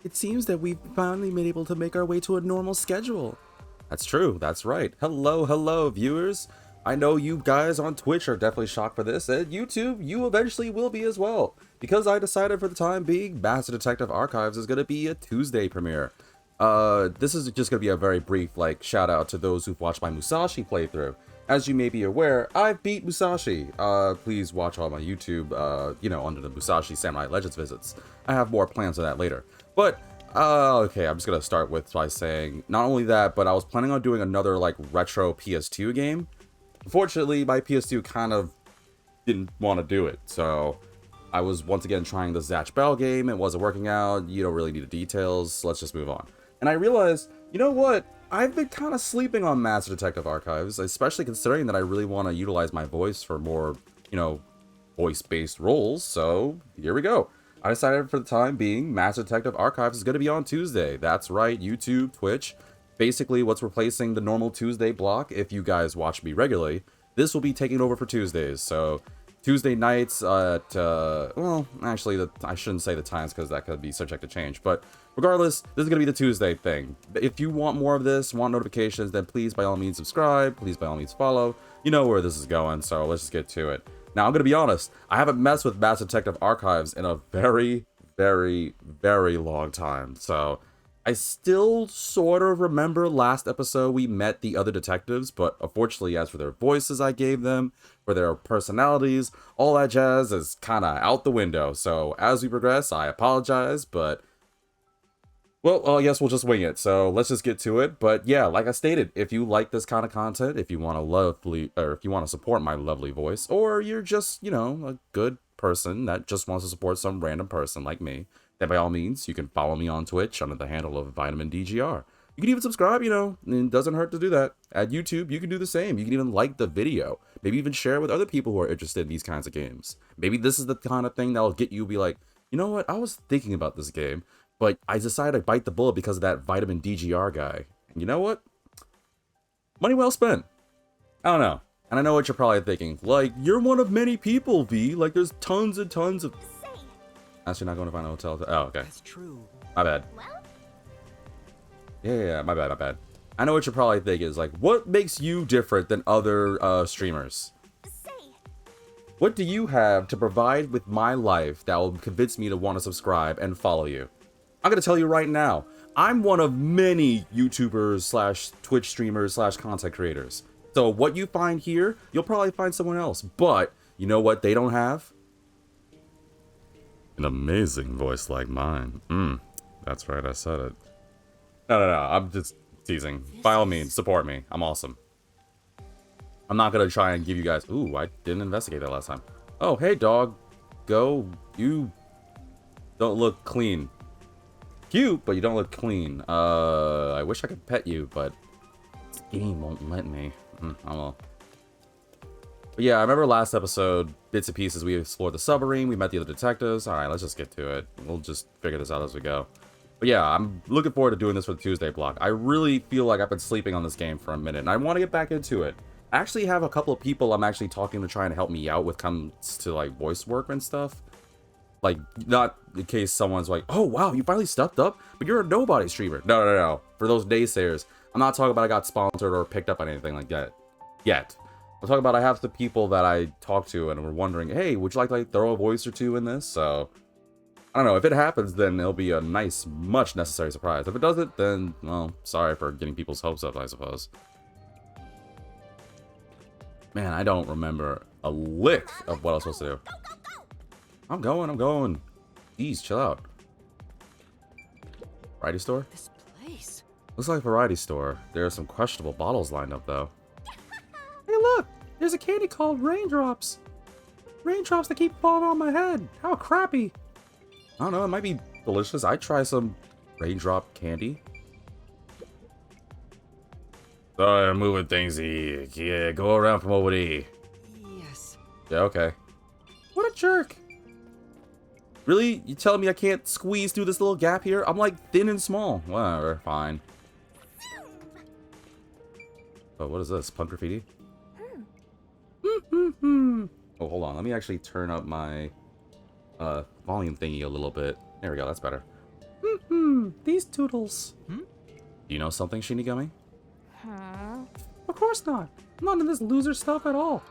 It seems that we've finally been able to make our way to a normal schedule. That's true, that's right. Hello, hello, viewers. I know you guys on Twitch are definitely shocked for this, and YouTube, you eventually will be as well. Because I decided for the time being, Master Detective Archives is going to be a Tuesday premiere. This is just going to be a very brief, shout out to those who've watched my Musashi playthrough. As you may be aware, I've beat Musashi. Please watch all my YouTube, under the Musashi Samurai Legends visits. I have more plans on that later. But, okay, I'm just gonna start by saying, not only that, but I was planning on doing another, retro PS2 game. Unfortunately, my PS2 kind of didn't want to do it, so I was once again trying the Zatch Bell game. It wasn't working out. You don't really need the details. Let's just move on. And I realized, you know what? I've been kind of sleeping on Master Detective Archives, especially considering that I really want to utilize my voice for more, voice-based roles. So here we go. I decided for the time being, Master Detective Archives is going to be on Tuesday. That's right, YouTube, Twitch. Basically, what's replacing the normal Tuesday block, if you guys watch me regularly, this will be taking over for Tuesdays. So Tuesday nights at, well, actually, I shouldn't say the times because that could be subject to change. But regardless, this is going to be the Tuesday thing. If you want more of this, want notifications, then please, by all means, subscribe. Please, by all means, follow. You know where this is going, so let's just get to it. Now, I'm going to be honest. I haven't messed with Master Detective Archives in a very, very, very long time. So I still sort of remember last episode we met the other detectives, but unfortunately, as for their voices I gave them, for their personalities, all that jazz is kind of out the window. So as we progress, I apologize, but well, I guess we'll just wing it. So let's just get to it. But yeah, like I stated, if you like this kind of content, if you want to support my lovely voice, or you're just, a good person that just wants to support some random person like me, then by all means, you can follow me on Twitch under the handle of Vitamin DGR. You can even subscribe, it doesn't hurt to do that. At YouTube, you can do the same. You can even like the video. Maybe even share it with other people who are interested in these kinds of games. Maybe this is the kind of thing that'll get you be like, you know what, I was thinking about this game, but I decided to bite the bullet because of that Vitamin DGR guy. And you know what? Money well spent. I don't know. And I know what you're probably thinking. You're one of many people, V. There's tons and tons of... Actually, not going to find a hotel. Oh, okay. That's true. My bad. Well? Yeah, my bad. I know what you're probably thinking is what makes you different than other streamers? What do you have to provide with my life that will convince me to want to subscribe and follow you? I'm going to tell you right now, I'm one of many YouTubers slash Twitch streamers slash content creators. So what you find here, you'll probably find someone else. But you know what they don't have? An amazing voice like mine. That's right, I said it. No, I'm just teasing. By all means, support me. I'm awesome. I'm not going to try and give you guys... Ooh, I didn't investigate that last time. Oh, hey, dog. Go. You don't look clean. Cute, but you don't look clean. I wish I could pet you, but this game won't let me. I will. But yeah, I remember last episode, bits and pieces, we explored the submarine, we met the other detectives. Alright, let's just get to it. We'll just figure this out as we go. But yeah, I'm looking forward to doing this for the Tuesday block. I really feel like I've been sleeping on this game for a minute, and I want to get back into it. I actually have a couple of people I'm actually talking to trying to help me out with comes to voice work and stuff. Not in case someone's like, oh wow, you finally stepped up, but you're a nobody streamer. No. For those naysayers, I'm not talking about I got sponsored or picked up on anything like that yet. I'm talking about I have the people that I talk to and we're wondering, hey, would you like to throw a voice or two in this? So, I don't know. If it happens, then it'll be a nice, much necessary surprise. If it doesn't, then, well, sorry for getting people's hopes up, I suppose. Man, I don't remember a lick of what I was supposed to do. I'm going. Jeez, chill out. Variety store? This place. Looks like a variety store. There are some questionable bottles lined up, though. Hey, look! There's a candy called Raindrops. Raindrops that keep falling on my head. How crappy. I don't know, it might be delicious. I'd try some raindrop candy. Sorry, I'm moving things here. Yeah, go around from over there. Yes. Yeah, okay. What a jerk. Really? You telling me I can't squeeze through this little gap here? I'm thin and small. Whatever, fine. Oh, what is this? Punk graffiti? Oh, hold on. Let me actually turn up my volume thingy a little bit. There we go. That's better. These toodles. Hmm? Do you know something, Shinigami? Huh? Of course not. I'm not into this loser stuff at all.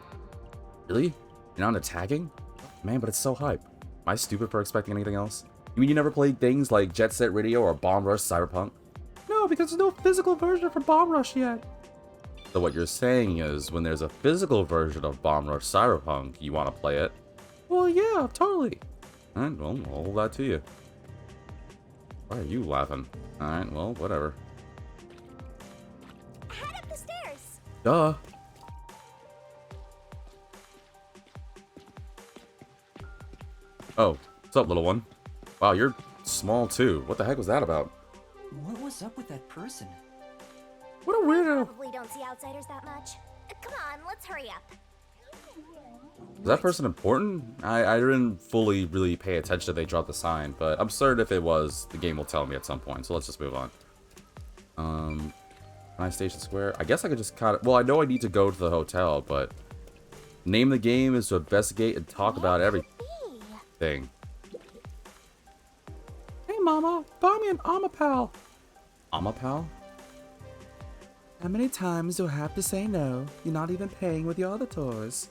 Really? You're not into tagging? Man, but it's so hype. Am I stupid for expecting anything else? You mean you never played things like Jet Set Radio or Bomb Rush Cyberpunk? No, because there's no physical version for Bomb Rush yet. So what you're saying is, when there's a physical version of Bomb Rush Cyberpunk, you want to play it? Well, yeah, totally. Alright, well, I'll hold that to you. Why are you laughing? Alright, well, whatever. Head up the stairs. Duh. Oh, what's up, little one? Wow, you're small too. What the heck was that about? What was up with that person? What a weirdo. Probably don't see outsiders that much. Come on, let's hurry up. Is that person important? I didn't fully really pay attention if they dropped the sign, but I'm certain if it was, the game will tell me at some point, so let's just move on. Kanai Station Square? I guess I could just kind of... Well, I know I need to go to the hotel, but... Name of the game is to investigate and talk about everything. Hey, Mama, buy me an Amapal. Amapal? How many times do I have to say no? You're not even paying with your other toys.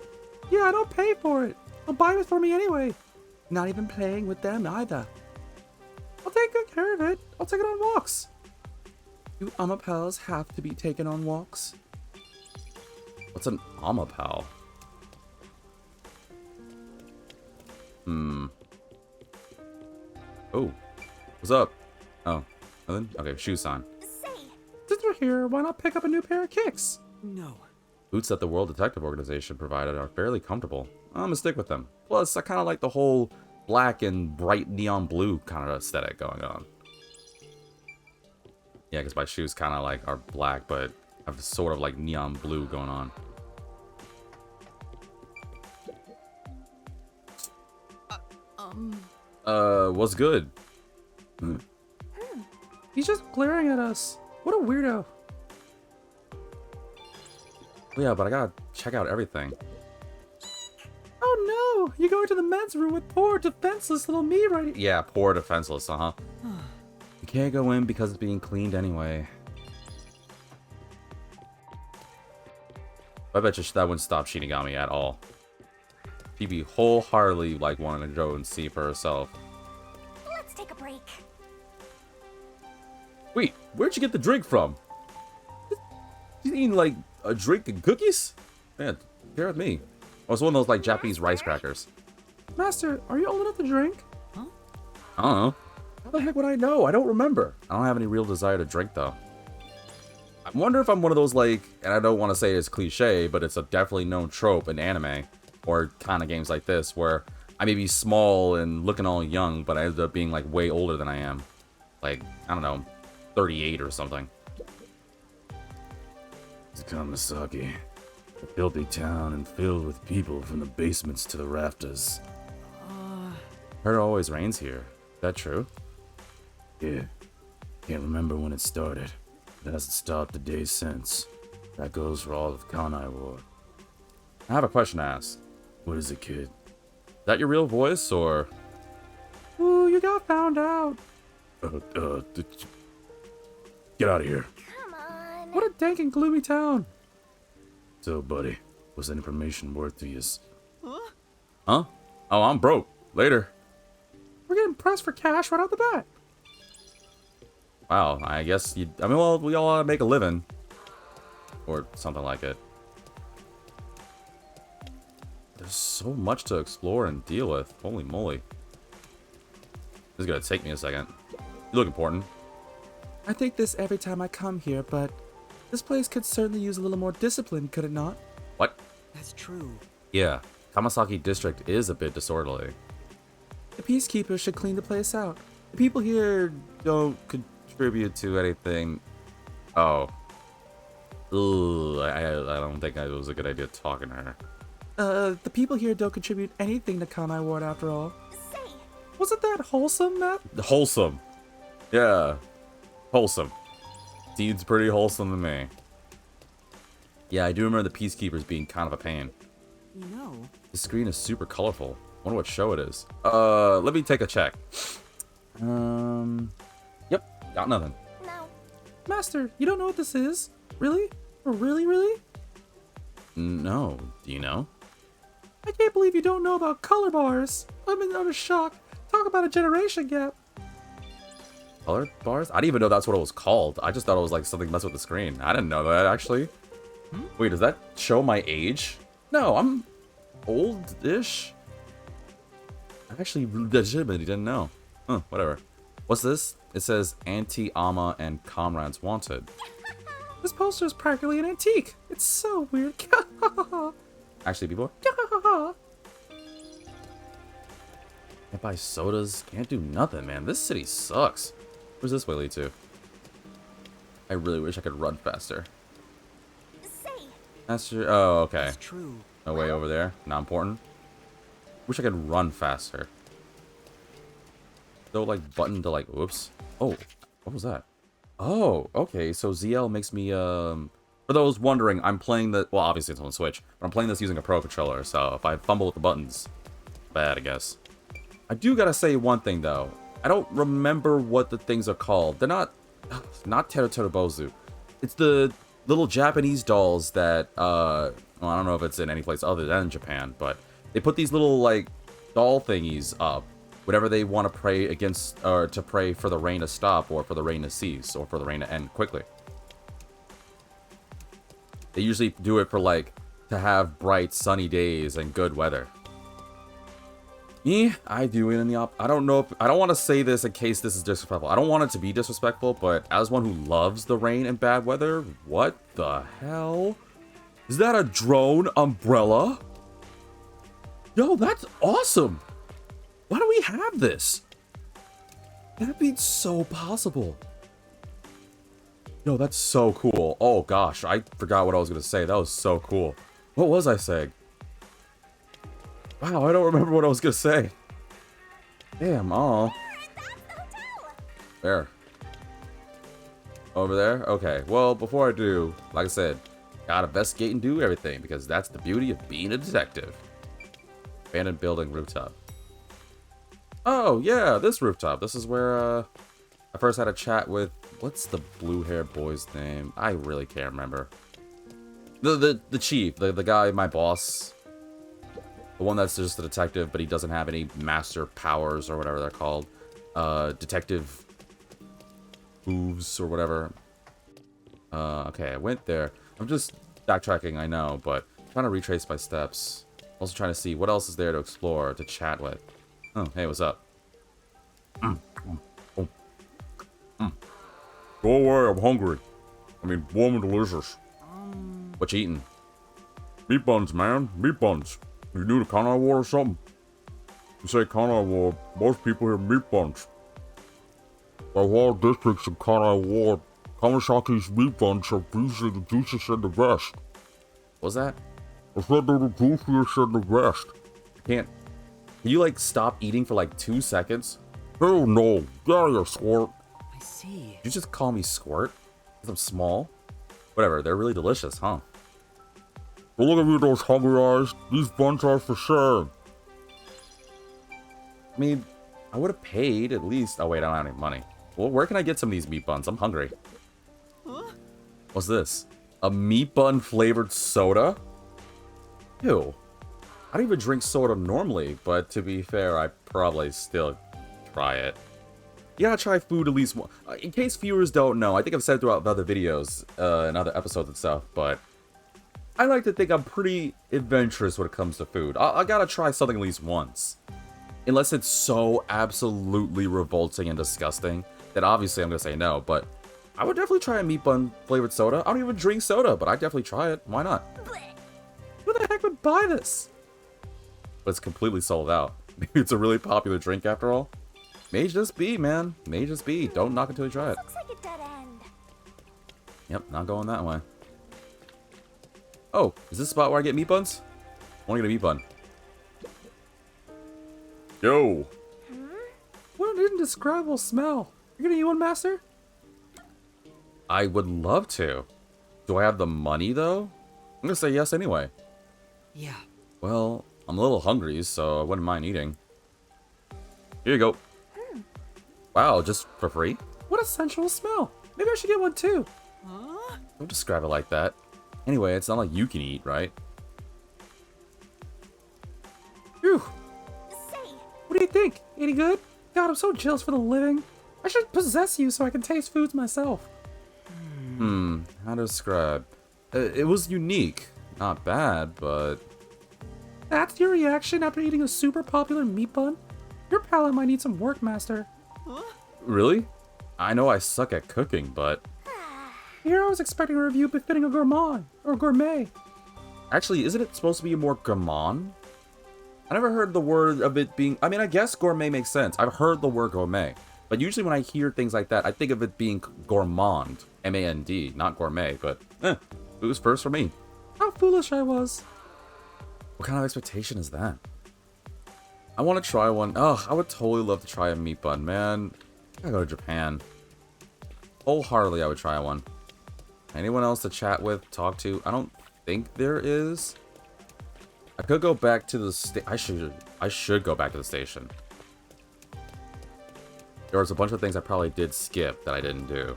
Yeah, I don't pay for it. They'll buy it for me anyway. Not even playing with them either. I'll take good care of it. I'll take it on walks. Do Amapals have to be taken on walks? What's an Amapal? Oh. What's up? Oh. Nothing? Okay, shoe sign. Say, Since we're here, why not pick up a new pair of kicks? No. Boots that the World Detective Organization provided are fairly comfortable. I'm gonna stick with them. Plus, I kind of like the whole black and bright neon blue kind of aesthetic going on. Yeah, because my shoes kind of like are black, but have sort of like neon blue going on. What's good? He's just glaring at us. What a weirdo. Yeah, but I gotta check out everything. Oh no! You're going to the men's room with poor, defenseless little me right here. Yeah, poor, defenseless, uh-huh. You can't go in because it's being cleaned anyway. I bet you that wouldn't stop Shinigami at all. She'd be wholeheartedly like wanting to go and see for herself. let's take a break. Wait, where'd you get the drink from? You eating like a drink and cookies? Man, share with me. Oh, it's one of those like Japanese rice crackers. Master, are you old enough to drink? Huh? I don't know. How the heck would I know? I don't remember. I don't have any real desire to drink though. I wonder if I'm one of those like, and I don't want to say it's cliche, but it's a definitely known trope in anime or kind of games like this where I may be small and looking all young, but I ended up being like way older than I am. Like, I don't know, 38 or something. It's Kamasaki, a filthy town and filled with people from the basements to the rafters. Heard it always rains here. Is that true? Yeah, can't remember when it started. It hasn't stopped a day since. That goes for all of Kanai Ward. I have a question to ask. What is it, kid? Is that your real voice, or...? Ooh, you got found out. Get out of here. Come on. What a dank and gloomy town. So, buddy, what's that information worth to you? Huh? Oh, I'm broke. Later. We're getting pressed for cash right out the bat. Wow, I guess you... I mean, well, we all ought to make a living. Or something like it. There's so much to explore and deal with. Holy moly. This is gonna take me a second. You look important. I think this every time I come here, but this place could certainly use a little more discipline, could it not? What? That's true. Yeah, Kamasaki District is a bit disorderly. The peacekeepers should clean the place out. The people here don't contribute to anything. Oh. Ugh, I don't think it was a good idea talking to her. The people here don't contribute anything to Kanai Ward after all. Say, Wasn't that wholesome, Matt? Wholesome. Yeah. Wholesome. Seems pretty wholesome to me. Yeah, I do remember the peacekeepers being kind of a pain. You know, The screen is super colorful. Wonder what show it is. Let me take a check. Got nothing. No. Master, you don't know what this is? Really? Really? No. Do you know? I can't believe you don't know about color bars. I'm in utter shock. Talk about a generation gap. Color bars? I didn't even know that's what it was called. I just thought it was like something mess with the screen. I didn't know that, actually. Wait, does that show my age? No, I'm old-ish. I actually legitimately didn't know. Huh, whatever. What's this? It says Anti-Ama and Comrades Wanted. This poster is practically an antique. It's so weird. Actually, people. Can't buy sodas. Can't do nothing, man. This city sucks. Where's this way lead to? I really wish I could run faster. Say, Faster. Oh, okay. It's true. No way over there. Not important. Wish I could run faster. Though, like, button to, like, whoops. Oh, what was that? Oh, okay. So ZL makes me, for those wondering, I'm playing the, well, obviously it's on the Switch, but I'm playing this using a Pro Controller, so if I fumble with the buttons, bad, I guess. I do gotta say one thing, though. I don't remember what the things are called. They're not Terutobozu. It's the little Japanese dolls that, well, I don't know if it's in any place other than Japan, but they put these little, like, doll thingies up whenever they want to pray against, or to pray for the rain to stop, or for the rain to cease, or for the rain to end quickly. They usually do it for, like, to have bright, sunny days and good weather. Me, I do it in the I don't know if, I don't want to say this in case this is disrespectful. I don't want it to be disrespectful, but as one who loves the rain and bad weather, what the hell? Is that a drone umbrella? Yo, that's awesome! Why do we have this? That'd be so possible. Yo, that's so cool. Oh gosh, I forgot what I was gonna say. That was so cool. What was I saying? Wow, I don't remember what I was gonna say. Damn, aw. Where? Over there? Okay, well, before I do, like I said, gotta investigate and do everything, because that's the beauty of being a detective. Abandoned building rooftop. Oh, yeah, this rooftop. This is where, I first had a chat with, what's the blue-haired boy's name? I really can't remember. The chief, the guy, my boss. The one that's just a detective, but he doesn't have any master powers or whatever they're called. Detective moves or whatever. Okay, I went there. I'm just backtracking, I know, but trying to retrace my steps. Also trying to see what else is there to explore, to chat with. Oh, hey, what's up? Go away, I'm hungry. I mean, warm and delicious. What you eating? Meat buns, man. Meat buns. You new to Kanai Ward or something? You say Kanai Ward, most people hear meat buns. By all districts in Kanai Ward, Kamasaki's meat buns are usually the juiciest and the best. What's that? I said they're the juiciest and the best. Can you, like, stop eating for, like, 2 seconds? Hell no. Get out of here, Squirt. I see. Did you just call me Squirt? Because I'm small? Whatever, they're really delicious, huh? Well, look at me with those hungry eyes. These buns are for sale. I mean, I would have paid at least. Oh, wait, I don't have any money. Well, where can I get some of these meat buns? I'm hungry. Huh? What's this? A meat bun flavored soda? Ew. I don't even drink soda normally, but to be fair, I probably still try it. You gotta try food at least once. In case viewers don't know, I think I've said it throughout the other videos and other episodes and stuff, but I like to think I'm pretty adventurous when it comes to food. I gotta try something at least once. Unless it's so absolutely revolting and disgusting, then obviously I'm gonna say no, but I would definitely try a meat bun flavored soda. I don't even drink soda, but I'd definitely try it. Why not? Who the heck would buy this? But it's completely sold out. Maybe it's a really popular drink after all. May just be, man. May just be. Don't knock until you try it. Looks like a dead end. Yep, not going that way. Oh, is this the spot where I get meat buns? I want to get a meat bun. Yo. What an indescribable smell. You're gonna eat one, Master? I would love to. Do I have the money, though? I'm gonna say yes anyway. Yeah. Well, I'm a little hungry, so I wouldn't mind eating. Here you go. Wow, just for free? What a sensual smell. Maybe I should get one too. Don't describe it like that. Anyway, it's not like you can eat, right? Phew. Say, What do you think? Any good? God, I'm so jealous for the living. I should possess you so I can taste foods myself. How to describe? It was unique. Not bad, but... That's your reaction after eating a super popular meat bun? Your palate might need some work, Master. Really? I know I suck at cooking, but... Here I was expecting a review befitting a gourmand, or gourmet. Actually, isn't it supposed to be more gourmand? I never heard the word of it being... I mean, I guess gourmet makes sense. I've heard the word gourmet. But usually when I hear things like that, I think of it being gourmand. M-A-N-D, not gourmet, but... it was first for me. How foolish I was. What kind of expectation is that? I want to try one. Oh, I would totally love to try a meat bun, man. I gotta go to Japan. Wholeheartedly, I would try one. Anyone else to chat with, talk to? I don't think there is. I could go back to the I should go back to the station. There was a bunch of things I probably did skip that I didn't do.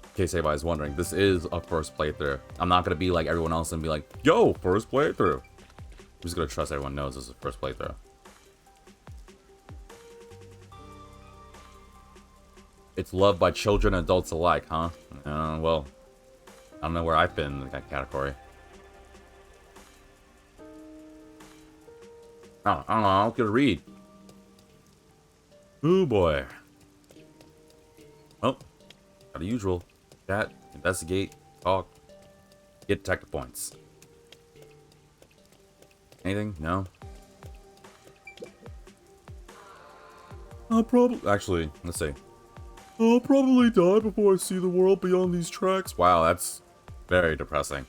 In case anybody's wondering, this is a first playthrough. I'm not gonna be like everyone else and be like, yo, first playthrough. I'm just gonna trust everyone knows this is a first playthrough. It's loved by children and adults alike, huh? Well, I don't know where I fit in that category. I don't know, I don't get to read. Oh boy. Oh, got the usual. Chat, investigate, talk, get detective points. Anything? No? Actually, let's see. I'll probably die before I see the world beyond these tracks. Wow, that's very depressing.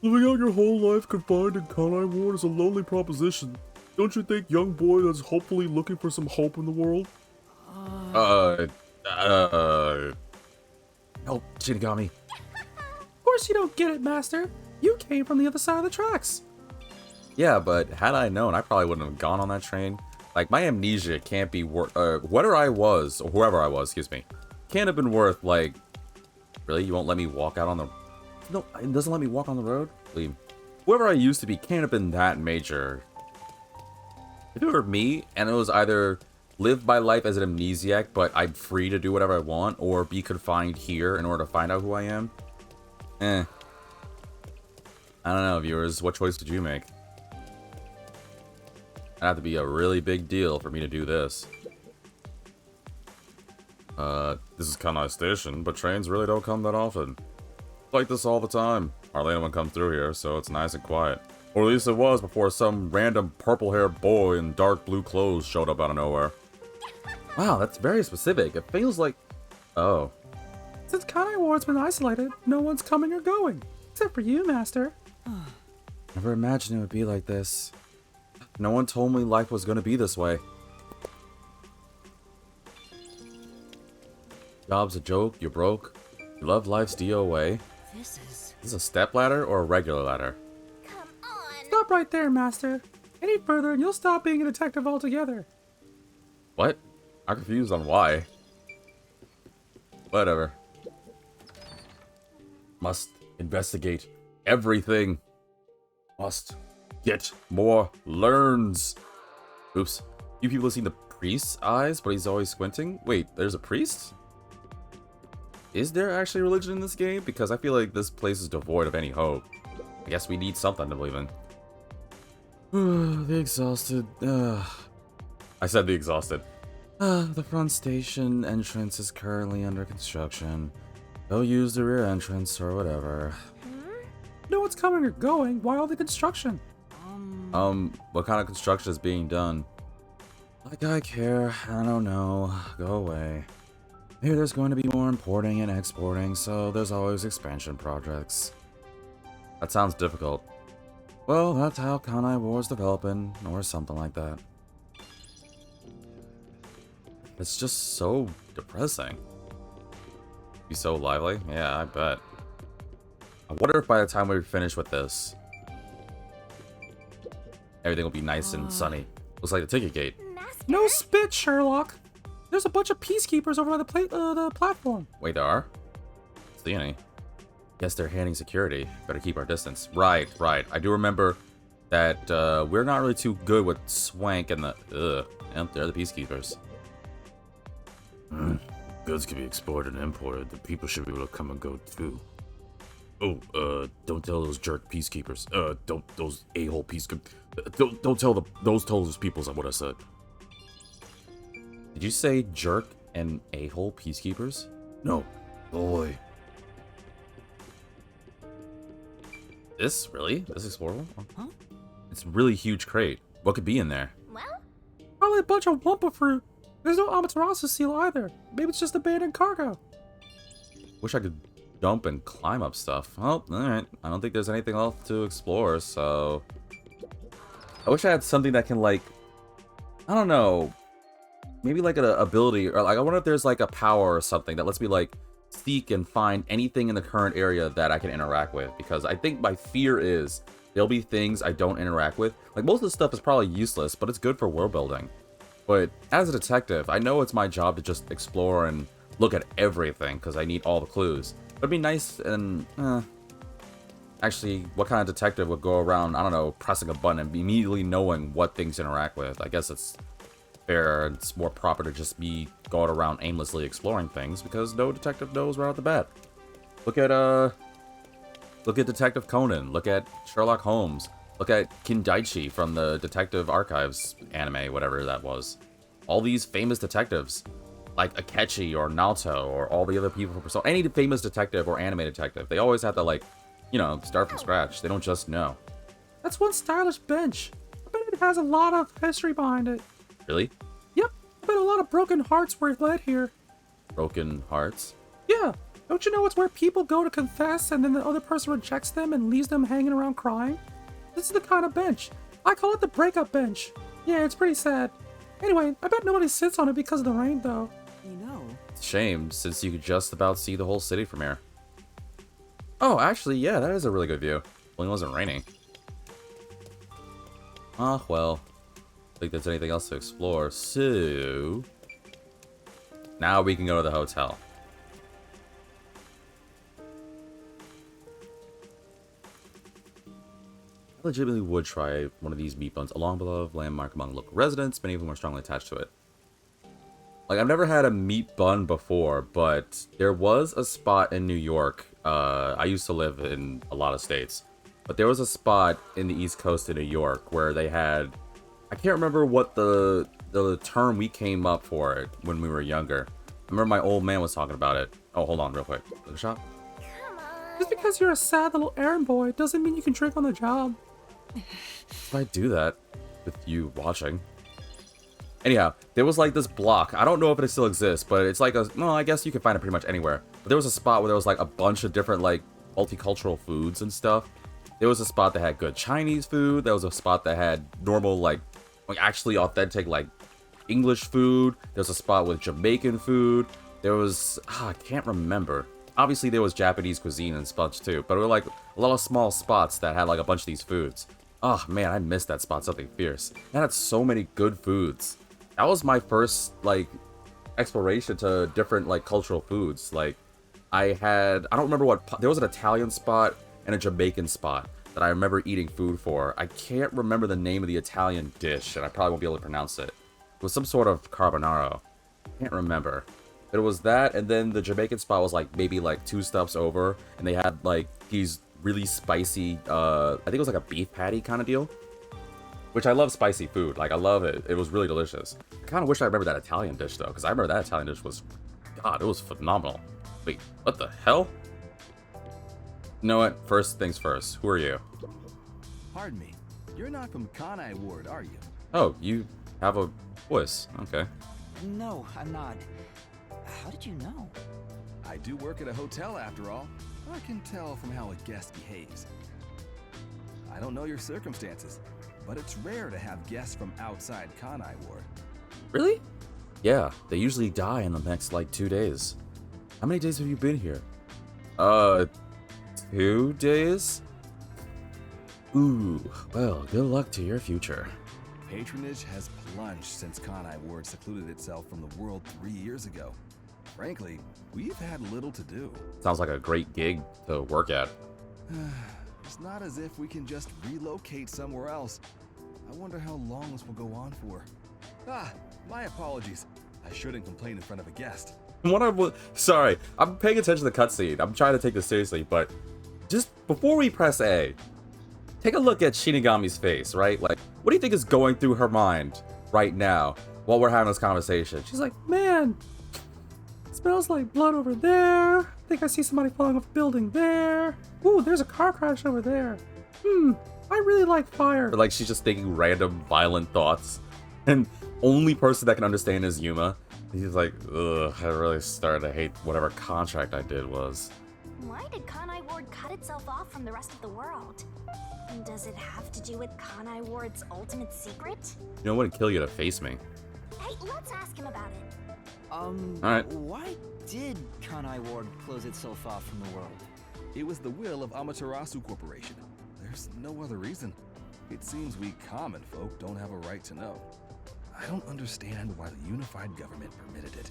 Living out your whole life confined in Kanai Ward is a lonely proposition. Don't you think, young boy that's hopefully looking for some hope in the world? Help, Shinigami. Of course you don't get it, Master. You came from the other side of the tracks. Yeah, but had I known, I probably wouldn't have gone on that train. Like, my amnesia can't be worth... whatever I was, or whoever I was, excuse me, can't have been worth, like... Really? You won't let me walk out on the... No, it doesn't let me walk on the road? Leave. Whoever I used to be can't have been that major. If it were me, and it was either live my life as an amnesiac, but I'm free to do whatever I want, or be confined here in order to find out who I am, I don't know, viewers. What choice did you make? It'd have to be a really big deal for me to do this. This is Kanai Station, but trains really don't come that often. It's like this all the time. Hardly anyone comes through here, so it's nice and quiet. Or at least it was before some random purple-haired boy in dark blue clothes showed up out of nowhere. Wow, that's very specific. It feels like... Oh. Since Kanai Ward's been isolated, no one's coming or going. Except for you, Master. Never imagined it would be like this. No one told me life was going to be this way. Job's a joke, you're broke. You love life's DOA. this Is this a step ladder or a regular ladder? come on. Stop right there, Master. Any further and you'll stop being a detective altogether. What? I'm confused on why. Whatever. Must investigate everything. Must get more learns. Oops. You people have seen the priest's eyes, but he's always squinting? Wait, there's a priest? Is there actually religion in this game? Because I feel like this place is devoid of any hope. I guess we need something to believe in. The exhausted. I said the exhausted. The front station entrance is currently under construction. Go use the rear entrance or whatever. No one's coming or going. Why all the construction? What kind of construction is being done? Like I care. I don't know. Go away. Maybe there's going to be more importing and exporting, so there's always expansion projects. That sounds difficult. Well, that's how Kanai Ward's developing, or something like that. It's just so depressing. Be so lively? Yeah, I bet. I wonder if by the time we finish with this, everything will be nice and sunny. Looks like the ticket gate. Master? No spit, Sherlock. There's a bunch of peacekeepers over by the platform. Wait, there are? See any? Guess they're handing security. Better keep our distance. Right. I do remember that we're not really too good with Swank and the... Yep, they're the peacekeepers. Goods can be exported and imported. The people should be able to come and go too. Oh, don't tell those jerk peacekeepers. Don't those a-hole peacekeepers. Don't tell those peoples what I said. Did you say jerk and a-hole peacekeepers? No, boy. This is explorable? Huh? It's a really huge crate. What could be in there? Well, Probably a bunch of Wumpa fruit. There's no Amaterasu seal either. Maybe it's just abandoned cargo. Wish I could jump and climb up stuff. Well, alright. I don't think there's anything else to explore, so... I wish I had something that can, like... I don't know. Maybe like an ability, or like I wonder if there's like a power or something that lets me like seek and find anything in the current area that I can interact with. Because I think my fear is there'll be things I don't interact with. Like most of the stuff is probably useless, but it's good for world building. But as a detective, I know it's my job to just explore and look at everything because I need all the clues. But it'd be nice and actually, what kind of detective would go around, I don't know, pressing a button and immediately knowing what things interact with? I guess it's fair, it's more proper to just be going around aimlessly exploring things because no detective knows right off the bat. Look at Detective Conan, look at Sherlock Holmes, look at Kindaichi from the Detective Archives anime, whatever that was. All these famous detectives, like Akechi or Naoto or all the other people from Persona, any famous detective or anime detective, they always have to, like, you know, start from scratch. They don't just know. That's one stylish bench. I bet it has a lot of history behind it. Really? Yep, I bet a lot of broken hearts were led here. Broken hearts? Yeah, don't you know it's where people go to confess and then the other person rejects them and leaves them hanging around crying? This is the kind of bench. I call it the breakup bench. Yeah, it's pretty sad. Anyway, I bet nobody sits on it because of the rain, though. You know, It's a shame, since you could just about see the whole city from here. Oh, actually, yeah, that is a really good view. Only it wasn't raining. Ah, well. I think there's anything else to explore, so... Now we can go to the hotel. I legitimately would try one of these meat buns, a long-beloved landmark among local residents. Many of them are strongly attached to it. Like, I've never had a meat bun before, but there was a spot in New York. I used to live in a lot of states. But there was a spot in the East Coast of New York where they had... I can't remember what the term we came up for it when we were younger. I remember my old man was talking about it. Oh, hold on real quick. Look shop. come on. Just because you're a sad little errand boy doesn't mean you can drink on the job. If I do that with you watching. Anyhow, there was like this block. I don't know if it still exists, but it's like a... No, I guess you can find it pretty much anywhere. But there was a spot where there was like a bunch of different like multicultural foods and stuff. There was a spot that had good Chinese food. There was a spot that had normal like actually authentic like English food. There was a spot with Jamaican food. There was... I can't remember. Obviously there was Japanese cuisine and such too. But there were like a lot of small spots that had like a bunch of these foods. Oh man, I missed that spot. Something fierce. It had so many good foods. That was my first, like, exploration to different, like, cultural foods. Like, I don't remember what, there was an Italian spot and a Jamaican spot that I remember eating food for. I can't remember the name of the Italian dish, and I probably won't be able to pronounce it. It was some sort of carbonaro. Can't remember. But it was that, and then the Jamaican spot was, like, maybe, like, 2 stops over, and they had, like, these really spicy, I think it was, like, a beef patty kind of deal. Which I love spicy food. Like, I love it. It was really delicious. I kind of wish I remember that Italian dish, though. Because I remember that Italian dish was... God, it was phenomenal. Wait, what the hell? You know what? First things first. Who are you? pardon me. You're not from Kanai Ward, are you? Oh, you have a voice. Okay. No, I'm not. How did you know? I do work at a hotel, after all. I can tell from how a guest behaves. I don't know your circumstances, but it's rare to have guests from outside Kanai Ward. Really? Yeah, they usually die in the next, like, 2 days. How many days have you been here? 2 days? Ooh, well, good luck to your future. Patronage has lunch since Kanai Ward secluded itself from the world 3 years ago. Frankly, we've had little to do. Sounds like a great gig to work at. It's not as if we can just relocate somewhere else. I wonder how long this will go on for. My apologies. I shouldn't complain in front of a guest. Sorry, I'm paying attention to the cutscene. I'm trying to take this seriously, but just before we press A, take a look at Shinigami's face, right? Like, what do you think is going through her mind right now while we're having this conversation? She's like, man, it smells like blood over there. I think I see somebody falling off a building there. Ooh, there's a car crash over there. I really like fire. Or like she's just thinking random violent thoughts. And only person that can understand is Yuma. He's like, ugh, I really started to hate whatever contract I did was. Why did Kanai Ward cut itself off from the rest of the world? Does it have to do with Kanai Ward's ultimate secret? You know, it wouldn't kill you to face me. Hey, let's ask him about it. Alright. Why did Kanai Ward close itself off from the world? It was the will of Amaterasu Corporation. There's no other reason. It seems we common folk don't have a right to know. I don't understand why the unified government permitted it.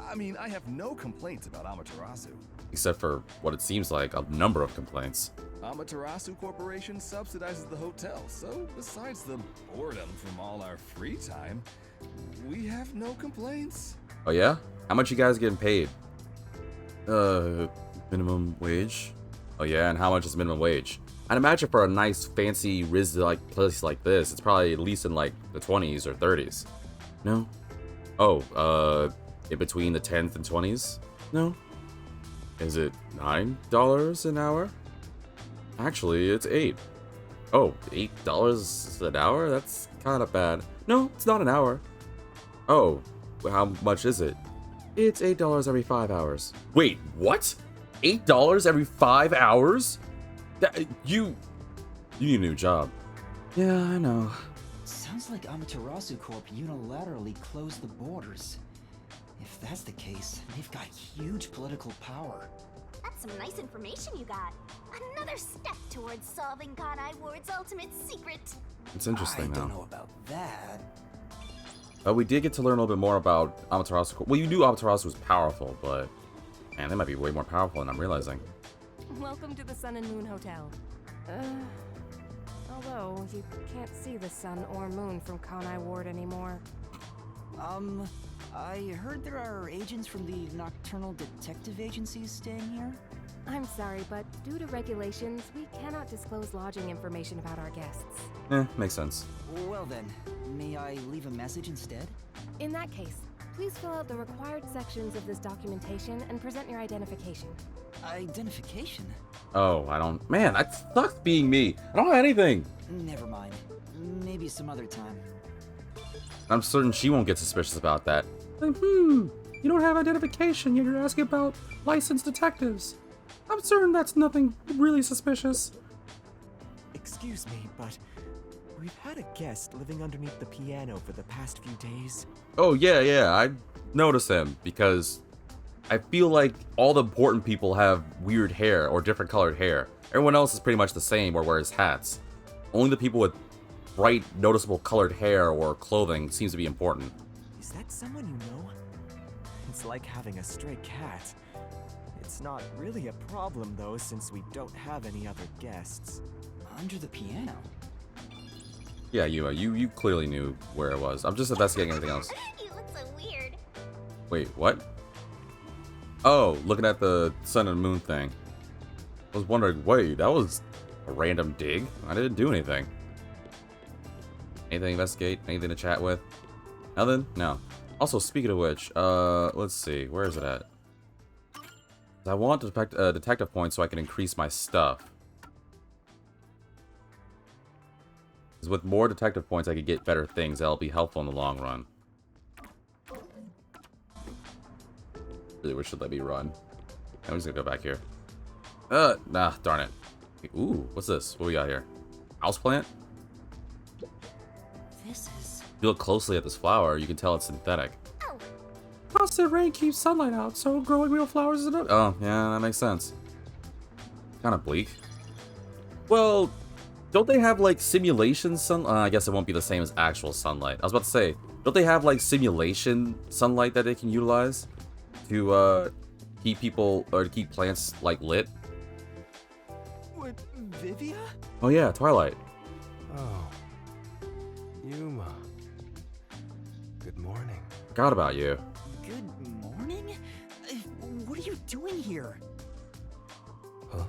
I mean, I have no complaints about Amaterasu. Except for what it seems like a number of complaints. Amaterasu Corporation subsidizes the hotel, so besides the boredom from all our free time, we have no complaints. Oh yeah? How much you guys getting paid? Minimum wage? Oh yeah, and how much is minimum wage? I'd imagine for a nice, fancy, Riz-like place like this, it's probably at least in like the 20s or 30s. No? Oh, in between the 10th and 20s? No? Is it $9 an hour? Actually, it's $8. Oh, $8 an hour? That's kind of bad. No, it's not an hour. Oh, how much is it? It's $8 every 5 hours. Wait, what? $8 every 5 hours? You need a new job. Yeah, I know. Sounds like Amaterasu Corp unilaterally closed the borders. If that's the case, they've got huge political power. That's some nice information you got. Another step towards solving Kanai Ward's ultimate secret. It's interesting I don't now. know about that. We did get to learn a little bit more about Amaterasu. Well, you knew Amaterasu was powerful, but man, they might be way more powerful than I'm realizing. Welcome to the Sun and Moon Hotel. Although you can't see the sun or moon from Kanai Ward anymore. I heard there are agents from the Nocturnal Detective Agencies staying here? I'm sorry, but due to regulations, we cannot disclose lodging information about our guests. Makes sense. Well then, may I leave a message instead? In that case, please fill out the required sections of this documentation and present your identification. Identification? Oh, I don't. Man, that sucks being me. I don't have anything. Never mind. Maybe some other time. I'm certain she won't get suspicious about that. You don't have identification, yet you're asking about licensed detectives. I'm certain that's nothing really suspicious. Excuse me, but we've had a guest living underneath the piano for the past few days. Oh, yeah, I noticed him because I feel like all the important people have weird hair or different colored hair. Everyone else is pretty much the same or wears hats. Only the people with bright, noticeable colored hair or clothing seems to be important. Is that someone you know? It's like having a stray cat. It's not really a problem though, since we don't have any other guests. Under the piano? Yeah, you clearly knew where it was. I'm just investigating everything else. You look so weird. Wait, what? Oh, looking at the sun and moon thing. I was wondering, wait, that was a random dig? I didn't do anything. Anything to investigate? Anything to chat with? Nothing? No. Also, speaking of which, let's see. Where is it at? I want detective points so I can increase my stuff. Because with more detective points, I could get better things that'll be helpful in the long run. Really wish it let me run. I'm just gonna go back here. Nah, darn it. Ooh, what's this? What we got here? Houseplant? This is... If you look closely at this flower, you can tell it's synthetic. Constant rain keeps sunlight out, so growing real flowers is enough. Oh, yeah, that makes sense. Kind of bleak. Well, don't they have like simulation sun? I guess it won't be the same as actual sunlight. I was about to say, don't they have like simulation sunlight that they can utilize to keep people or to keep plants like lit? What, Vivia? Oh yeah, Twilight. Oh, Yuma. Good morning. Forgot about you. Good morning? What are you doing here? Huh?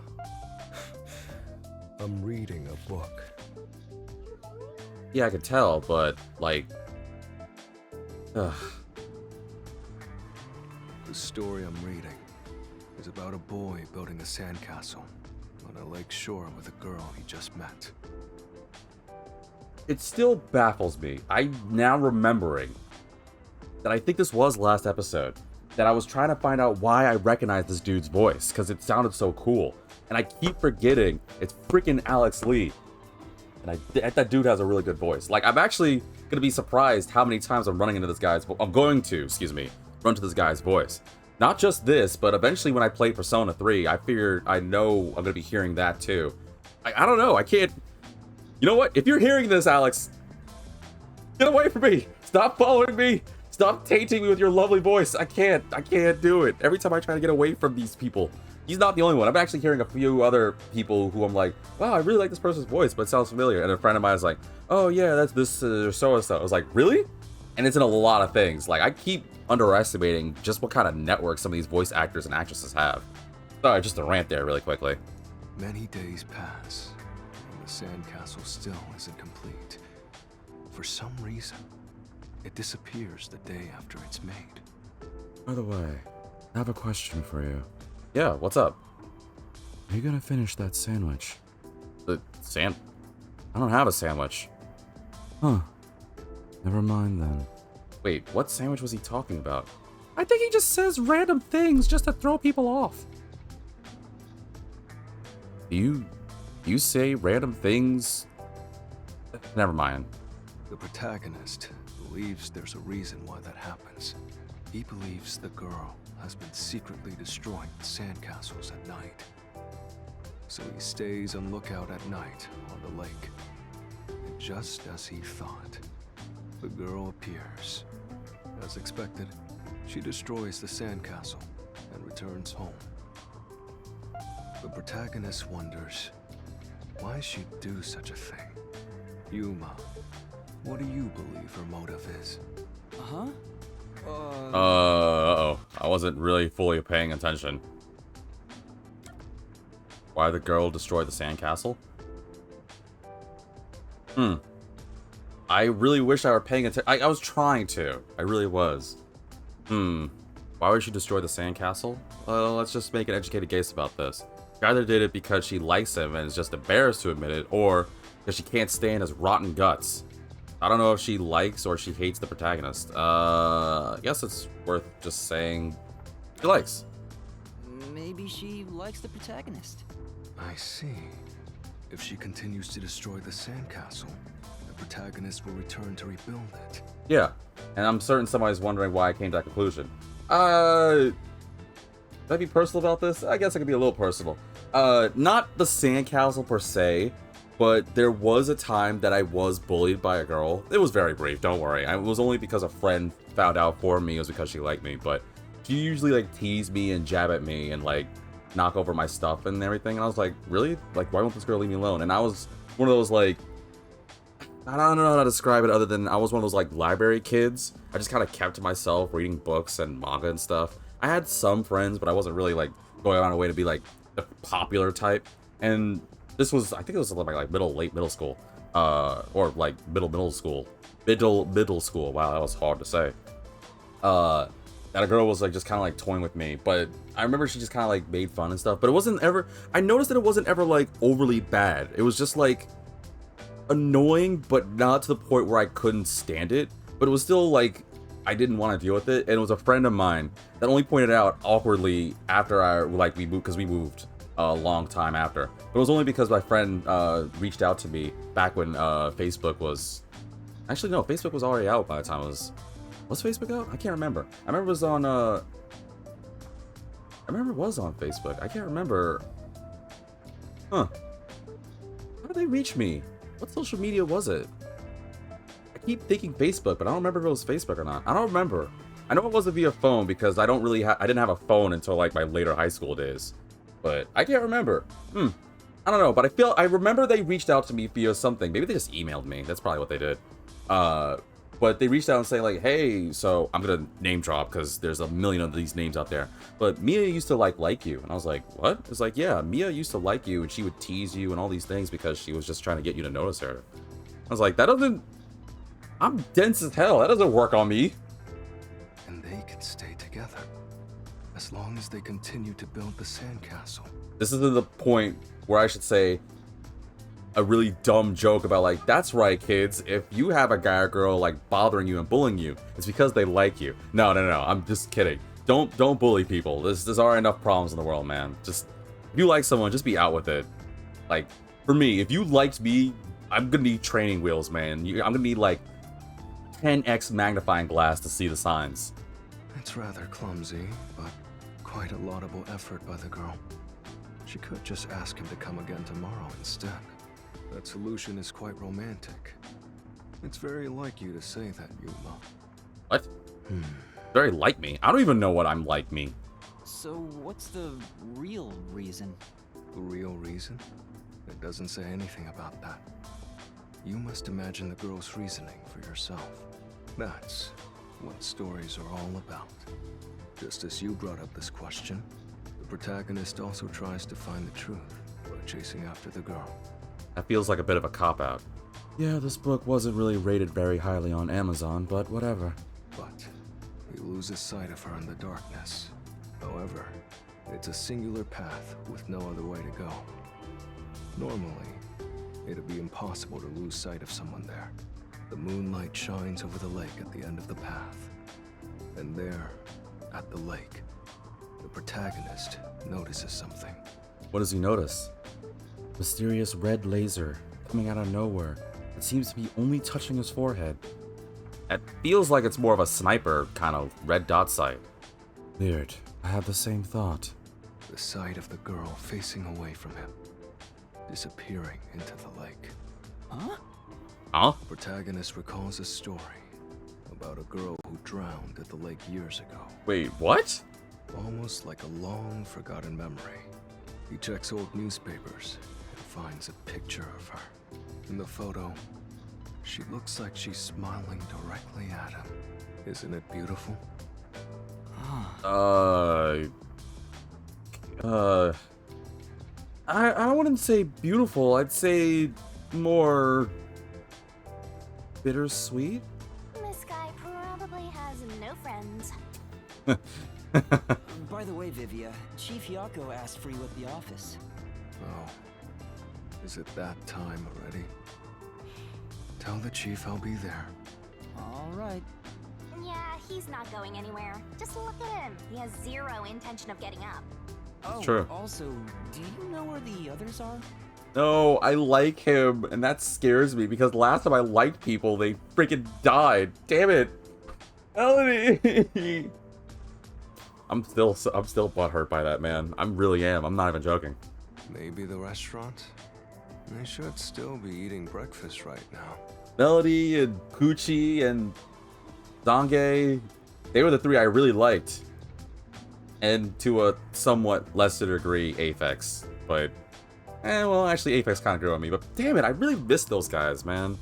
I'm reading a book. Yeah, I could tell, but like, ugh. The story I'm reading is about a boy building a sandcastle on a lake shore with a girl he just met. It still baffles me. I'm now remembering that I think this was last episode, that I was trying to find out why I recognized this dude's voice, because it sounded so cool. And I keep forgetting it's freaking Alex Lee. And that dude has a really good voice. Like, I'm actually going to be surprised how many times I'm running into this guy's run to this guy's voice. Not just this, but eventually when I play Persona 3, I know I'm going to be hearing that too. I don't know, I can't... You know what? If you're hearing this, Alex, get away from me. Stop following me. Stop tainting me with your lovely voice. I can't do it. Every time I try to get away from these people. He's not the only one. I'm actually hearing a few other people who I'm like, wow, I really like this person's voice, but it sounds familiar. And a friend of mine is like, oh yeah, that's this so-and-so. I was like, really? And it's in a lot of things. Like, I keep underestimating just what kind of network some of these voice actors and actresses have. Sorry, just a rant there really quickly. Many days pass, and the sandcastle still isn't complete. For some reason, it disappears the day after it's made. By the way, I have a question for you. Yeah, what's up? Are you gonna finish that sandwich? I don't have a sandwich. Huh. Never mind then. Wait, what sandwich was he talking about? I think he just says random things just to throw people off. You say random things? Never mind. The protagonist believes there's a reason why that happens. He believes the girl has been secretly destroying sandcastles at night. So he stays on lookout at night on the lake. And just as he thought, the girl appears. As expected, she destroys the sandcastle and returns home. The protagonist wonders why she'd do such a thing. Yuma, what do you believe her motive is? Huh? Uh-oh. I wasn't really fully paying attention. Why the girl destroyed the sandcastle? I really wish I were paying attention. I was trying to. I really was. Why would she destroy the sandcastle? Well, let's just make an educated guess about this. She either did it because she likes him and is just embarrassed to admit it, or because she can't stand his rotten guts. I don't know if she likes or she hates the protagonist. I guess it's worth just saying she likes. Maybe she likes the protagonist. I see. If she continues to destroy the sandcastle, the protagonist will return to rebuild it. Yeah, and I'm certain somebody's wondering why I came to that conclusion. Should I be personal about this? I guess I could be a little personal. Not the sandcastle per se, but there was a time that I was bullied by a girl. It was very brief, don't worry. It was only because a friend found out for me. It was because she liked me, but she usually like tease me and jab at me and like knock over my stuff and everything. And I was like, really? Like, why won't this girl leave me alone? And I was one of those like, I don't know how to describe it other than I was one of those like library kids. I just kind of kept to myself reading books and manga and stuff. I had some friends, but I wasn't really like going on a way to be like the popular type. And this was, I think it was like late middle school, or like middle school. Wow, that was hard to say. That a girl was like just kind of like toying with me, but I remember she just kind of like made fun and stuff. But it wasn't ever. I noticed that it wasn't ever like overly bad. It was just like annoying, but not to the point where I couldn't stand it. But it was still like I didn't want to deal with it. And it was a friend of mine that only pointed out awkwardly after we moved, because we moved a long time after. But it was only because my friend reached out to me back when Facebook was... Actually, no, Facebook was already out by the time it was... Was Facebook out? I can't remember. I remember it was on... I remember it was on Facebook. I can't remember... Huh. How did did they reach me? What social media was it? I keep thinking Facebook, but I don't remember if it was Facebook or not. I don't remember. I know it wasn't via phone because I didn't have a phone until like my later high school days. But I can't remember. I don't know, but I remember they reached out to me via something. Maybe they just emailed me. That's probably what they did. But they reached out and say like, hey, so I'm gonna name drop because there's a million of these names out there. But Mia used to like you. And I was like, what? It's like, yeah, Mia used to like you and she would tease you and all these things because she was just trying to get you to notice her. I was like, I'm dense as hell. That doesn't work on me. And they can stay together as long as they continue to build the sandcastle. This is the point where I should say a really dumb joke about like, that's right, kids. If you have a guy or girl like bothering you and bullying you, it's because they like you. No. I'm just kidding. Don't bully people. There's already enough problems in the world, man. Just if you like someone, just be out with it. Like for me, if you liked me, I'm gonna need training wheels, man. I'm gonna need like 10x magnifying glass to see the signs. It's rather clumsy, but quite a laudable effort by the girl. She could just ask him to come again tomorrow instead. That solution is quite romantic. It's very like you to say that, Yuma. What? Very like me? I don't even know what I'm like me. So what's the real reason? The real reason? It doesn't say anything about that. You must imagine the girl's reasoning for yourself. That's what stories are all about. Just as you brought up this question, the protagonist also tries to find the truth by chasing after the girl. That feels like a bit of a cop-out. Yeah, this book wasn't really rated very highly on Amazon, but whatever. But he loses sight of her in the darkness. However, it's a singular path with no other way to go. Normally, it'd be impossible to lose sight of someone there. The moonlight shines over the lake at the end of the path. And there, at the lake, the protagonist notices something. What does he notice? Mysterious red laser coming out of nowhere. It seems to be only touching his forehead. It feels like it's more of a sniper kind of red dot sight. Weird. I had the same thought. The sight of the girl facing away from him, disappearing into the lake. Huh? Huh? The protagonist recalls a story about a girl who drowned at the lake years ago. Wait, what? Almost like a long forgotten memory. He checks old newspapers and finds a picture of her. In the photo, she looks like she's smiling directly at him. Isn't it beautiful? I wouldn't say beautiful. I'd say more bittersweet. This guy probably has no friends. By the way, Vivia, Chief Yako asked for you at the office. Oh, is it that time already? Tell the chief I'll be there. All right. Yeah, he's not going anywhere. Just look at him. He has zero intention of getting up. Oh, True. Also, do you know where the others are? No, I like him, and that scares me because last time I liked people, they freaking died. Damn it, Melody. I'm still butthurt by that, man. I really am. I'm not even joking. Maybe the restaurant? They should still be eating breakfast right now. Melody and Poochie and Zange, they were the three I really liked. And to a somewhat lesser degree, Aphex. But, well, actually, Aphex kind of grew on me. But damn it, I really missed those guys, man.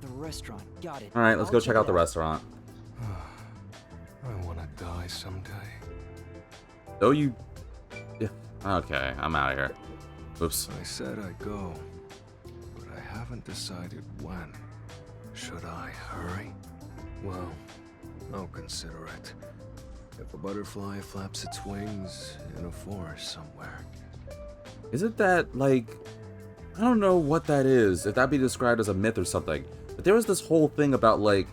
The restaurant. Got it. All right, let's I'll go check out the it restaurant. I want to die someday. Oh, you... Yeah. Okay, I'm out of here. Oops. I said I'd go, but I haven't decided when. Should I hurry? Well, I'll consider it. If a butterfly flaps its wings in a forest somewhere. Isn't that, like... I don't know what that is, if that'd be described as a myth or something. But there was this whole thing about, like...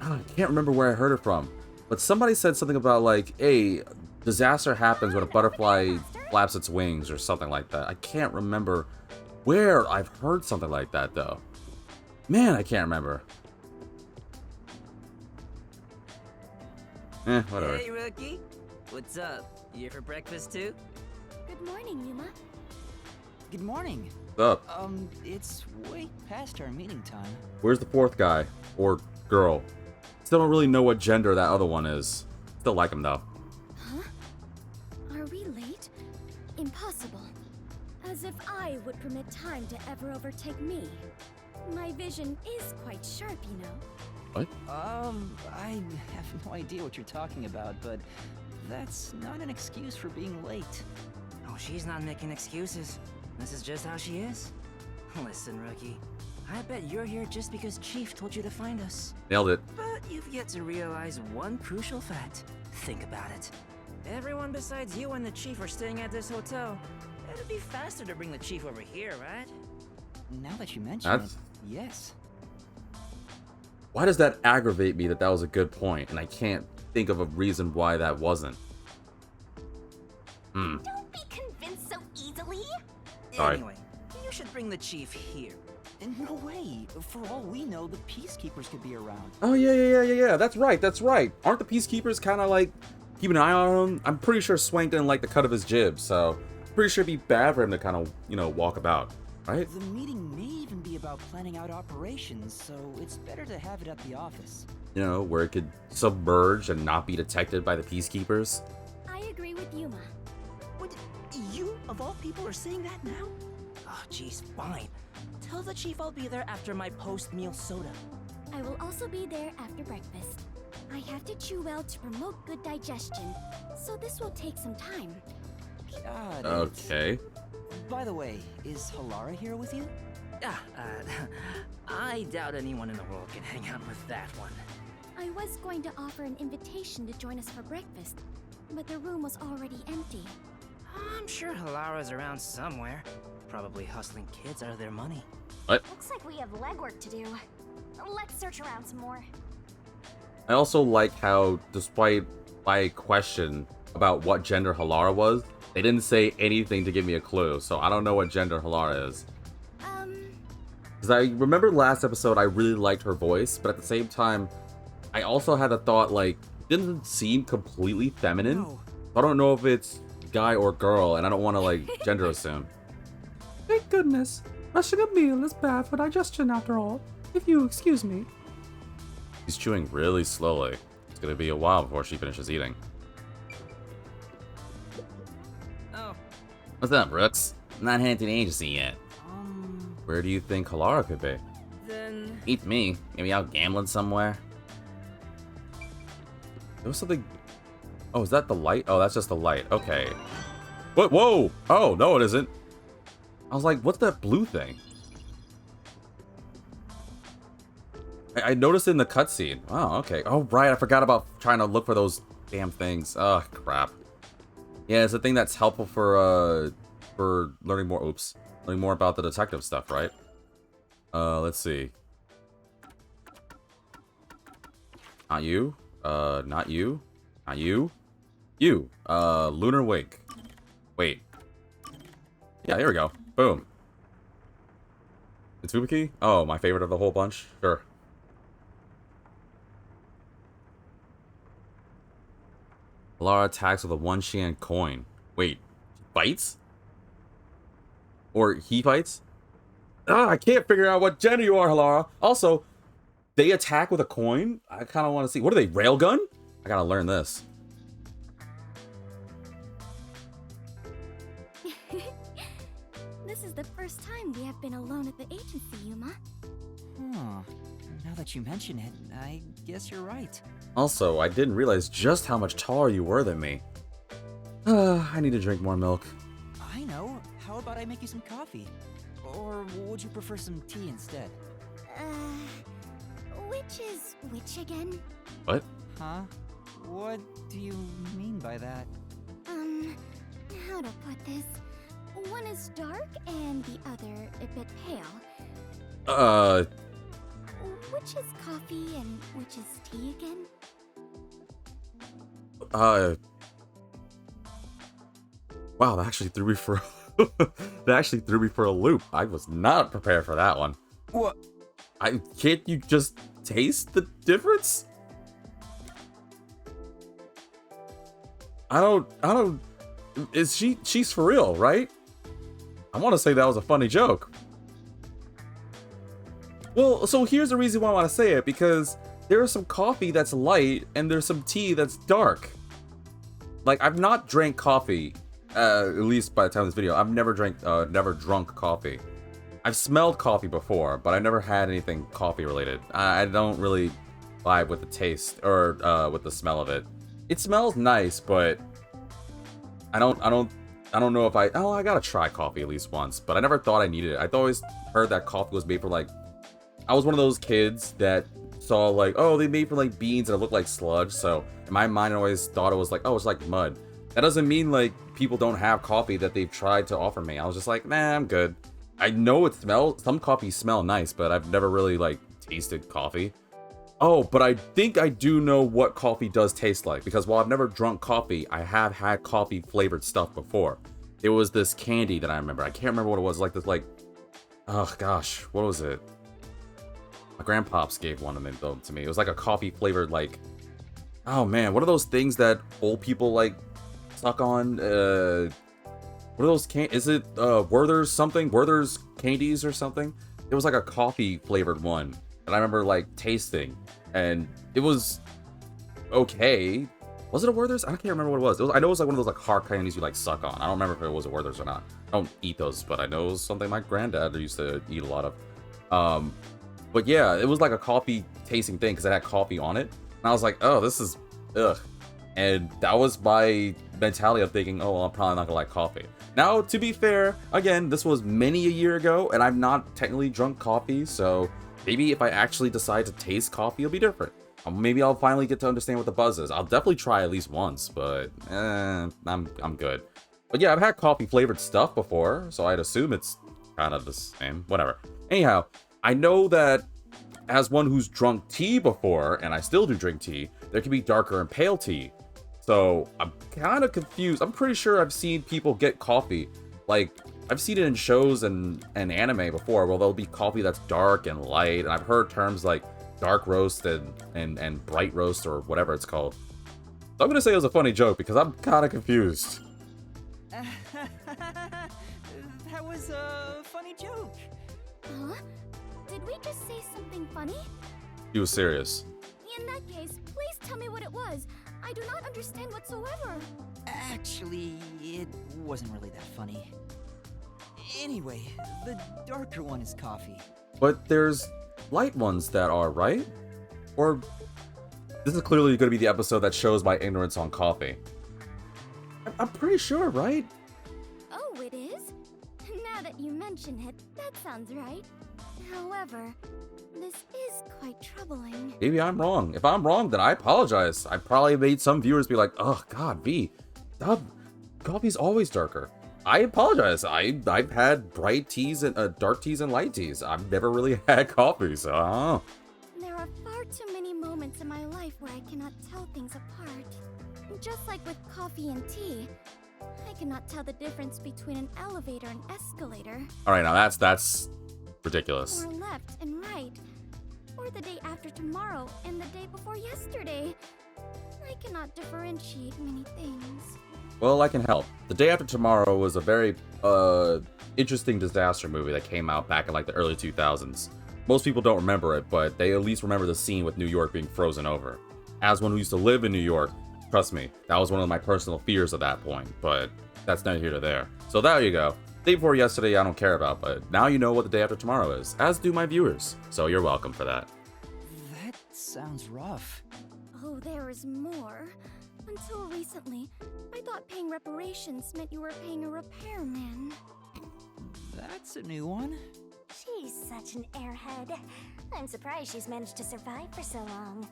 I can't remember where I heard it from. But somebody said something about, like, hey, disaster happens when a butterfly flaps its wings or something like that. I can't remember where I've heard something like that, though. Man, I can't remember. Whatever. Hey, rookie. What's up? You here for breakfast too? Good morning, Yuma. good morning. What's up? It's way past our meeting time. Where's the fourth guy? Or girl? Still don't really know what gender that other one is. Still like him though. Huh? Are we late? Impossible. As if I would permit time to ever overtake me. My vision is quite sharp, you know. What? I have no idea what you're talking about, but that's not an excuse for being late. Oh, she's not making excuses. This is just how she is. Listen, rookie. I bet you're here just because Chief told you to find us. Nailed it. But you've yet to realize one crucial fact. Think about it. Everyone besides you and the Chief are staying at this hotel. It'd be faster to bring the Chief over here, right? Now that you mention it, yes. Why does that aggravate me that was a good point, and I can't think of a reason why that wasn't? Don't be convinced so easily. Sorry. Anyway, you should bring the Chief here. No way. For all we know, the Peacekeepers could be around. Oh, yeah. That's right. Aren't the Peacekeepers kind of like keeping an eye on him? I'm pretty sure Swank didn't like the cut of his jib, so pretty sure it'd be bad for him to kind of, walk about, right? The meeting may even be about planning out operations, so it's better to have it at the office. Where it could submerge and not be detected by the Peacekeepers. I agree with Yuma. What? You, of all people, are saying that now? Oh, jeez, fine. Tell the Chief I'll be there after my post-meal soda. I will also be there after breakfast. I have to chew well to promote good digestion, so this will take some time. Got it. Okay. By the way, is Halara here with you? I doubt anyone in the world can hang out with that one. I was going to offer an invitation to join us for breakfast, but the room was already empty. I'm sure Halara's around somewhere. Probably hustling kids out of their money. What? Looks like we have legwork to do. Let's search around some more. I also like how, despite my question about what gender Halara was, they didn't say anything to give me a clue, so I don't know what gender Halara is. Because I remember last episode I really liked her voice, but at the same time, I also had a thought, didn't seem completely feminine. No. I don't know if it's guy or girl, and I don't want to, gender assume. Thank goodness. Rushing a meal is bad for digestion after all, if you excuse me. She's chewing really slowly. It's gonna be a while before she finishes eating. Oh. What's up, Brooks? Not headed to the agency yet. Where do you think Halara could be? Then... Beats me. Maybe out gambling somewhere. There was something... Oh, is that the light? Oh, that's just the light. Okay. What? Whoa! Oh, no, it isn't. I was like, what's that blue thing? I noticed it in the cutscene. Oh, okay. Oh, right. I forgot about trying to look for those damn things. Oh, crap. Yeah, it's a thing that's helpful for learning more. Oops. Learning more about the detective stuff, right? Let's see. Not you. Not you. Not you. You. Lunar Wake. Wait. Yeah, here we go. Boom. It's Tsubaki? Oh, my favorite of the whole bunch? Sure. Halara attacks with a 1-shan coin. Wait. Fights? Or he fights? I can't figure out what gender you are, Halara. Also, they attack with a coin? I kind of want to see. What are they, railgun? I gotta learn this. This is the first time we have been alone at the agency, Yuma. Huh. Now that you mention it, I guess you're right. Also, I didn't realize just how much taller you were than me. I need to drink more milk. I know. How about I make you some coffee? Or would you prefer some tea instead? Which is which again? What? Huh? What do you mean by that? How to put this? One is dark and the other a bit pale. Which is coffee and which is tea again? Wow, that actually threw me for that actually threw me for a loop. I was not prepared for that one. What? Can't you just taste the difference? I don't, she's for real, right? I want to say that was a funny joke. Well, so here's the reason why I want to say it, because there's some coffee that's light and there's some tea that's dark. Like, I've not drank coffee, at least by the time of this video. I've never drunk coffee. I've smelled coffee before, but I never had anything coffee related. I don't really vibe with the taste or with the smell of it. It smells nice, but I don't know if I gotta try coffee at least once, but I never thought I needed it. I always heard that coffee was made for like, I was one of those kids that saw like, oh, they made for like beans and it looked like sludge. So in my mind, I always thought it was like, oh, it's like mud. That doesn't mean like people don't have coffee that they've tried to offer me. I was just like, nah, I'm good. I know it smells, some coffees smell nice, but I've never really like tasted coffee. Oh, but I think I do know what coffee does taste like, because while I've never drunk coffee, I have had coffee flavored stuff before. It was this candy that I remember. I can't remember what it was. Like this, like, oh gosh, what was it? My grandpops gave one of them to me. It was like a coffee flavored, like, oh man, what are those things that old people like suck on? What are those is it Werther's something? Werther's candies or something? It was like a coffee flavored one that I remember like tasting, and it was okay. Was it a Werther's? I can't remember what it was. I know it was like one of those like hard candies you like suck on. I don't remember if it was a Werther's or not. I don't eat those, but I know it was something my granddad used to eat a lot of. But yeah, it was like a coffee tasting thing because it had coffee on it. And I was like, oh, this is ugh. And that was my mentality of thinking, oh, well, I'm probably not gonna like coffee. Now, to be fair, again, this was many a year ago, and I've not technically drunk coffee, so maybe if I actually decide to taste coffee, it'll be different. Maybe I'll finally get to understand what the buzz is. I'll definitely try at least once, but I'm good. But yeah, I've had coffee flavored stuff before, so I'd assume it's kind of the same. Whatever. Anyhow, I know that as one who's drunk tea before, and I still do drink tea, there can be darker and pale tea. So I'm kind of confused. I'm pretty sure I've seen people get coffee. Like, I've seen it in shows and anime before, where there'll be coffee that's dark and light, and I've heard terms like dark roast and bright roast or whatever it's called. So I'm gonna say it was a funny joke because I'm kind of confused. That was a funny joke. Huh? Did we just say something funny? He was serious. In that case, please tell me what it was. I do not understand whatsoever. Actually, it wasn't really that funny. Anyway, the darker one is coffee. But there's light ones that are, right? Or this is clearly going to be the episode that shows my ignorance on coffee. I'm pretty sure, right? Oh, it is? Now that you mention it, that sounds right. However, this is quite troubling. Maybe I'm wrong. If I'm wrong, then I apologize. I probably made some viewers be like, oh god, V, coffee's always darker. I apologize. I've had bright teas and dark teas and light teas. I've never really had coffee, so I don't know. There are far too many moments in my life where I cannot tell things apart. Just like with coffee and tea, I cannot tell the difference between an elevator and escalator. All right, now that's ridiculous. Or left and right. Or the day after tomorrow and the day before yesterday. I cannot differentiate many things. Well, I can help. The Day After Tomorrow was a very interesting disaster movie that came out back in like the early 2000s. Most people don't remember it, but they at least remember the scene with New York being frozen over. As one who used to live in New York, trust me, that was one of my personal fears at that point, but that's neither here nor there. So there you go. Day before yesterday I don't care about, but now you know what the day after tomorrow is, as do my viewers. So you're welcome for that. That sounds rough. Oh, there is more. Until recently, I thought paying reparations meant you were paying a repairman. That's a new one. She's such an airhead. I'm surprised she's managed to survive for so long.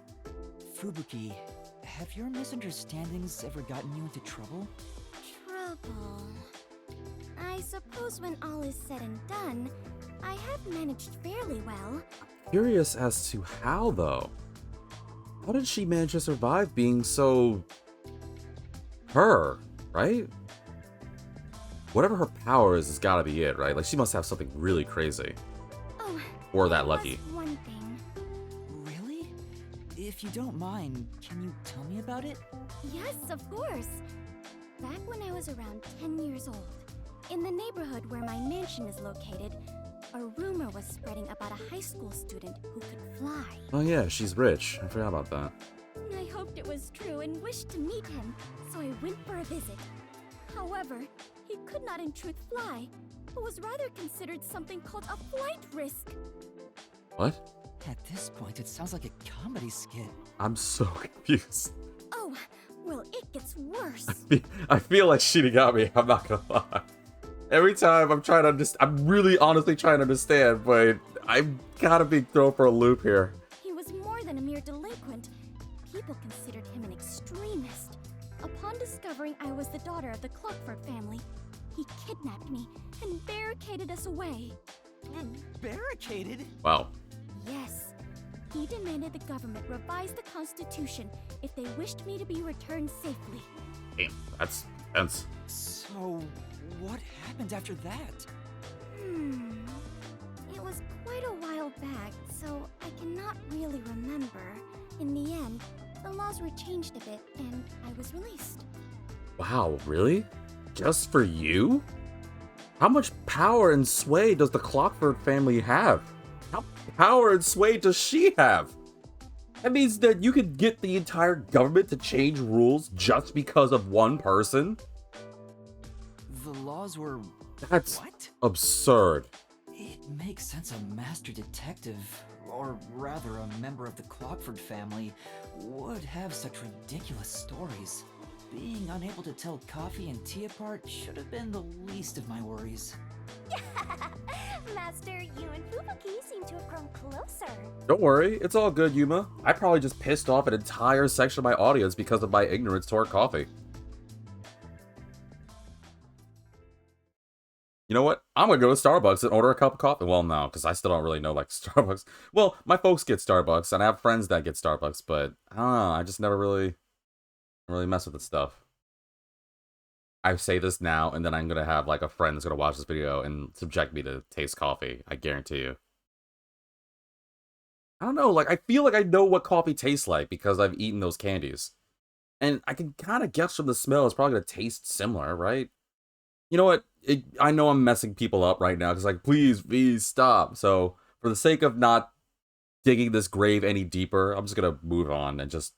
Fubuki, have your misunderstandings ever gotten you into trouble? Trouble. I suppose when all is said and done, I have managed fairly well. Curious as to how, though. How did she manage to survive being so... her, right? Whatever her power is, has gotta be it, right? Like, she must have something really crazy. Oh, or that lucky. One thing. Really? If you don't mind, can you tell me about it? Yes, of course. Back when I was around 10 years old, In the neighborhood where my mansion is located, a rumor was spreading about a high school student who could fly. Oh yeah, she's rich. I forgot about that. I hoped it was true and wished to meet him, so I went for a visit. However, he could not in truth fly, but was rather considered something called a flight risk. What? At this point, it sounds like a comedy skit. I'm so confused. Oh, well, it gets worse. I feel like cheating got me. I'm not gonna lie. Every time I'm trying to understand, I'm really honestly trying to understand, but I'm gotta be thrown for a loop here. He was more than a mere delinquent. People considered him an extremist. Upon discovering I was the daughter of the Clockford family, he kidnapped me and barricaded us away. Barricaded? Wow. Yes. He demanded the government revise the Constitution if they wished me to be returned safely. Damn, that's intense. So, what happened after that? It was quite a while back, so I cannot really remember. In the end, the laws were changed a bit, and I was released. Wow, really? Just for you? How much power and sway does the Clockford family have? How much power and sway does she have? That means that you could get the entire government to change rules just because of one person? The laws were... That's what? absurd. It makes sense a master detective, or rather a member of the Clockford family, would have such ridiculous stories. Being unable to tell coffee and tea apart should have been the least of my worries. Master, you and Fubuki seem to have grown closer. Don't worry, it's all good, Yuma. I probably just pissed off an entire section of my audience because of my ignorance toward coffee. You know what? I'm gonna go to Starbucks and order a cup of coffee. Well, no, because I still don't really know, like, Starbucks. Well, my folks get Starbucks, and I have friends that get Starbucks, but I don't know. I just never really mess with this stuff. I say this now, and then I'm gonna have, like, a friend that's gonna watch this video and subject me to taste coffee. I guarantee you. I don't know, like, I feel like I know what coffee tastes like because I've eaten those candies. And I can kind of guess from the smell it's probably gonna taste similar, right? You know what? I know I'm messing people up right now because, like, please stop. So, for the sake of not digging this grave any deeper, I'm just gonna move on and just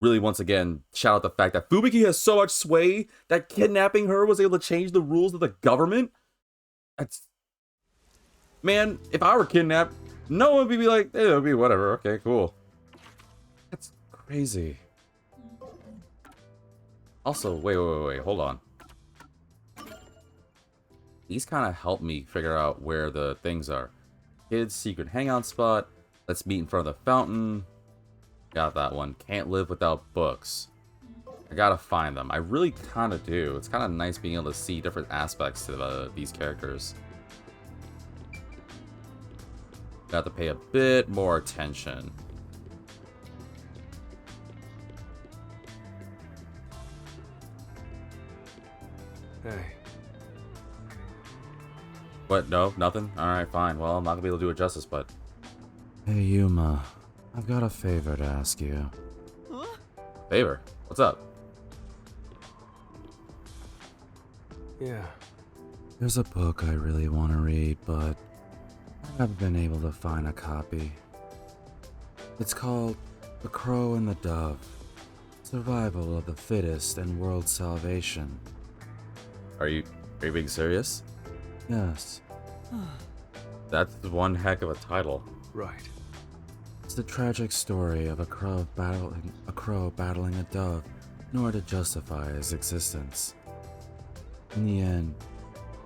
really, once again, shout out the fact that Fubuki has so much sway that kidnapping her was able to change the rules of the government. That's... Man, if I were kidnapped, no one would be like, it would be whatever, okay, cool. That's crazy. Also, wait, hold on. These kind of help me figure out where the things are. Kids' secret hangout spot. Let's meet in front of the fountain. Got that one. Can't live without books. I gotta find them. I really kind of do. It's kind of nice being able to see different aspects to these characters. Got to pay a bit more attention. Hey. What? No? Nothing? Alright, fine. Well, I'm not gonna be able to do it justice, but... Hey, Yuma. I've got a favor to ask you. Huh? Favor? What's up? Yeah. There's a book I really want to read, but I haven't been able to find a copy. It's called The Crow and the Dove. Survival of the Fittest and World Salvation. Are you being serious? Yes. That's one heck of a title. Right. It's the tragic story of a crow battling a dove in order to justify his existence. In the end,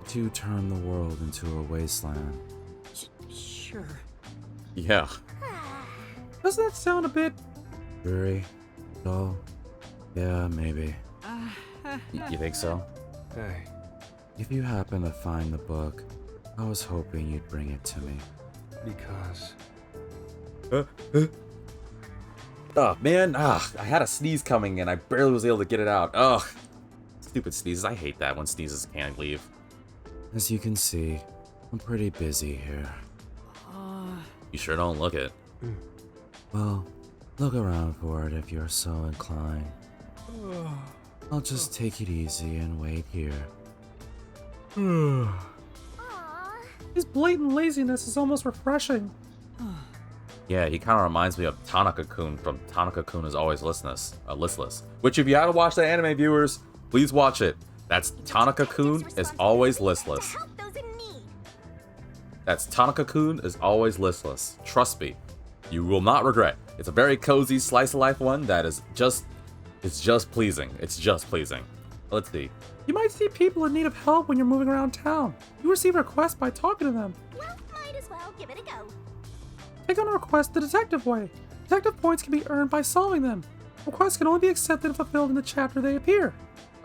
the two turn the world into a wasteland. Sure. Yeah. Doesn't that sound a bit... Dreary? Dull? Yeah, maybe. You think so? Hey. If you happen to find the book, I was hoping you'd bring it to me. Because... Oh, man. I had a sneeze coming and I barely was able to get it out. Ugh. Stupid sneezes. I hate that when sneezes can't leave. As you can see, I'm pretty busy here. You sure don't look it. Well, look around for it if you're so inclined. I'll just take it easy and wait here. Aww. His blatant laziness is almost refreshing. Yeah, he kind of reminds me of Tanaka-kun from Tanaka-kun is Always Listless. Which, if you haven't watched that anime, viewers, please watch it. That's Tanaka-kun is Always Listless. To help those in need. That's Tanaka-kun is Always Listless. Trust me, you will not regret. It's a very cozy slice of life one that is just, it's just pleasing. It's just pleasing. Let's see. You might see people in need of help when you're moving around town. You receive requests by talking to them. Well, might as well give it a go. Take on a request the detective way. Detective points can be earned by solving them. Requests can only be accepted and fulfilled in the chapter they appear.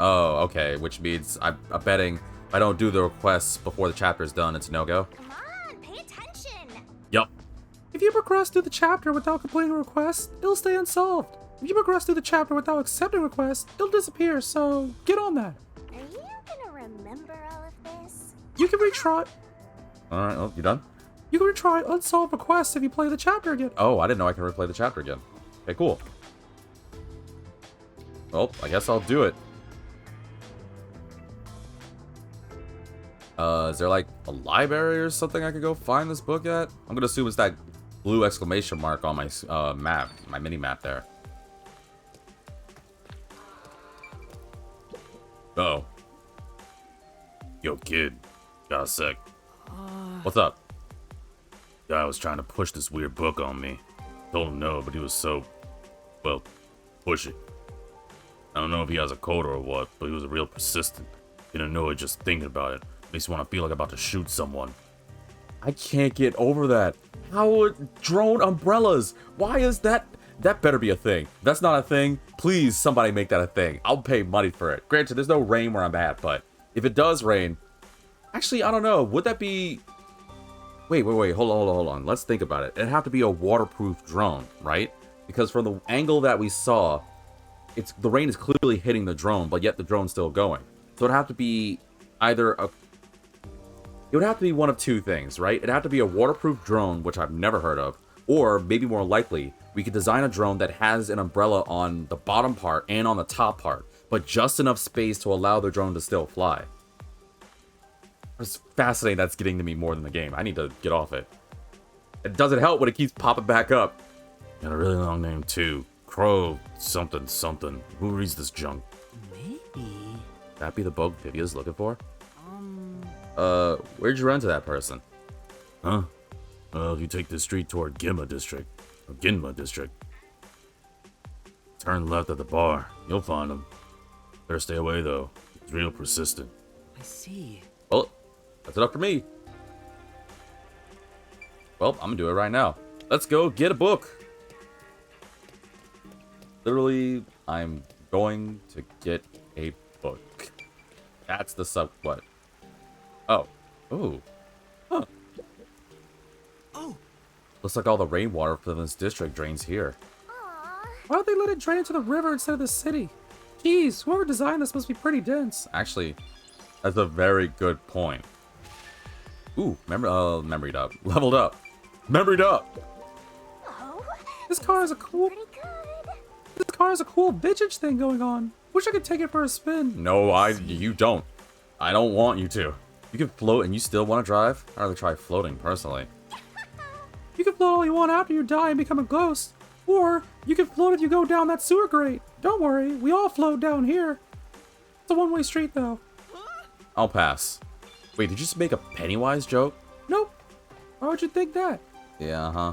Oh, okay, which means I'm betting if I don't do the requests before the chapter is done, it's a no-go. Come on, pay attention. Yup. If you progress through the chapter without completing a request, it'll stay unsolved. If you progress through the chapter without accepting requests, it'll disappear, so get on that. Are you gonna remember all of this? You can retry. Alright, well, you done? You can retry unsolved requests if you play the chapter again. Oh, I didn't know I can replay the chapter again. Okay, cool. Well, I guess I'll do it. Is there like a library or something I could go find this book at? I'm gonna assume it's that blue exclamation mark on my map, my mini map there. Oh. Yo, kid. Got a sec. What's up? Guy was trying to push this weird book on me. Told him no, but he was so, well, pushy. I don't know if he has a cold or what, but he was real persistent. Didn't know it just thinking about it. Makes me want to feel like I'm about to shoot someone. I can't get over that. How would drone umbrellas? Why is that? That better be a thing. If that's not a thing, please somebody make that a thing. I'll pay money for it. Granted, there's no rain where I'm at, but if it does rain, actually, I don't know. Would that be? Wait. Hold on. Let's think about it. It'd have to be a waterproof drone, right? Because from the angle that we saw, the rain is clearly hitting the drone, but yet the drone's still going. So it'd have to be either a. It would have to be one of two things, right? It'd have to be a waterproof drone, which I've never heard of, or maybe more likely, we could design a drone that has an umbrella on the bottom part and on the top part, but just enough space to allow the drone to still fly. It's fascinating that's getting to me more than the game. I need to get off it. It doesn't help when it keeps popping back up. Got a really long name too. Crow something something. Who reads this junk? Maybe. That be the book Vivia's looking for? Where'd you run to that person? Huh? Well, if you take this street toward Ginma District, turn left at the bar. You'll find him. Better stay away though. He's real persistent. I see. Well, that's enough for me. Well, I'm gonna do it right now. Let's go get a book. Literally, I'm going to get a book. That's the what? Oh. Ooh. Huh. Oh. Looks like all the rainwater from this district drains here. Aww. Why don't they let it drain into the river instead of the city? Geez, whoever designed this must be pretty dense. Actually, that's a very good point. Ooh, memoried up. Leveled up. Memoried up. Oh, This car has a cool vintage thing going on. Wish I could take it for a spin. No, you don't. I don't want you to. You can float and you still want to drive? I'd rather try floating, personally. You can float all you want after you die and become a ghost. Or, you can float if you go down that sewer grate. Don't worry, we all float down here. It's a one-way street, though. I'll pass. Wait, did you just make a Pennywise joke? Nope. Why would you think that? Yeah, huh.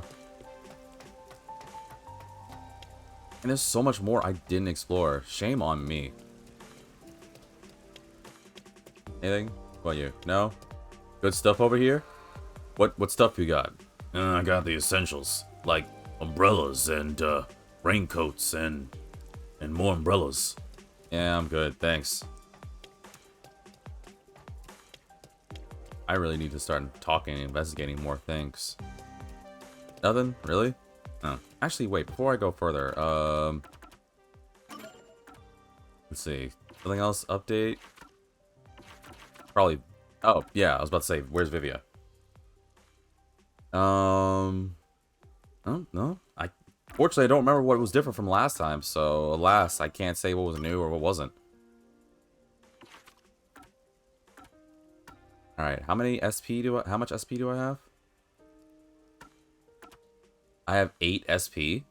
And there's so much more I didn't explore. Shame on me. Anything? What you? No? Good stuff over here? What stuff you got? I got the essentials, like umbrellas and raincoats and more umbrellas. Yeah, I'm good, thanks. I really need to start talking and investigating more things. Nothing? Really? Oh. Actually, wait, before I go further, let's see. Something else? Update? Probably. Oh, yeah, I was about to say, where's Vivia? Oh, no. Fortunately, I don't remember what was different from last time, so alas, I can't say what was new or what wasn't. All right, how much SP do I have? I have 8 SP.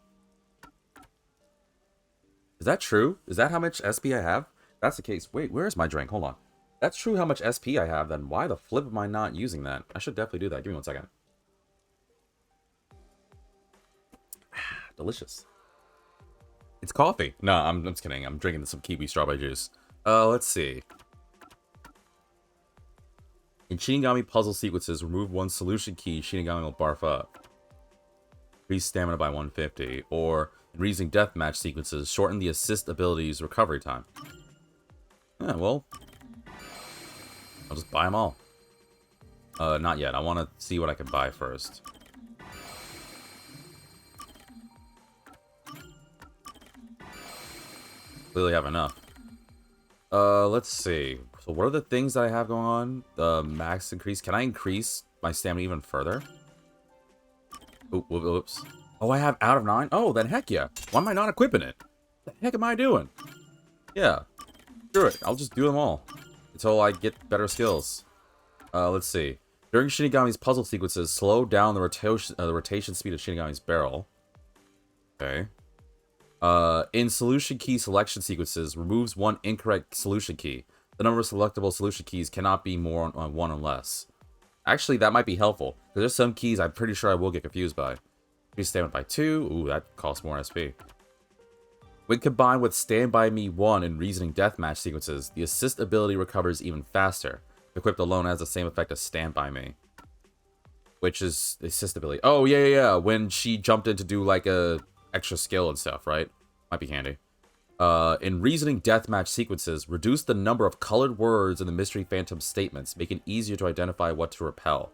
Is that true? Is that how much SP I have? If that's the case. Wait, where's my drink? Hold on. That's true how much SP I have, then why the flip am I not using that? I should definitely do that. Give me 1 second. Delicious. It's coffee. No, I'm just kidding. I'm drinking some kiwi strawberry juice. Let's see. In Shinigami puzzle sequences, remove 1 solution key, Shinigami will barf up. Increase stamina by 150. Or, in Reasoning Deathmatch sequences, shorten the assist ability's recovery time. Yeah, well, I'll just buy them all. Not yet. I want to see what I can buy first. Clearly have enough. Let's see. So what are the things that I have going on? The max increase. Can I increase my stamina even further? Oops. Oh, I have out of 9? Oh, then heck yeah. Why am I not equipping it? What the heck am I doing? Yeah. Screw it. I'll just do them all. Until I get better skills. Let's see. During Shinigami's puzzle sequences, slow down the rotation speed of Shinigami's barrel. Okay. In solution key selection sequences, removes 1 incorrect solution key. The number of selectable solution keys cannot be more on 1 or less. Actually, that might be helpful, because there's some keys I'm pretty sure I will get confused by. Increase stamina by 2. Ooh, that costs more SP. When combined with Stand By Me 1 in Reasoning Deathmatch sequences, the assist ability recovers even faster. Equipped alone has the same effect as Stand By Me. Which is the assist ability. Oh, yeah. When she jumped in to do like a extra skill and stuff, right? Might be handy. In Reasoning Deathmatch sequences, reduce the number of colored words in the Mystery Phantom statements, making it easier to identify what to repel.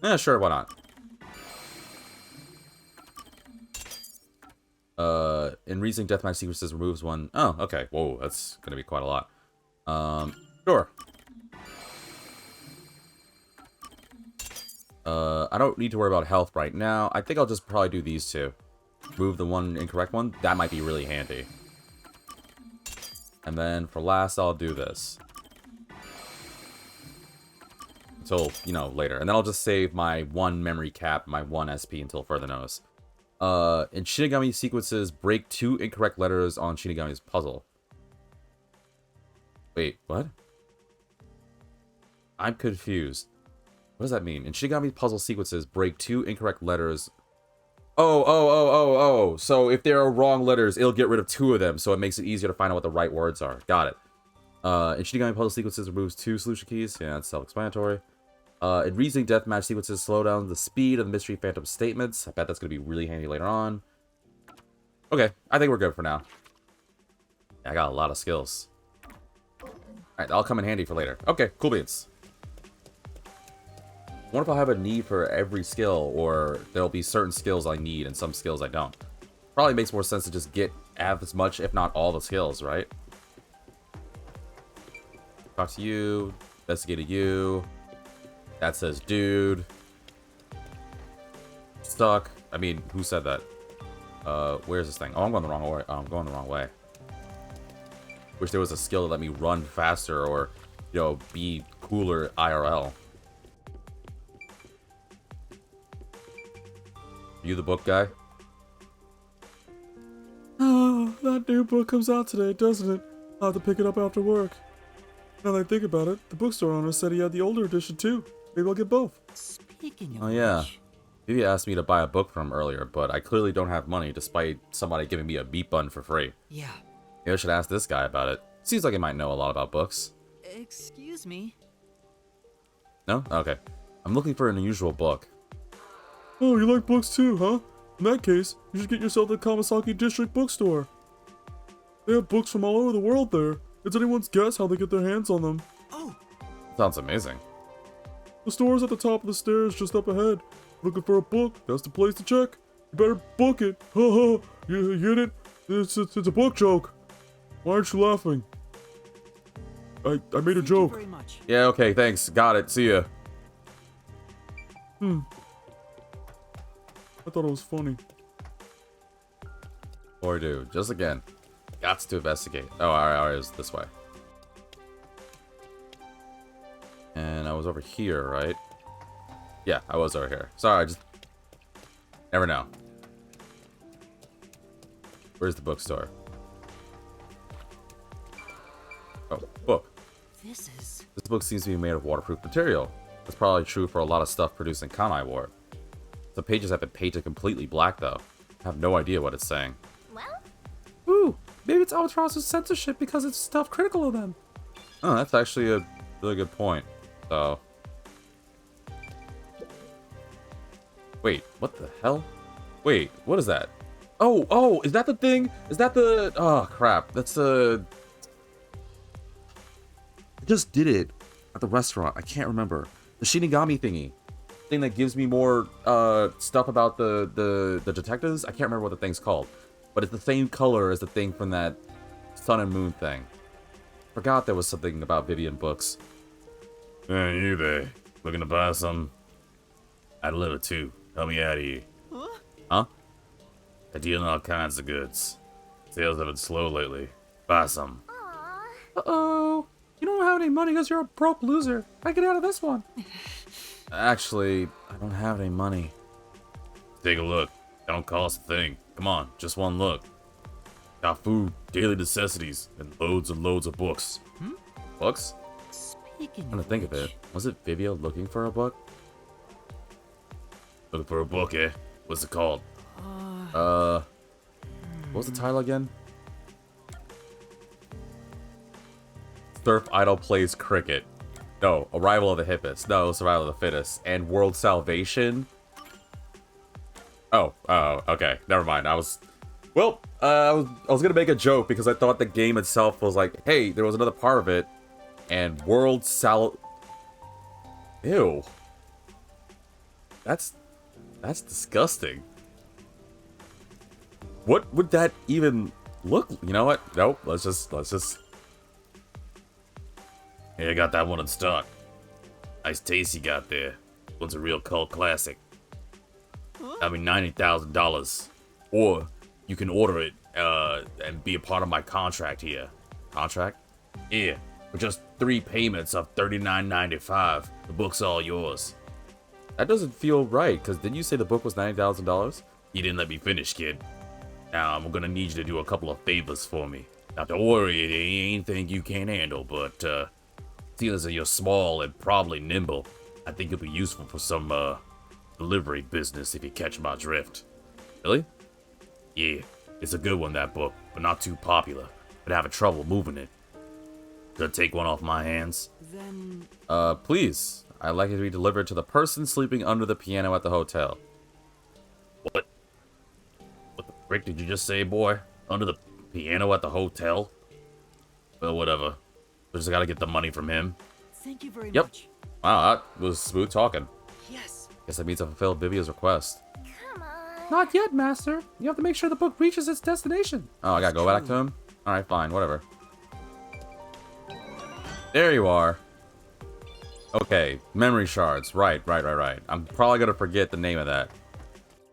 Yeah, sure, why not? In Reasoning Deathmatch sequences, removes 1... Oh, okay. Whoa, that's gonna be quite a lot. Sure. I don't need to worry about health right now. I think I'll just probably do these 2. Move the 1 incorrect one. That might be really handy. And then for last, I'll do this. Until, you know, later. And then I'll just save my 1 memory cap, my 1 SP until further notice. In Shinigami sequences, break 2 incorrect letters on Shinigami's puzzle. Wait, what? I'm confused. What does that mean? In Shinigami puzzle sequences, break 2 incorrect letters. Oh. So if there are wrong letters, it'll get rid of 2 of them, so it makes it easier to find out what the right words are. Got it. In Shinigami puzzle sequences, removes 2 solution keys. Yeah, that's self-explanatory. In Reasoning Deathmatch sequences, slow down the speed of the Mystery Phantom statements. I bet that's going to be really handy later on. Okay, I think we're good for now. Yeah, I got a lot of skills. Alright, that'll come in handy for later. Okay, cool beans. I wonder if I'll have a need for every skill, or there'll be certain skills I need and some skills I don't. Probably makes more sense to just get as much, if not all, the skills, right? Talk to you. Investigate you. That says dude. Stuck. I mean, who said that? Where's this thing? Oh, I'm going the wrong way. Oh, I'm going the wrong way. Wish there was a skill that let me run faster or, you know, be cooler IRL. You the book guy? Oh, that new book comes out today, doesn't it? I'll have to pick it up after work. Now that I think about it, the bookstore owner said he had the older edition too. Maybe I'll get both. Speaking of Oh yeah. Vivi asked me to buy a book from him earlier, but I clearly don't have money despite somebody giving me a meat bun for free. Yeah. Maybe I should ask this guy about it. Seems like he might know a lot about books. Excuse me. No? Okay. I'm looking for an unusual book. Oh, you like books too, huh? In that case, you should get yourself the Kamasaki District Bookstore. They have books from all over the world there. It's anyone's guess how they get their hands on them. Oh. Sounds amazing. The store's at the top of the stairs just up ahead. Looking for a book? That's the place to check. You better book it. Ha ha. You get it? It's a book joke. Why aren't you laughing? I made a joke. Thank you very much. Yeah, okay, thanks. Got it. See ya. I thought it was funny. Or dude, just again. Gots to investigate. Oh, alright, it was this way. was over here, right? Yeah, I was over here. Sorry, I just never know. Where's the bookstore? Oh, book. This book seems to be made of waterproof material. That's probably true for a lot of stuff produced in Kanai Ward. The pages have been painted completely black, though. I have no idea what it's saying. Well, Ooh, maybe it's Albatross's censorship because it's stuff critical of them. Oh, that's actually a really good point. So... Wait, what the hell? Wait, what is that? Oh, is that the thing? Is that the... Oh, crap. That's the... I just did it at the restaurant. I can't remember. The Shinigami thingy. Thing that gives me more stuff about the detectives. I can't remember what the thing's called. But it's the same color as the thing from that Sun and Moon thing. Forgot there was something about Vivian books. Hey, you there. Looking to buy some? I'd love it too. Help me out of here. Huh? I deal in all kinds of goods. Sales have been slow lately. Buy some. Uh-oh. You don't have any money because you're a broke loser. I get out of this one. Actually, I don't have any money. Take a look. Don't cost a thing. Come on, just one look. Got food, daily necessities, and loads and loads of books. Books? Speaking I'm gonna think of it. Was it Vivia looking for a book? Looking for a book, eh? What's it called? What was the title again? Surf Idol Plays Cricket. No, Arrival of the Hippest. No, Survival of the Fittest. And World Salvation. Oh, okay. Never mind. I was gonna make a joke because I thought the game itself was like, hey, there was another part of it, and Ew. That's disgusting. What would that even look? You know what? Nope. Let's just. Hey, I got that one in stock. Nice taste you got there. One's a real cult classic. That'll be $90,000. Or you can order it and be a part of my contract here. Contract? Yeah, for just 3 payments of $39.95. The book's all yours. That doesn't feel right, because didn't you say the book was $90,000? You didn't let me finish, kid. Now, I'm gonna need you to do a couple of favors for me. Now, don't worry, it ain't anything you can't handle, but, seeing as you're small and probably nimble, I think it'll be useful for some, delivery business if you catch my drift. Really? Yeah, it's a good one, that book, but not too popular. But having trouble moving it. Gonna take one off my hands? Then... Please. I'd like it to be delivered to the person sleeping under the piano at the hotel. What? What the frick did you just say, boy? Under the piano at the hotel? Well, whatever. We just gotta get the money from him. Thank you very Yep. much. Wow, that was smooth talking. Yes. Guess that means I fulfilled Vivia's request. come on. Not yet, Master. You have to make sure the book reaches its destination. Oh, I gotta go back to him? Alright, fine, whatever. There you are. Okay, memory shards. Right. I'm probably gonna forget the name of that.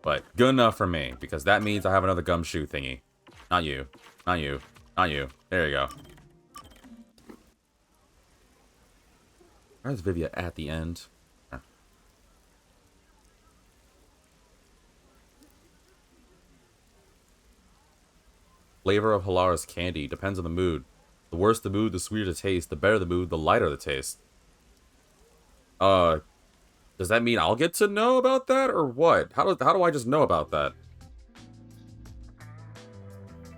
But good enough for me, because that means I have another gumshoe thingy. Not you. Not you. Not you. There you go. Where's Vivia at the end? Huh. Flavor of Halara's candy depends on the mood. The worse the mood, the sweeter the taste. The better the mood, the lighter the taste. Does that mean I'll get to know about that, or what? How do I just know about that?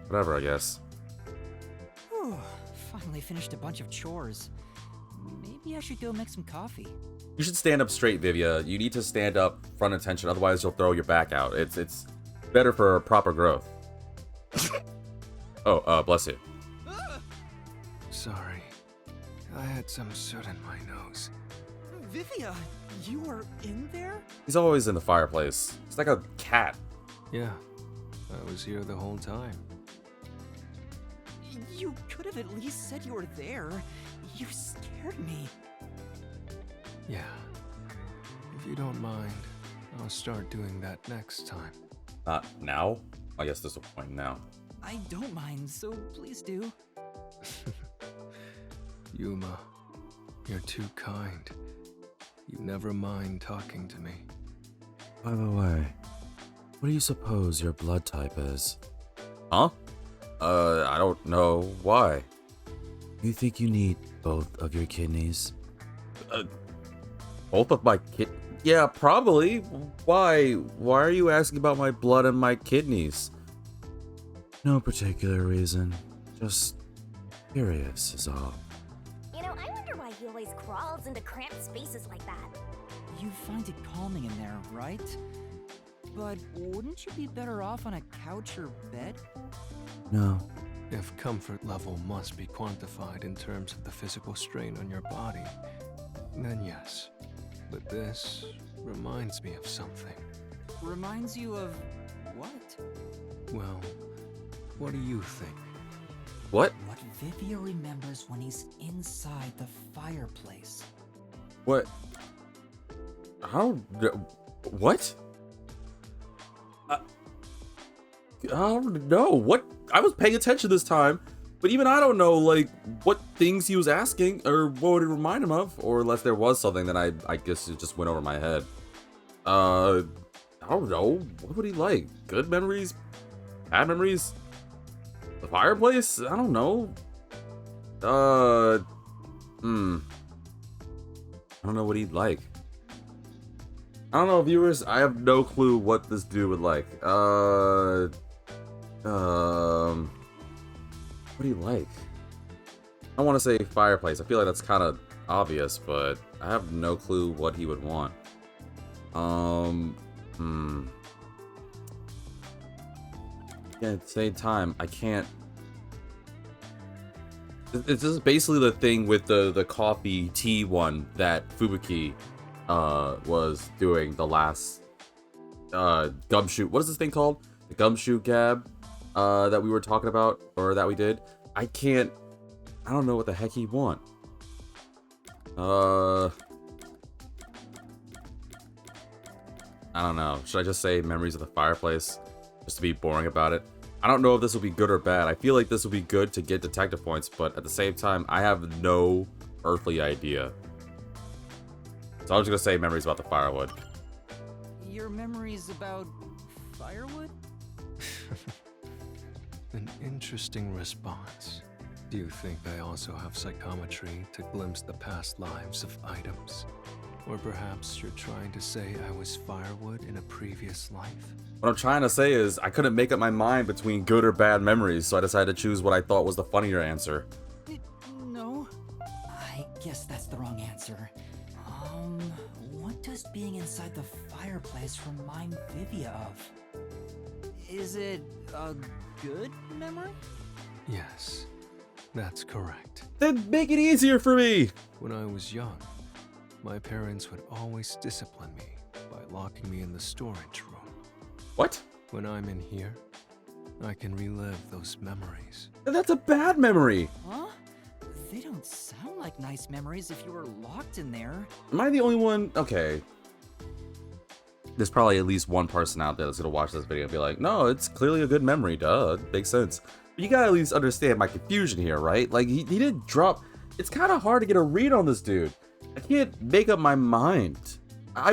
Whatever, I guess. Whew, finally finished a bunch of chores. Maybe I should go make some coffee. You should stand up straight, Vivia. You need to stand up front attention, otherwise you'll throw your back out. It's better for proper growth. Oh, bless you. Sorry. I had some soot in my nose. Vivia, you were in there? He's always in the fireplace. He's like a cat. Yeah, I was here the whole time. You could have at least said you were there. You scared me. Yeah. If you don't mind, I'll start doing that next time. Not now? I guess there's a point now. I don't mind, so please do. Yuma, you're too kind. You never mind talking to me. By the way, what do you suppose your blood type is? Huh? I don't know. Why? You think you need both of your kidneys? Both of my Yeah, probably. Why? Why are you asking about my blood and my kidneys? No particular reason. Just curious is all. You know, I wonder why he always crawls into cramped spaces like that. You find it calming in there, right? But wouldn't you be better off on a couch or bed? No. If comfort level must be quantified in terms of the physical strain on your body, then yes. But this reminds me of something. Reminds you of what? Well, what do you think? What? What Vivia remembers when he's inside the fireplace. What? How? What? I don't know. What? I was paying attention this time, but even I don't know, like, what things he was asking, or what would it remind him of, or unless there was something that I guess it just went over my head. I don't know. What would he like? Good memories? Bad memories? The fireplace? I don't know. I don't know what he'd like. I don't know, viewers. I have no clue what this dude would like. What do you like? I want to say fireplace. I feel like that's kind of obvious, but I have no clue what he would want. Yeah, at the same time, I can't. It's just basically the thing with the coffee tea one that Fubuki was doing the last gumshoe. What is this thing called? The gumshoe gab that we were talking about, or that we did. I don't know what the heck he want. I don't know. Should I just say memories of the fireplace? Just to be boring about it. I don't know if this will be good or bad. I feel like this will be good to get detective points, but at the same time, I have no earthly idea. So I'm just gonna say memories about the firewood. Your memories about firewood? An interesting response. Do you think I also have psychometry to glimpse the past lives of items? Or perhaps you're trying to say I was firewood in a previous life? What I'm trying to say is I couldn't make up my mind between good or bad memories, so I decided to choose what I thought was the funnier answer. No. I guess that's the wrong answer. What does being inside the fireplace remind Vivia of? Is it a good memory? Yes, that's correct. Then make it easier for me! When I was young, my parents would always discipline me by locking me in the storage room. What? When I'm in here, I can relive those memories. That's a bad memory! Huh? They don't sound like nice memories if you were locked in there. Am I the only one? Okay. There's probably at least one person out there that's gonna watch this video and be like, no, it's clearly a good memory, duh, it makes sense. But you gotta at least understand my confusion here, right? Like, he didn't drop... It's kind of hard to get a read on this dude. I can't make up my mind. I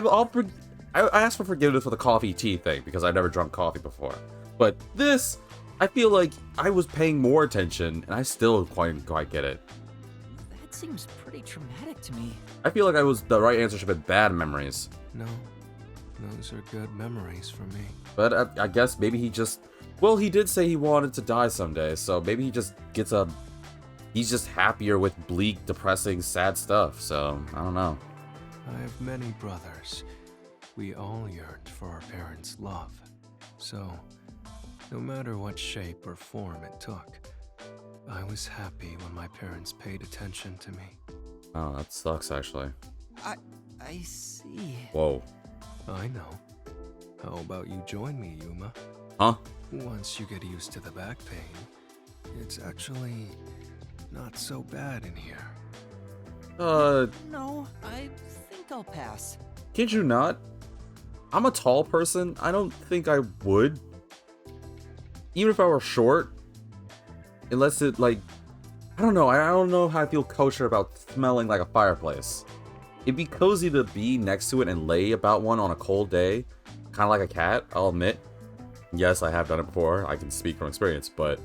asked for forgiveness for the coffee tea thing because I've never drunk coffee before. But this, I feel like I was paying more attention and I still couldn't quite get it. That seems pretty traumatic to me. I feel like the right answer should have been bad memories. No, those are good memories for me. But I guess maybe he just... Well, he did say he wanted to die someday, so maybe he just gets a... He's just happier with bleak, depressing, sad stuff, so I don't know. I have many brothers. We all yearned for our parents' love. So, no matter what shape or form it took, I was happy when my parents paid attention to me. Oh, that sucks, actually. I see. Whoa. I know. How about you join me, Yuma? Huh? Once you get used to the back pain, it's actually not so bad in here. No, I think I'll pass. Kid you not? I'm a tall person. I don't think I would. Even if I were short. Unless it, like... I don't know. I don't know how I feel kosher about smelling like a fireplace. It'd be cozy to be next to it and lay about one on a cold day. Kind of like a cat, I'll admit. Yes, I have done it before. I can speak from experience, but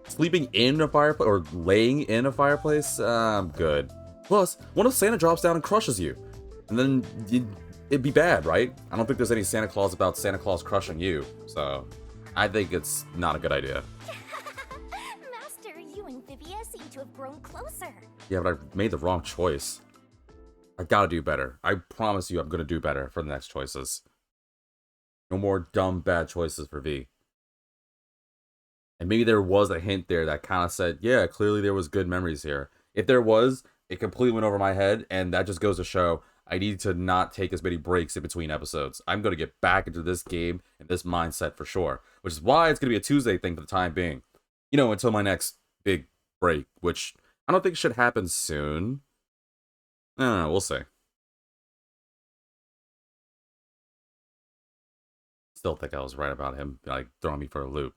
sleeping in a fireplace or laying in a fireplace, I'm good. Plus, what if Santa drops down and crushes you? And then it'd be bad, right? I don't think there's any Santa Claus about Santa Claus crushing you, so I think it's not a good idea. Master, you and Vivia seem to have grown closer. Yeah, but I made the wrong choice. I gotta do better. I promise you I'm gonna do better for the next choices. No more dumb, bad choices for V. And maybe there was a hint there that kind of said, yeah, clearly there was good memories here. If there was, it completely went over my head, and that just goes to show I need to not take as many breaks in between episodes. I'm going to get back into this game and this mindset for sure, which is why it's going to be a Tuesday thing for the time being. You know, until my next big break, which I don't think should happen soon. I don't know, we'll see. Still think I was right about him, like, throwing me for a loop.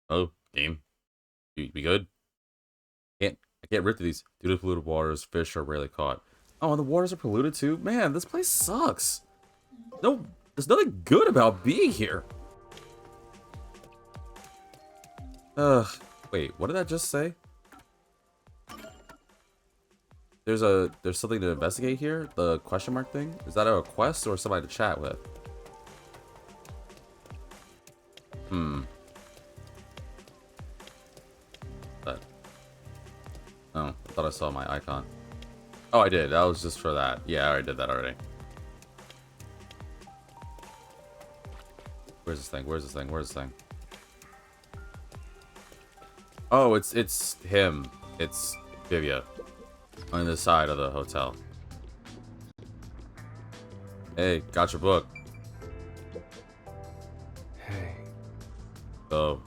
Oh, game. You be good? I can't rip through these. Due to polluted waters, fish are rarely caught. Oh, and the waters are polluted too? Man, this place sucks. No, there's nothing good about being here. Wait, what did I just say? There's something to investigate here? The question mark thing? Is that a quest or somebody to chat with? Oh, I thought I saw my icon. Oh, I did. That was just for that. Yeah, I already did that already. Where's this thing? Where's this thing? Where's this thing? Oh, it's him. It's Vivia. On the side of the hotel. Hey, got your book. Hey. Oh.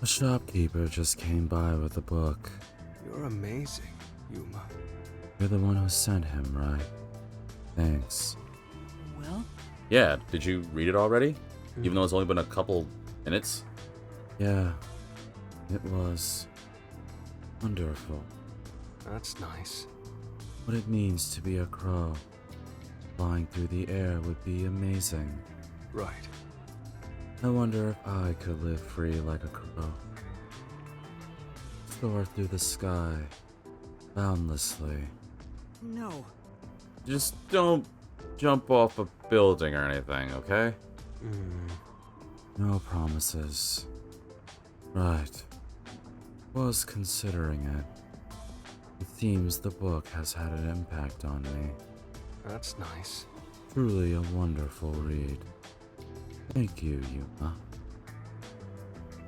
A shopkeeper just came by with a book. You're amazing, Yuma. You're the one who sent him, right? Thanks. Well? Yeah, did you read it already? Even though it's only been a couple minutes? Yeah, it was wonderful. That's nice. What it means to be a crow. Flying through the air would be amazing. Right. I wonder if I could live free like a crow. Soar through the sky, boundlessly. No. Just don't jump off a building or anything, okay? No promises. Right. Was considering it. It seems the book has had an impact on me. That's nice. Truly a wonderful read. Thank you, Yuma.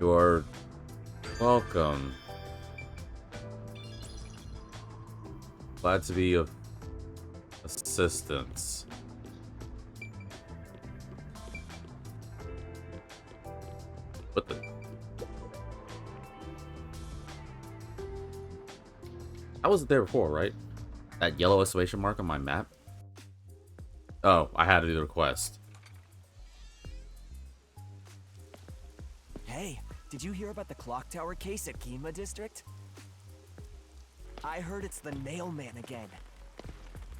You're welcome. Glad to be of assistance. What the? I wasn't there before, right? That yellow exclamation mark on my map? Oh, I had to do the request. Hey, did you hear about the clock tower case at Kima District? I heard it's the nail man again.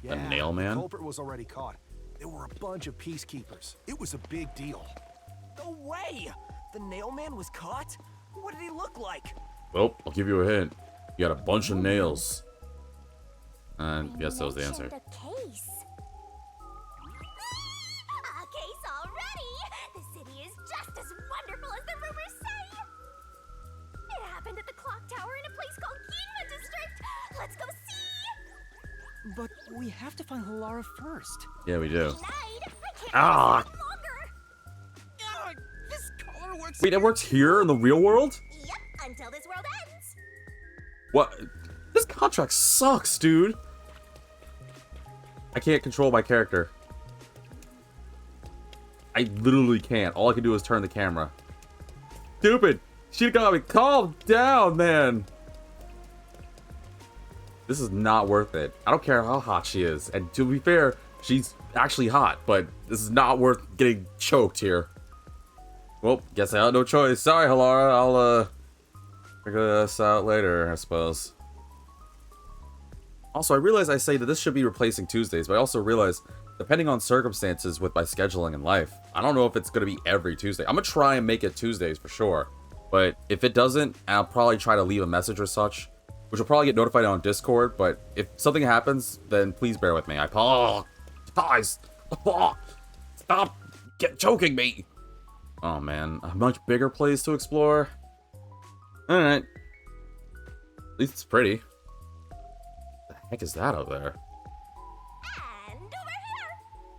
The nail man? The culprit was already caught. There were a bunch of peacekeepers. It was a big deal. No way! The nail man was caught? What did he look like? Well, I'll give you a hint. You got a bunch of nails. I guess that was the answer. A case. A case already! The city is just as wonderful as the rumors say! It happened at the clock tower in a place called Kima District! Let's go see! But we have to find Halara first. Yeah, we do. Ah! This color works. Wait, it works here in the real world? Yep, until this world ends. What? This contract sucks, dude. I can't control my character. I literally can't. All I can do is turn the camera. Stupid. She got me. Calm down, man. This is not worth it. I don't care how hot she is. And to be fair, she's actually hot, but this is not worth getting choked here. Well, guess I had no choice. Sorry, Halara. Figure this out later, I suppose. Also, I realize I say that this should be replacing Tuesdays, but I also realize, depending on circumstances with my scheduling in life, I don't know if it's going to be every Tuesday. I'm going to try and make it Tuesdays for sure. But if it doesn't, I'll probably try to leave a message or such, which will probably get notified on Discord. But if something happens, then please bear with me. I apologize. Stop choking me. Oh man, a much bigger place to explore. Alright. At least it's pretty. What the heck is that over there? And over here!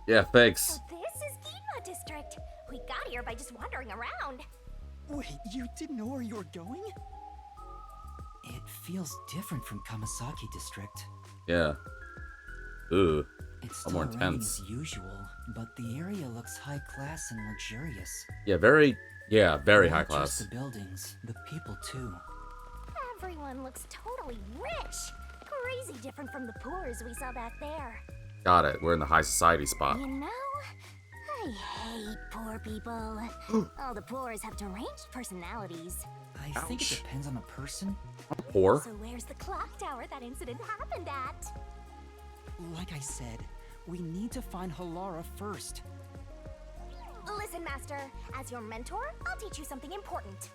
Yeah, thanks. So this is Ginma District. We got here by just wandering around. Wait, you didn't know where you were going? It feels different from Kamasaki District. Yeah. Ooh. It's still still more raining intense. as usual, but the area looks high class and luxurious. Yeah, very high Not class. just the buildings, the people too. Everyone looks totally rich. Crazy different from the poors we saw back there. Got it. We're in the high society spot. You know, I hate poor people. All the poors have deranged personalities. I think it depends on the person. Poor? So where's the clock tower that incident happened at? Like I said, we need to find Halara first. Listen, Master, as your mentor, I'll teach you something important.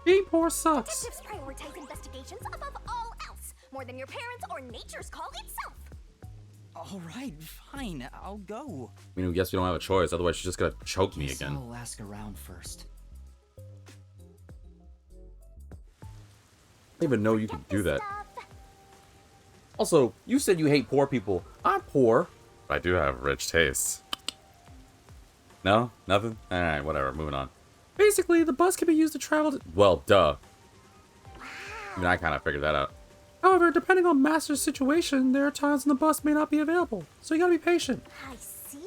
Being poor sucks. Detectives prioritize investigations above all else, more than your parents or nature's call itself. Alright, fine, I'll go. I mean, I guess we don't have a choice, otherwise she's just gonna choke me Guess again. I'll ask around first. I didn't even know you could do that. Also, you said you hate poor people. I'm poor. But I do have rich tastes. No? Nothing? Alright, whatever. Moving on. Basically, the bus can be used to travel to... Well, duh. Even I kind of figured that out. However, depending on Master's situation, there are times when the bus may not be available. So you gotta be patient. I see.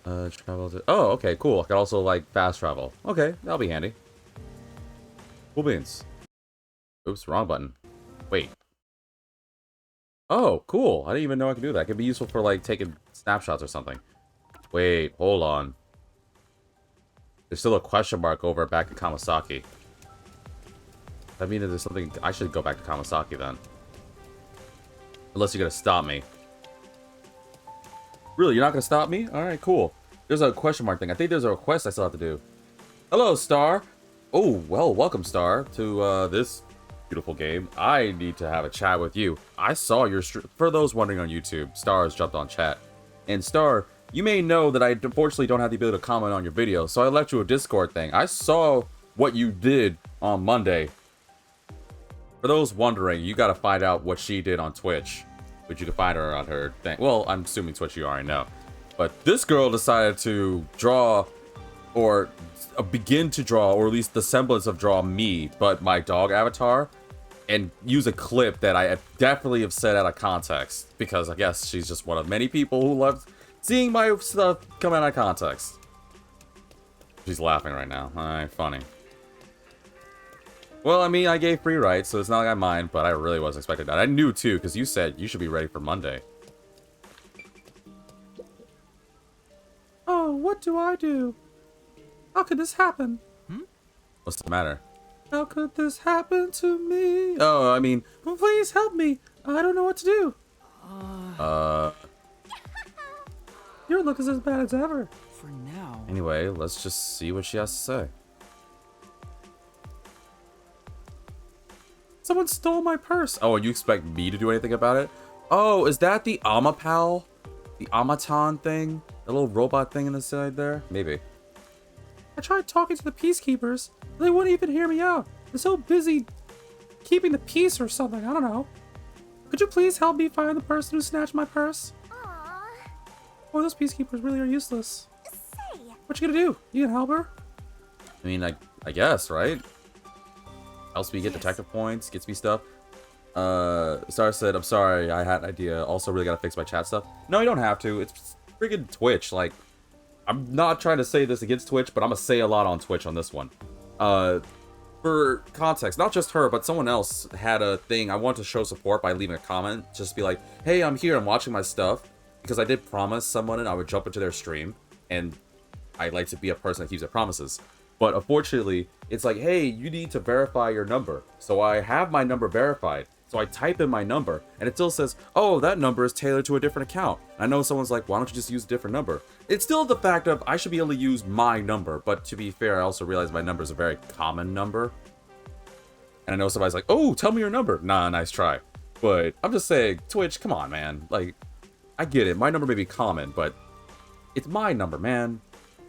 Travel to... Oh, okay, cool. I could also, like, fast travel. Okay, that'll be handy. Cool beans. Oops, wrong button. Wait. Oh, cool. I didn't even know I could do that. It could be useful for, like, taking snapshots or something. Wait, hold on. There's still a question mark over back at Kamasaki. I mean, there's something... I should go back to Kamasaki, then. Unless you're gonna stop me. Really, you're not gonna stop me? Alright, cool. There's a question mark thing. I think there's a request I still have to do. Hello, Star! Oh, well, welcome, Star, to, this beautiful game. I need to have a chat with you. I saw your for those wondering on YouTube, Star has jumped on chat. And Star, you may know that I unfortunately don't have the ability to comment on your video, so I left you a Discord thing. I saw what you did on Monday. For those wondering, you gotta find out what she did on Twitch. But you can find her on her thing. Well, I'm assuming Twitch you already know. But this girl decided to draw, or begin to draw, or at least the semblance of draw me, but my dog avatar, and use a clip that I definitely have said out of context, because I guess she's just one of many people who love seeing my stuff come out of context. She's laughing right now. Alright, funny. Well, I mean, I gave free rights, so it's not like I mind, but I really wasn't expecting that. I knew too, because you said you should be ready for Monday. Oh, what do I do? How could this happen? What's the matter? How could this happen to me? Oh, I mean... Please help me. I don't know what to do. Your look is as bad as ever. For now. Anyway, let's just see what she has to say. Someone stole my purse. Oh, and you expect me to do anything about it? Oh, is that the Amapal? The Amaton thing? The little robot thing in the side there? Maybe. I tried talking to the peacekeepers, but they wouldn't even hear me out. They're so busy keeping the peace or something. I don't know. Could you please help me find the person who snatched my purse? Aww. Boy, those peacekeepers really are useless. Say. What you gonna do? You gonna help her? I mean, I guess, right? Helps me get detective points, gets me stuff. Star said, I'm sorry, I had an idea. Also really gotta fix my chat stuff. No, you don't have to. It's friggin' Twitch. Like, I'm not trying to say this against Twitch, but I'm gonna say a lot on Twitch on this one. For context, not just her, but someone else had a thing. I want to show support by leaving a comment. Just be like, hey, I'm here, I'm watching my stuff. Because I did promise someone and I would jump into their stream. And I like to be a person that keeps their promises. But unfortunately, it's like, hey, you need to verify your number. So I have my number verified. So I type in my number, and it still says, oh, that number is tailored to a different account. I know someone's like, why don't you just use a different number? It's still the fact of, I should be able to use my number, but to be fair, I also realize my number is a very common number. And I know somebody's like, oh, tell me your number. Nah, nice try. But I'm just saying, Twitch, come on, man. Like, I get it. My number may be common, but it's my number, man.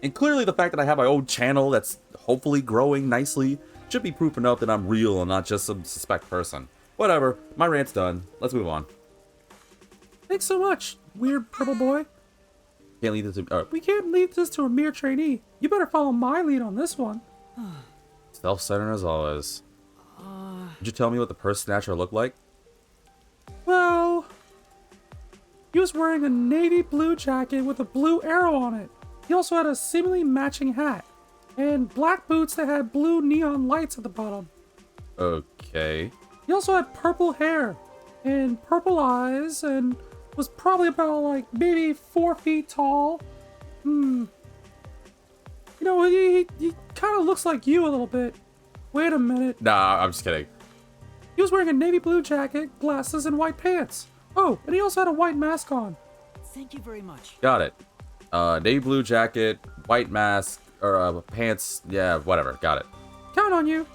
And clearly the fact that I have my own channel that's hopefully growing nicely should be proof enough that I'm real and not just some suspect person. Whatever, my rant's done. Let's move on. Thanks so much, weird purple boy. Can't leave this to, We can't leave this to a mere trainee. You better follow my lead on this one. self-centered as always. Did you tell me what the purse snatcher looked like? Well, he was wearing a navy blue jacket with a blue arrow on it. He also had a seemingly matching hat and black boots that had blue neon lights at the bottom. Okay. He also had purple hair and purple eyes and was probably about like maybe 4 feet tall. You know, he kind of looks like you a little bit. Wait a minute. Nah, I'm just kidding. He was wearing a navy blue jacket, glasses, and white pants. Oh, and he also had a white mask on. Thank you very much. Got it. Navy blue jacket, white mask, or pants. Yeah, whatever. Got it. Count on you.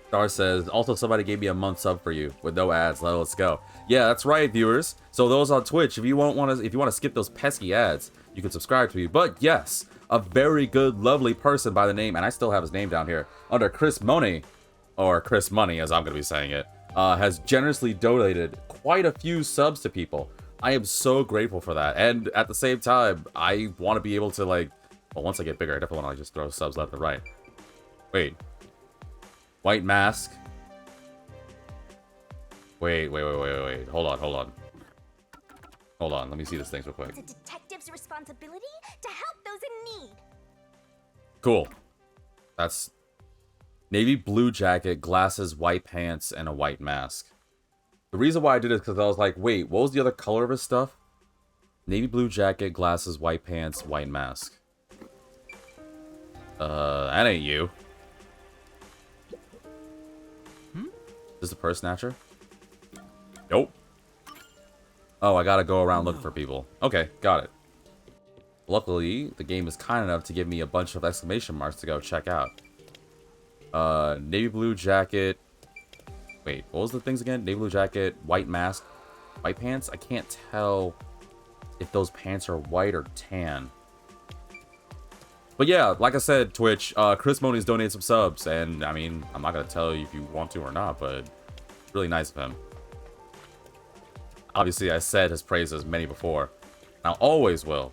Star says, also somebody gave me a month sub for you with no ads. Let's go. Yeah, that's right, viewers. So those on Twitch, if you want to skip those pesky ads, you can subscribe to me. But yes, a very good, lovely person by the name, and I still have his name down here, under Chris Money, or Chris Money as I'm going to be saying it, has generously donated quite a few subs to people. I am so grateful for that. And at the same time, I want to be able to, like, well, once I get bigger, I definitely want to just throw subs left and right. Wait. White mask. Wait. Hold on. Let me see this thing real quick. It's a detective's responsibility to help those in need. Cool. That's navy blue jacket, glasses, white pants, and a white mask. The reason why I did it is because I was like, wait, what was the other color of his stuff? Navy blue jacket, glasses, white pants, white mask. That ain't you. Is this the purse snatcher? Nope. Oh, I gotta go around looking for people. Okay, got it. Luckily, the game is kind enough to give me a bunch of exclamation marks to go check out. Navy blue jacket. Wait, what was the things again? Navy blue jacket, white mask, white pants? I can't tell if those pants are white or tan. But yeah, like I said, Twitch, Chris Money's donated some subs, and I mean, I'm not gonna tell you if you want to or not, but it's really nice of him. Obviously, I said his praises many before, and I always will.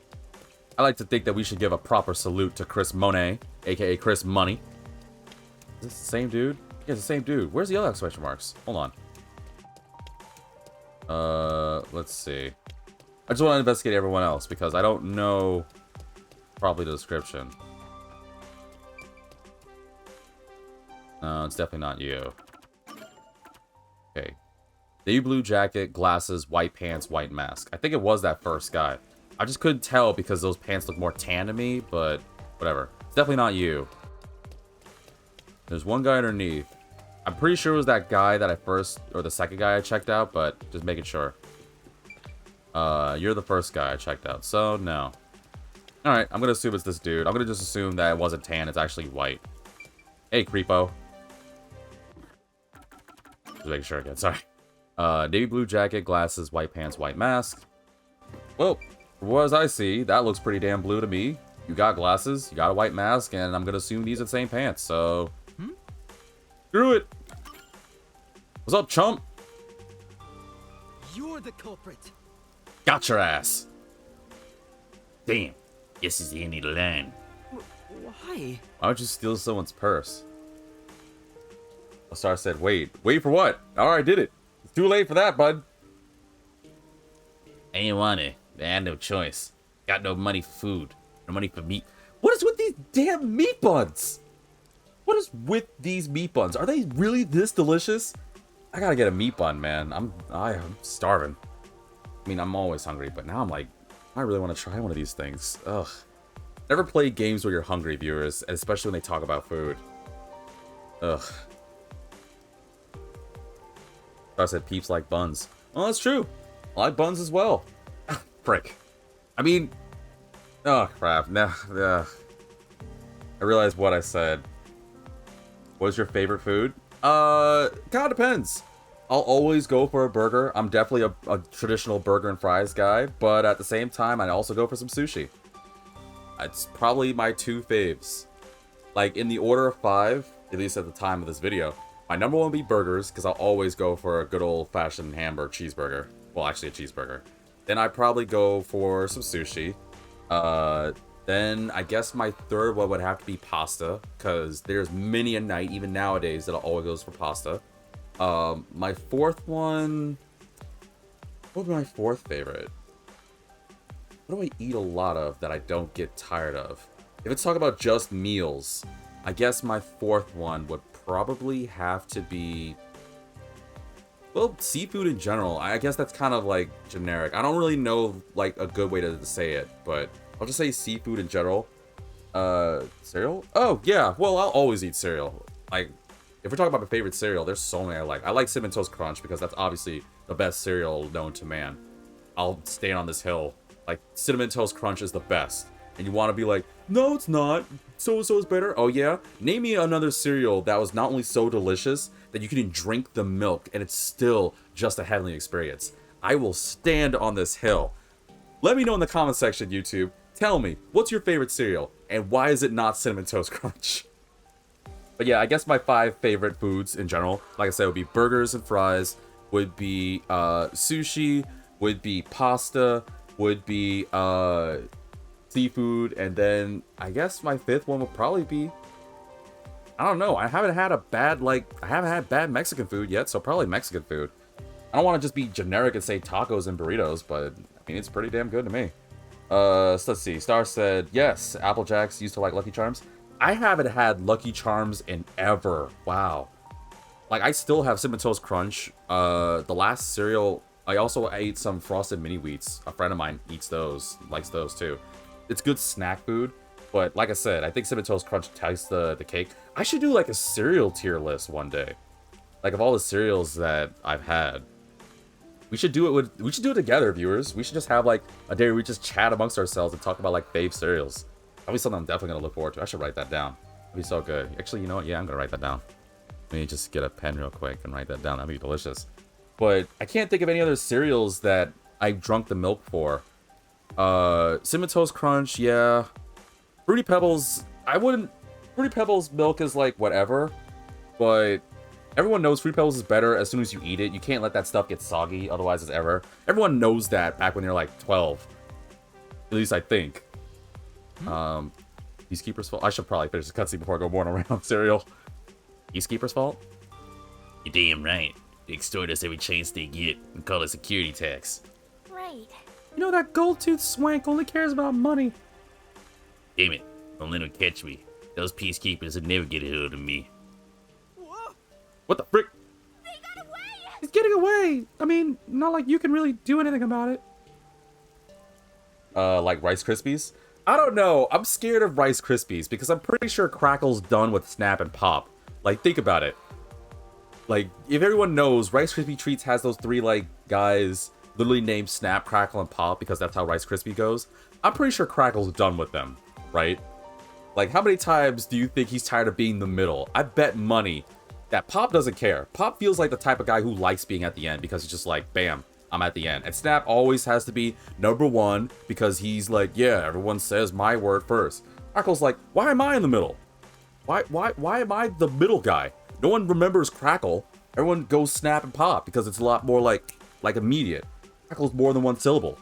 I like to think that we should give a proper salute to Chris Monet, aka Chris Money. Is this the same dude? Yeah, it's the same dude. Where's the other exclamation marks? Hold on. Let's see. I just want to investigate everyone else because I don't know probably the description. No, it's definitely not you. Okay. Navy blue jacket, glasses, white pants, white mask. I think it was that first guy. I just couldn't tell because those pants look more tan to me, but whatever. It's definitely not you. There's one guy underneath. I'm pretty sure it was that guy that I first, or the second guy I checked out, but just making sure. You're the first guy I checked out, so no. Alright, I'm gonna assume it's this dude. I'm gonna just assume that it wasn't tan, it's actually white. Hey, creepo. Just making sure again, sorry. Navy blue jacket, glasses, white pants, white mask. Well, what as I see, that looks pretty damn blue to me. You got glasses, you got a white mask, and I'm gonna assume these are the same pants, so... Screw it! What's up, chump? You're the culprit. Got your ass. Damn. Guess it's the end of the line. Why? Why would you steal someone's purse? Star said, wait. Wait for what? Alright, did it. It's too late for that, bud. I didn't want to. I had no choice. Got no money for food. No money for meat. What is with these damn meat buns? What is with these meat buns? Are they really this delicious? I gotta get a meat bun, man. I'm starving. I mean, I'm always hungry, but now I'm like, I really want to try one of these things. Ugh. Never play games where you're hungry, viewers, especially when they talk about food. Ugh. I said peeps like buns. Well, that's true. I like buns as well. Frick. I mean... Oh, crap. Nah, I realized what I said. What's your favorite food? Kinda depends. I'll always go for a burger. I'm definitely a traditional burger and fries guy, but at the same time, I also go for some sushi. It's probably my 2 faves. Like, in the order of 5, at least at the time of this video, my number 1 would be burgers, because I'll always go for a good old-fashioned hamburger cheeseburger. Well, actually a cheeseburger. Then I'd probably go for some sushi. Then I guess my 3rd one would have to be pasta, because there's many a night, even nowadays, that I'll always go for pasta. My 4th one... What would be my 4th favorite? What do I eat a lot of that I don't get tired of? If it's talking about just meals, I guess my 4th one would probably have to be... Well, seafood in general. I guess that's kind of, like, generic. I don't really know, like, a good way to say it, but I'll just say seafood in general. Cereal? Oh, yeah. Well, I'll always eat cereal. Like, if we're talking about my favorite cereal, there's so many I like. I like Cinnamon Toast Crunch because that's obviously the best cereal known to man. I'll stand on this hill. Like, Cinnamon Toast Crunch is the best. And you want to be like, no, it's not. So-and-so is better. Oh, yeah? Name me another cereal that was not only so delicious that you can drink the milk and it's still just a heavenly experience. I will stand on this hill. Let me know in the comment section, YouTube. Tell me, what's your favorite cereal? And why is it not Cinnamon Toast Crunch? But yeah, I guess my 5 favorite foods in general, like I said, would be burgers and fries, would be sushi, would be pasta, would be seafood, and then I guess my 5th one would probably be, I don't know, I haven't had bad Mexican food yet, so probably Mexican food. I don't want to just be generic and say tacos and burritos, but I mean, it's pretty damn good to me. So let's see, Star said, yes, Apple Jacks used to like Lucky Charms. I haven't had Lucky Charms in ever. Wow. Like, I still have Cinnamon Toast Crunch. The last cereal, I also ate some Frosted Mini Wheats. A friend of mine eats those, likes those too. It's good snack food, but like I said, I think Cinnamon Toast Crunch takes the cake. I should do like a cereal tier list one day. Like, of all the cereals that I've had. We should do it together, viewers. We should just have like a day where we just chat amongst ourselves and talk about like fave cereals. That'll be something I'm definitely gonna look forward to. I should write that down. That'd be so good. Actually, you know what? Yeah, I'm gonna write that down. Let me just get a pen real quick and write that down. That'd be delicious. But I can't think of any other cereals that I drunk the milk for. Cinnamon Toast Crunch, yeah. Fruity Pebbles, Fruity Pebbles milk is like whatever. But everyone knows Fruity Pebbles is better as soon as you eat it. You can't let that stuff get soggy, otherwise it's ever. Everyone knows that back when you're like 12. At least I think. Peacekeeper's fault. I should probably finish the cutscene before I go more around cereal. Peacekeeper's fault? You're damn right. They extort us every chance they get and call it security tax. Right. You know that gold-toothed swank only cares about money. Damn it. Don't let them catch me. Those peacekeepers would never get a hold of me. What the frick? They got away! He's getting away! I mean, not like you can really do anything about it. Like Rice Krispies? I don't know. I'm scared of Rice Krispies because I'm pretty sure Crackle's done with Snap and Pop. Like, think about it. Like, if everyone knows, Rice Krispie Treats has those 3, like, guys literally named Snap, Crackle, and Pop because that's how Rice Krispie goes. I'm pretty sure Crackle's done with them, right? Like, how many times do you think he's tired of being the middle? I bet money that Pop doesn't care. Pop feels like the type of guy who likes being at the end because he's just like, bam, I'm at the end. And Snap always has to be number 1 because he's like, yeah, everyone says my word first. Crackle's like, why am I in the middle? Why am I the middle guy? No one remembers Crackle. Everyone goes Snap and Pop because it's a lot more like immediate. Crackle's more than 1 syllable.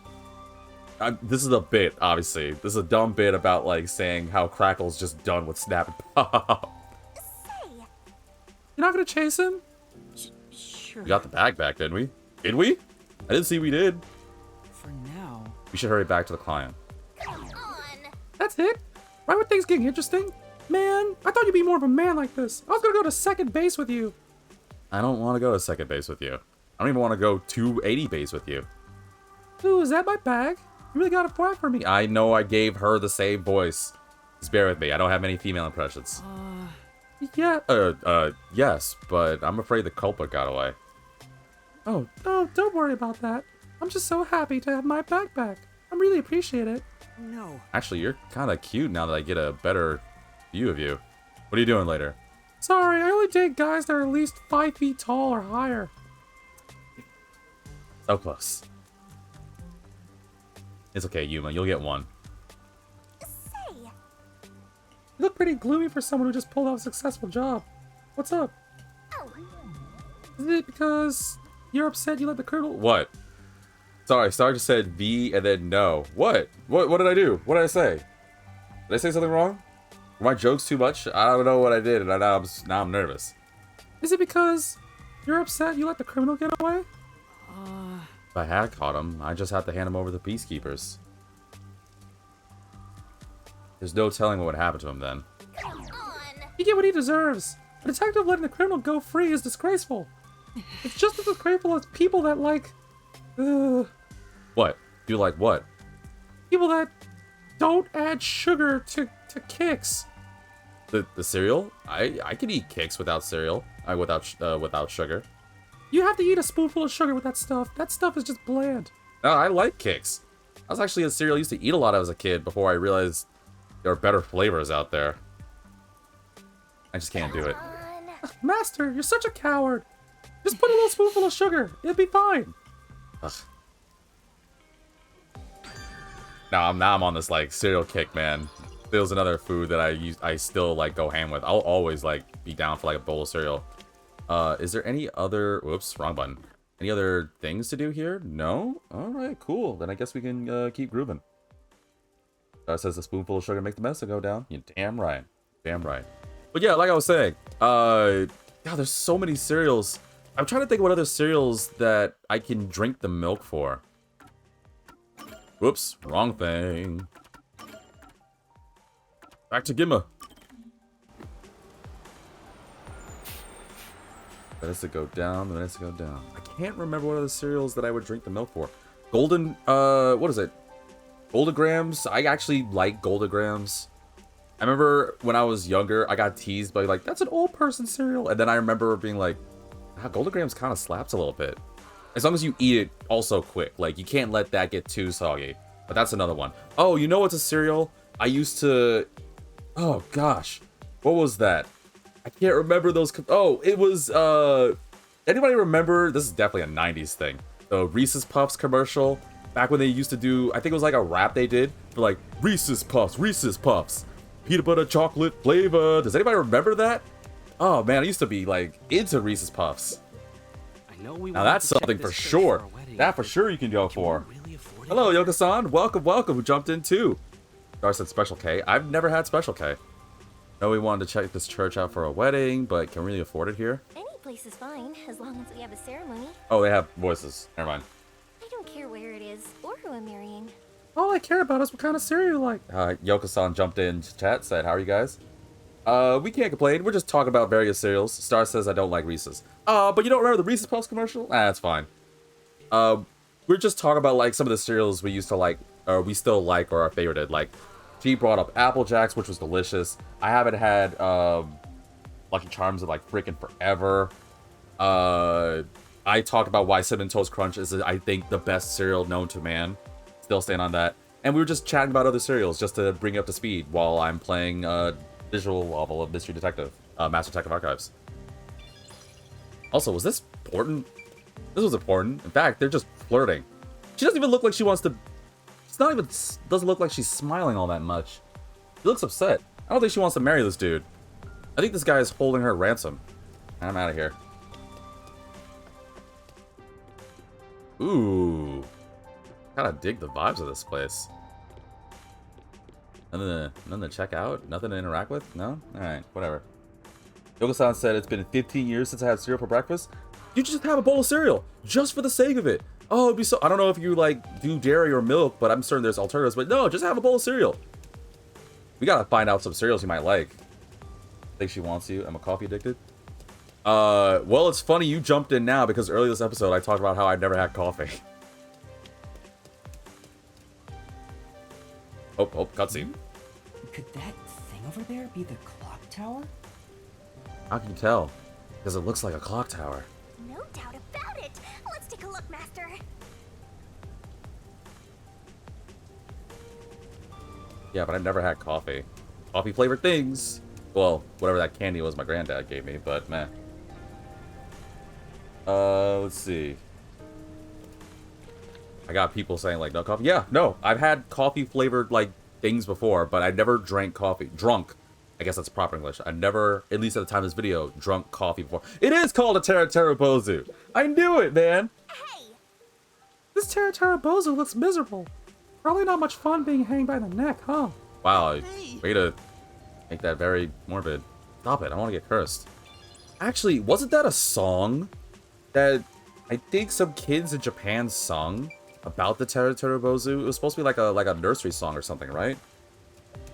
This is a bit, obviously. This is a dumb bit about like saying how Crackle's just done with Snap and Pop. Say, You're not gonna chase him? Sure. We got the bag back, didn't we? Did we? I didn't see we did. For now. We should hurry back to the client. come on! That's it? Right when things getting interesting? Man, I thought you'd be more of a man like this. I was gonna go to second base with you. I don't want to go to second base with you. I don't even want to go to 80 base with you. Ooh, is that my bag? You really got a point for me. I know I gave her the same voice. Just bear with me. I don't have many female impressions. Yeah. Yes, but I'm afraid the culprit got away. Oh, don't worry about that. I'm just so happy to have my backpack. I really appreciate it. No. Actually, you're kind of cute now that I get a better view of you. What are you doing later? Sorry, I only date guys that are at least 5 feet tall or higher. So close. It's okay, Yuma. You'll get one. Say, You look pretty gloomy for someone who just pulled out a successful job. What's up? oh, Is it because you're upset you let the colonel... What? Sorry, just said V and then no. What? What did I do? What did I say? Did I say something wrong? Were my jokes too much? I don't know what I did, and now I'm nervous. Is it because you're upset you let the criminal get away? If I had caught him, I just had to hand him over to the peacekeepers. There's no telling what would happen to him then. come on. He get what he deserves. A detective letting a criminal go free is disgraceful. It's just as disgraceful as people that like... What? You like what? people that don't add sugar to kicks. The cereal? I can eat Kix without cereal. Without sugar. You have to eat a spoonful of sugar with that stuff. That stuff is just bland. No, I like Kix. That was actually a cereal I used to eat a lot as a kid before I realized there are better flavors out there. I just can't do it. Master, you're such a coward. Just put a little spoonful of sugar. It'll be fine. Ugh. Now I'm on this like cereal kick, man. There's another food that I still like go ham with. I'll always like be down for like a bowl of cereal. Is there any other? Whoops, wrong button. Any other things to do here? No. All right, cool. Then I guess we can keep grooving. Says a spoonful of sugar make the medicine go down. You're damn right. Damn right. But yeah, like I was saying, God, there's so many cereals. I'm trying to think what other cereals that I can drink the milk for. Whoops, wrong thing. Back to Gimma. Minutes to go down, minutes to go down. I can't remember what other cereals that I would drink the milk for. Golden, what is it? Goldagrams? I actually like Goldagrams. I remember when I was younger, I got teased by like, that's an old person cereal. And then I remember being like, Goldagrams kind of slaps a little bit. As long as you eat it also quick. Like, you can't let that get too soggy. But that's another one. Oh, you know what's a cereal? I used to... Oh, gosh. What was that? I can't remember those... Oh, it was, Anybody remember? This is definitely a 90s thing. The Reese's Puffs commercial. Back when they used to do... I think it was like a rap they did. For like, Reese's Puffs, Reese's Puffs. Peanut butter chocolate flavor. Does anybody remember that? Oh, man, I used to be, like, into Reese's Puffs. Now that's something for sure. That for sure you can go for. Hello, Yoko-san. Welcome. Who jumped in too? Dar said Special K. I've never had Special K. No, we wanted to check this church out for a wedding, but can we really afford it here? Any place is fine, as long as we have a ceremony. Oh, they have voices. Never mind. I don't care where it is, or who I'm marrying. All I care about is what kind of cereal you like. Yoko-san jumped in chat, said, how are you guys? We can't complain. We're just talking about various cereals. Star says I don't like Reese's. But you don't remember the Reese's Puffs commercial? That's fine. We're just talking about like some of the cereals we used to like, or we still like, or our favorited. Like, she brought up Apple Jacks, which was delicious. I haven't had Lucky Charms in like freaking forever. I talked about why Cinnamon Toast Crunch is, I think, the best cereal known to man. Still stand on that. And we were just chatting about other cereals just to bring you up to speed while I'm playing visual novel of Mystery Detective, Master Detective Archives. Also, was this important? This was important. In fact, they're just flirting. She doesn't even look like she wants to... It's not even... Doesn't look like she's smiling all that much. She looks upset. I don't think she wants to marry this dude. I think this guy is holding her ransom. I'm out of here. Ooh. Kinda dig the vibes of this place. Nothing to check out? Nothing to interact with? No? Alright, whatever. Yoko-san said it's been 15 years since I had cereal for breakfast. You just have a bowl of cereal, just for the sake of it. Oh, it'd be so... I don't know if you, like, do dairy or milk, but I'm certain there's alternatives. But no, just have a bowl of cereal. We gotta find out some cereals you might like. I think she wants you. I'm a coffee addicted. Well, it's funny you jumped in now because earlier this episode I talked about how I've never had coffee. cutscene. Could that thing over there be the clock tower? How can you tell? Because it looks like a clock tower. No doubt about it. Let's take a look, Master. Yeah, but I never had coffee. Coffee flavored things. Well, whatever that candy was my granddad gave me, but meh. Let's see. I got people saying like no coffee. Yeah, no, I've had coffee flavored like things before, but I never drank coffee. Drunk. I guess that's proper English. I never, at least at the time of this video, drunk coffee before. It is called a Bozu. I knew it, man. Hey! This Bozu looks miserable. Probably not much fun being hanged by the neck, huh? Wow, way to make that very morbid. Stop it, I want to get cursed. Actually, wasn't that a song that I think some kids in Japan sung about the Bozu? It was supposed to be like a nursery song or something, right?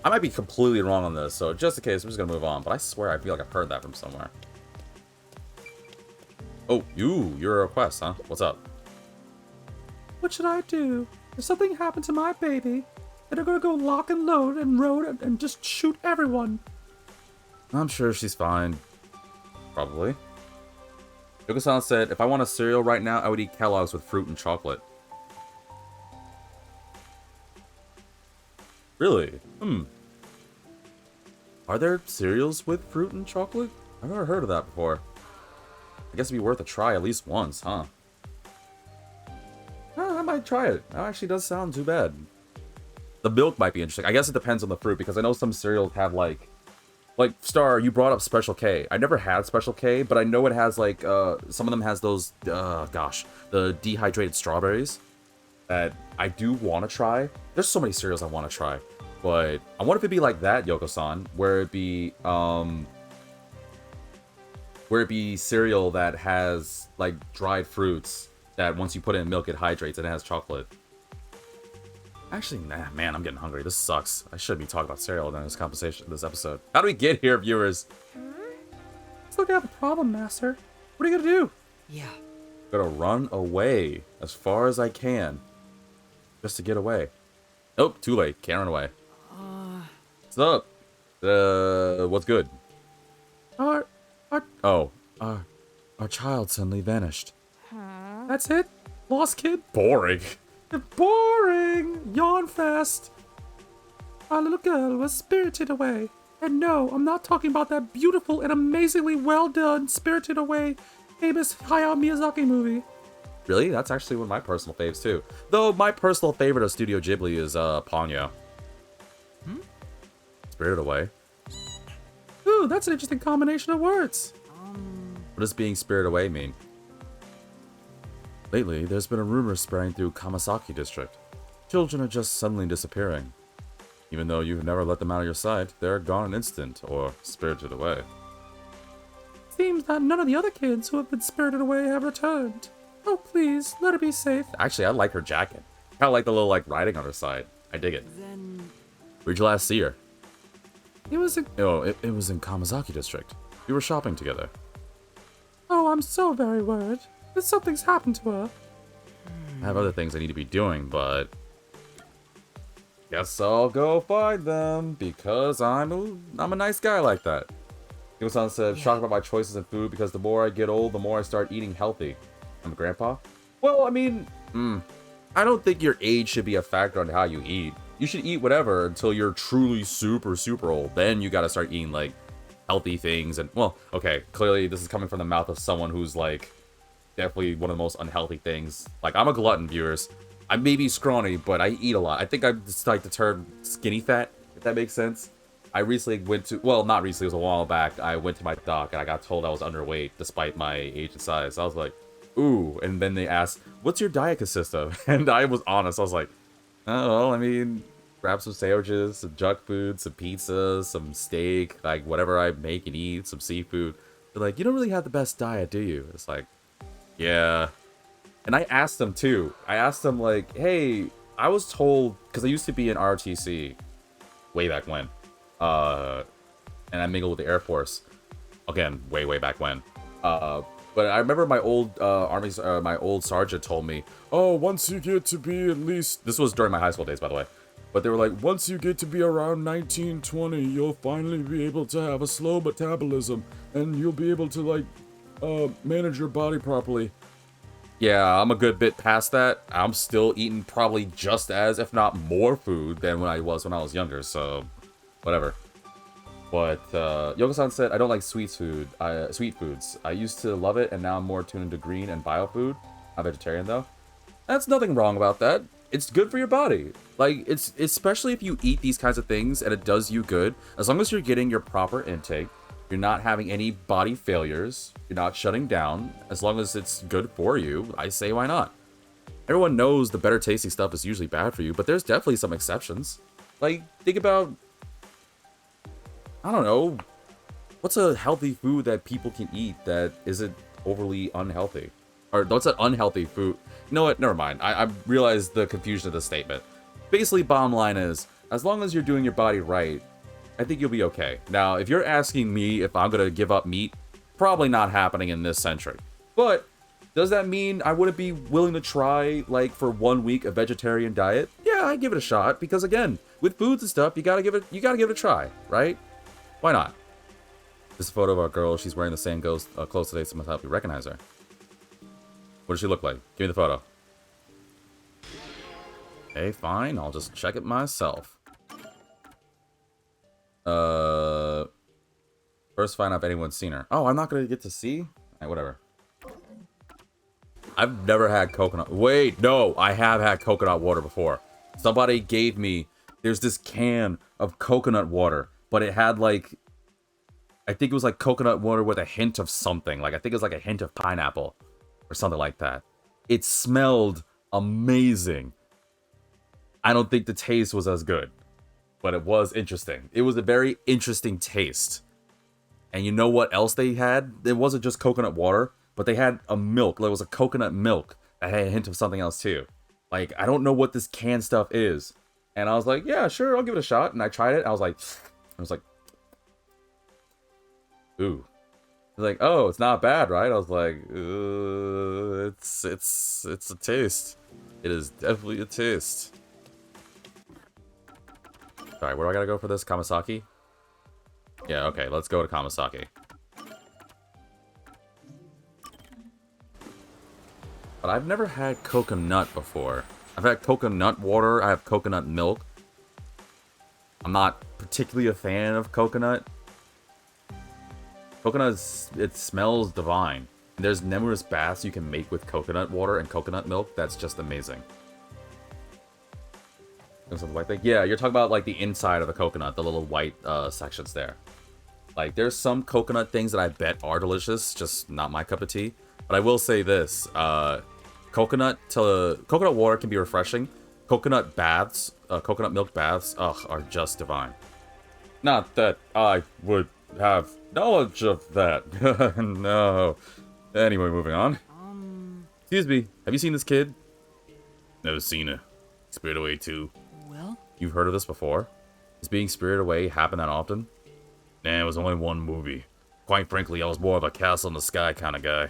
I might be completely wrong on this, so just in case, I'm just gonna move on. But I swear I feel like I've heard that from somewhere. Oh, you're a request, huh? What's up? What should I do? If something happened to my baby, then I'm gonna go lock and load and just shoot everyone. I'm sure she's fine. Probably. Yoko-san said, if I want a cereal right now, I would eat Kellogg's with fruit and chocolate. Really? Are there cereals with fruit and chocolate? I've never heard of that before. I guess it'd be worth a try at least once, huh? I might try it. That actually does sound too bad. The milk might be interesting. I guess it depends on the fruit, because I know some cereals have like Star, you brought up Special K. I never had Special K, but I know it has like, some of them has those, the dehydrated strawberries that I do want to try. There's so many cereals I want to try, but I wonder if it'd be like that, Yoko-san, where it be cereal that has like dried fruits that once you put it in milk, it hydrates and it has chocolate. Actually, nah, man, I'm getting hungry. This sucks. I shouldn't be talking about cereal in this this episode. How do we get here, viewers? Looks like I have a problem, Master. What are you gonna do? Yeah. Gonna run away as far as I can. Just to get away. Nope, too late. Can't run away. What's up? What's good? Our child suddenly vanished. That's it? Lost kid? Boring. Boring! Yawn fest! Our little girl was spirited away. And no, I'm not talking about that beautiful and amazingly well done Spirited Away famous Hayao Miyazaki movie. Really? That's actually one of my personal faves too. Though my personal favorite of Studio Ghibli is Ponyo. Spirited Away. Ooh, that's an interesting combination of words. What does being spirited away mean? Lately, there's been a rumor spreading through Kamasaki district. Children are just suddenly disappearing. Even though you've never let them out of your sight, they're gone in an instant, or spirited away. Seems that none of the other kids who have been spirited away have returned. Oh, please, let her be safe. Actually, I like her jacket. Kind of like the little, writing on her side. I dig it. Then... Where'd you last see her? It was in... Oh, it was in Kamasaki district. We were shopping together. Oh, I'm so very worried. That something's happened to her. I have other things I need to be doing, but... guess I'll go find them, because I'm a nice guy like that. Yuko-san said, shocked about my choices in food, because the more I get old, the more I start eating healthy. I'm a grandpa? Well, I mean, I don't think your age should be a factor on how you eat. You should eat whatever until you're truly super, super old. Then you gotta start eating, healthy things. And, well, okay, clearly this is coming from the mouth of someone who's, definitely one of the most unhealthy things. I'm a glutton, viewers. I may be scrawny, but I eat a lot. I think I just like the term skinny fat, if that makes sense. I recently went to, well, not recently, it was a while back, I went to my doc and I got told I was underweight despite my age and size. I was like, ooh, and then they asked, what's your diet consist of? And I was honest, I was like, oh, well, I mean, grab some sandwiches, some junk food, some pizza, some steak, whatever I make and eat, some seafood. They're like, you don't really have the best diet, do you? It's like, yeah. And I asked them too. I asked them hey, I was told, because I used to be in ROTC way back when, and I mingled with the Air Force again, way back when. But I remember my old my old sergeant told me, oh, once you get to be at least, this was during my high school days, by the way. But they were like, once you get to be around 19, 20, you'll finally be able to have a slow metabolism, and you'll be able to, like, manage your body properly. Yeah, I'm a good bit past that. I'm still eating probably just as, if not more food than when I was younger, so whatever. But Yoko-san said, I don't like sweet foods. I used to love it, and now I'm more tuned into green and bio food. I'm vegetarian, though. That's nothing wrong about that. It's good for your body. Like, it's especially if you eat these kinds of things and it does you good. As long as you're getting your proper intake, you're not having any body failures, you're not shutting down, as long as it's good for you, I say why not? Everyone knows the better tasting stuff is usually bad for you, but there's definitely some exceptions. Like, think about, I don't know, what's a healthy food that people can eat that isn't overly unhealthy? Or what's an unhealthy food? You know what? Never mind. I realized the confusion of the statement. Basically, bottom line is, as long as you're doing your body right, I think you'll be okay. Now, if you're asking me if I'm going to give up meat, probably not happening in this century. But does that mean I wouldn't be willing to try, like, for 1 week a vegetarian diet? Yeah, I'd give it a shot, because again, with foods and stuff, you gotta give it a try, right? Why not? This is a photo of our girl. She's wearing the same clothes today, so must help you recognize her. What does she look like? Give me the photo. Okay, fine. I'll just check it myself. First find out if anyone's seen her. Oh, I'm not gonna get to see? Alright, whatever. I've never had coconut. Wait, no, I have had coconut water before. Somebody gave me, there's this can of coconut water, but it had like, I think it was like coconut water with a hint of something. Like, I think it was like a hint of pineapple or something like that. It smelled amazing. I don't think the taste was as good, but it was interesting. It was a very interesting taste. And you know what else they had? It wasn't just coconut water, but they had a milk. There was a coconut milk that had a hint of something else too. Like, I don't know what this canned stuff is. And I was like, yeah, sure, I'll give it a shot. And I tried it. I was like, ooh. Like, oh, it's not bad, right? I was like, it's a taste. It is definitely a taste. Alright, where do I gotta go for this? Kamasaki? Yeah, okay, let's go to Kamasaki. But I've never had coconut before. I've had coconut water, I have coconut milk. I'm not particularly a fan of coconut. Coconut, it smells divine. There's numerous baths you can make with coconut water and coconut milk. That's just amazing. Something like that. Yeah, you're talking about like the inside of the coconut, the little white sections there. Like, there's some coconut things that I bet are delicious, just not my cup of tea. But I will say this: coconut water can be refreshing. Coconut baths, coconut milk baths, are just divine. Not that I would have knowledge of that. No. Anyway, moving on. Excuse me. Have you seen this kid? Never seen her. Spirit away too. Well? You've heard of this before? Does being spirited away happen that often? Nah, it was only one movie. Quite frankly, I was more of a castle in the sky kind of guy.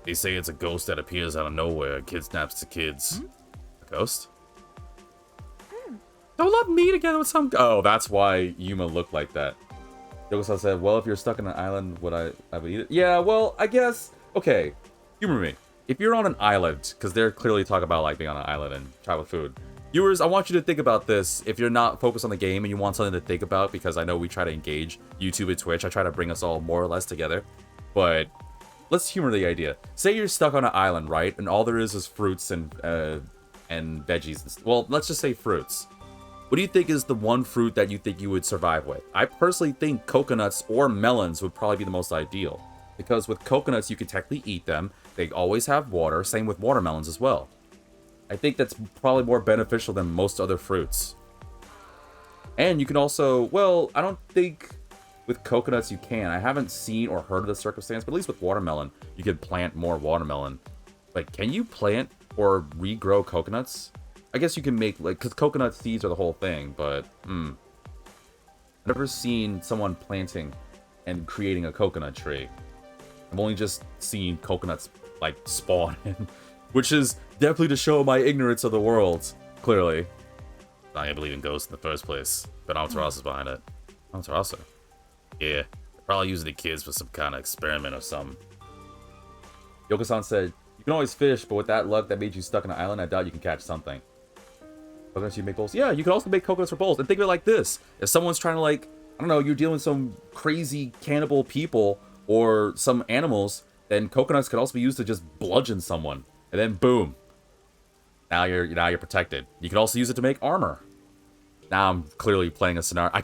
They say it's a ghost that appears out of nowhere and kidnaps the kids. A ghost? Don't let me together with some. Oh, that's why Yuma looked like that. Yoko-san said, well, if you're stuck on an island, would I would eat it? Yeah, well, I guess, okay, humor me. If you're on an island, because they're clearly talking about like being on an island and try with food. Viewers, I want you to think about this. If you're not focused on the game and you want something to think about, because I know we try to engage YouTube and Twitch, I try to bring us all more or less together. But let's humor the idea. Say you're stuck on an island, right? And all there is fruits and veggies. Well, let's just say fruits. What do you think is the one fruit that you think you would survive with? I personally think coconuts or melons would probably be the most ideal. Because with coconuts, you can technically eat them. They always have water. Same with watermelons as well. I think that's probably more beneficial than most other fruits. And you can also, well, I don't think with coconuts you can. I haven't seen or heard of the circumstance, but at least with watermelon, you can plant more watermelon. Like, can you plant or regrow coconuts? I guess you can make, like, because coconut seeds are the whole thing, but, I've never seen someone planting and creating a coconut tree. I've only just seen coconuts, like, spawn, which is definitely to show my ignorance of the world, clearly. I didn't believe in ghosts in the first place, but Amaterasu is behind it. Amaterasu? Yeah, they're probably using the kids for some kind of experiment or something. Yoko-san said, you can always fish, but with that luck that made you stuck on an island, I doubt you can catch something. Coconuts, you make bowls? Yeah, you can also make coconuts for bowls. And think of it like this. If someone's trying to, like, I don't know, you're dealing with some crazy cannibal people or some animals, then coconuts could also be used to just bludgeon someone. And then boom. Now you're protected. You can also use it to make armor. Now I'm clearly playing a scenario.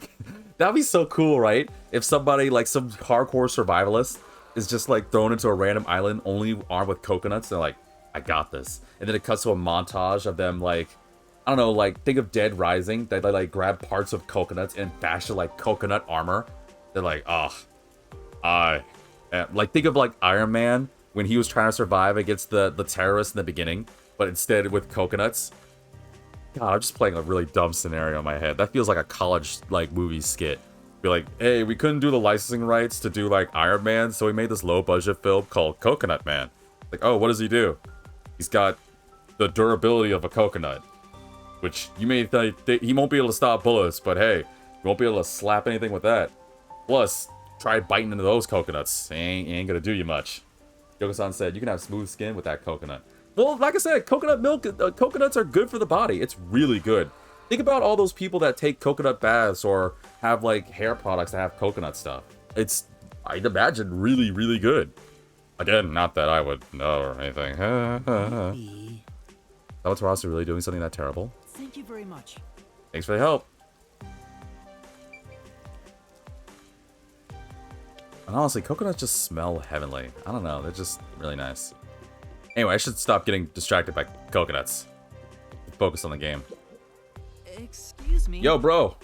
That'd be so cool, right? If somebody, like some hardcore survivalist, is just like thrown into a random island only armed with coconuts. They're like, I got this. And then it cuts to a montage of them, like, I don't know, like, think of Dead Rising. They like grab parts of coconuts and fashion like coconut armor. They're like, oh, like, think of like Iron Man when he was trying to survive against the terrorists in the beginning, but instead with coconuts. God, I'm just playing a really dumb scenario in my head. That feels like a college like movie skit. Be like, hey, we couldn't do the licensing rights to do like Iron Man, so we made this low budget film called Coconut Man. Like, oh, what does he do? He's got the durability of a coconut, which you may think he won't be able to stop bullets, but hey, you won't be able to slap anything with that. Plus, try biting into those coconuts. It ain't gonna do you much. Yoko-san said, you can have smooth skin with that coconut. Well, like I said, coconut milk, coconuts are good for the body. It's really good. Think about all those people that take coconut baths or have like hair products that have coconut stuff. It's, I'd imagine, really, really good. Again, not that I would know or anything. Amaterasu really doing something that terrible? Thank you very much. Thanks for the help. And honestly, coconuts just smell heavenly. I don't know, they're just really nice. Anyway, I should stop getting distracted by coconuts. Focus on the game. Excuse me. Yo, bro.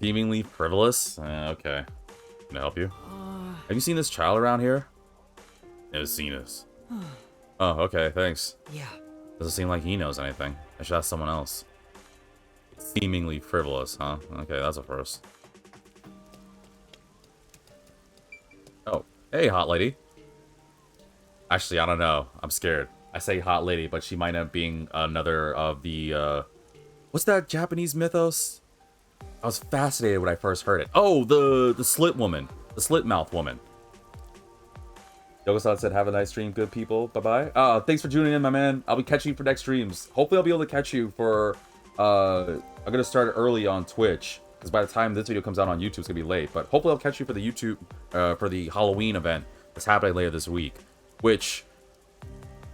Seemingly frivolous? Okay. Can I help you? Have you seen this child around here? Never seen this. Oh, okay, thanks. Yeah. Doesn't seem like he knows anything. I should ask someone else. Seemingly frivolous, huh? Okay, that's a first. Oh, hey, hot lady. Actually, I don't know. I'm scared. I say hot lady, but she might end up being another of the, what's that Japanese mythos? I was fascinated when I first heard it. Oh, the slit woman. The slit mouth woman. Yoko-san said, have a nice stream, good people. Bye-bye. Thanks for tuning in, my man. I'll be catching you for next streams. Hopefully I'll be able to catch you for, I'm going to start early on Twitch. Because by the time this video comes out on YouTube, it's going to be late. But hopefully I'll catch you for the YouTube, for the Halloween event that's happening later this week. Which,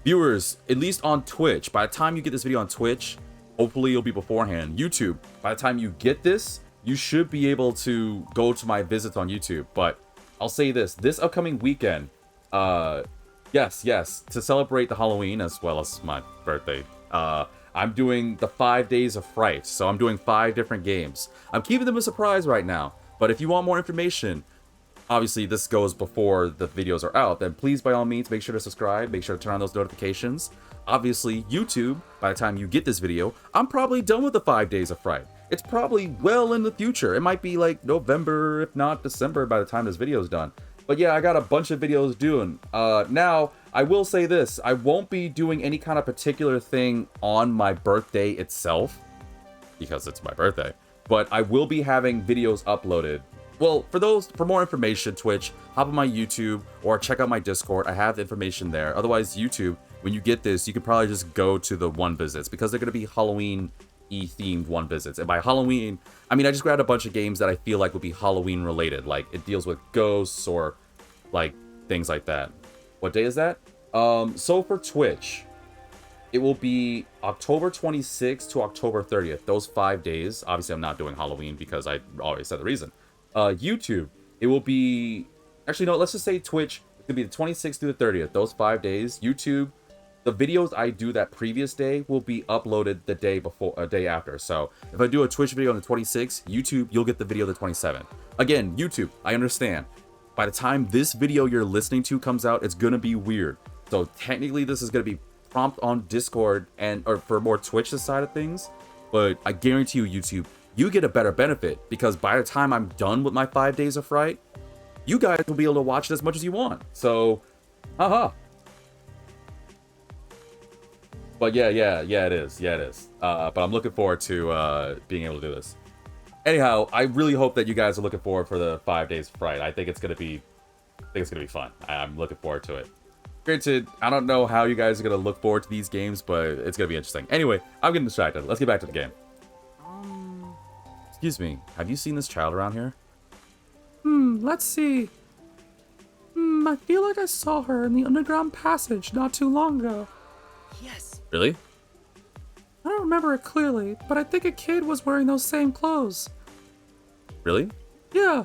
viewers, at least on Twitch, by the time you get this video on Twitch, hopefully it'll be beforehand. YouTube, by the time you get this, you should be able to go to my visits on YouTube. But I'll say this upcoming weekend, yes, to celebrate the Halloween as well as my birthday, I'm doing the 5 Days of Fright. So I'm doing 5 different games. I'm keeping them a surprise right now. But if you want more information, obviously this goes before the videos are out, then please by all means make sure to subscribe, make sure to turn on those notifications. Obviously YouTube, by the time you get this video, I'm probably done with the 5 Days of Fright. It's probably well in the future. It might be like November, if not December by the time this video is done. But yeah, I got a bunch of videos doing. Now, I will say this, I won't be doing any kind of particular thing on my birthday itself, because it's my birthday, but I will be having videos uploaded. Well, for more information, Twitch, hop on my YouTube or check out my Discord. I have information there. Otherwise, YouTube, when you get this, you can probably just go to the one visits because they're going to be Halloween-y themed one visits. And by Halloween, I mean, I just grabbed a bunch of games that I feel like would be Halloween related. Like it deals with ghosts or like things like that. What day is that? So for Twitch, it will be October 26th to October 30th. Those 5 days. Obviously, I'm not doing Halloween because I already said the reason. YouTube, it will be, actually no, let's just say Twitch, it could be the 26th through the 30th, those 5 days. YouTube, the videos I do that previous day will be uploaded the day before, a day after. So if I do a Twitch video on the 26th, YouTube, you'll get the video the 27th. Again, YouTube, I understand. By the time this video you're listening to comes out, it's gonna be weird. So technically this is gonna be prompt on Discord or for more Twitch side of things, but I guarantee you, YouTube, you get a better benefit because by the time I'm done with my 5 Days of Fright, you guys will be able to watch it as much as you want. So, haha. But yeah, it is. Yeah, it is. But I'm looking forward to being able to do this. Anyhow, I really hope that you guys are looking forward for the 5 days of Fright. I think it's gonna be fun. I'm looking forward to it. Granted, I don't know how you guys are gonna look forward to these games, but it's gonna be interesting. Anyway, I'm getting distracted. Let's get back to the game. Excuse me, have you seen this child around here? Let's see. I feel like I saw her in the underground passage not too long ago. Yes. Really? I don't remember it clearly, but I think a kid was wearing those same clothes. Really? Yeah.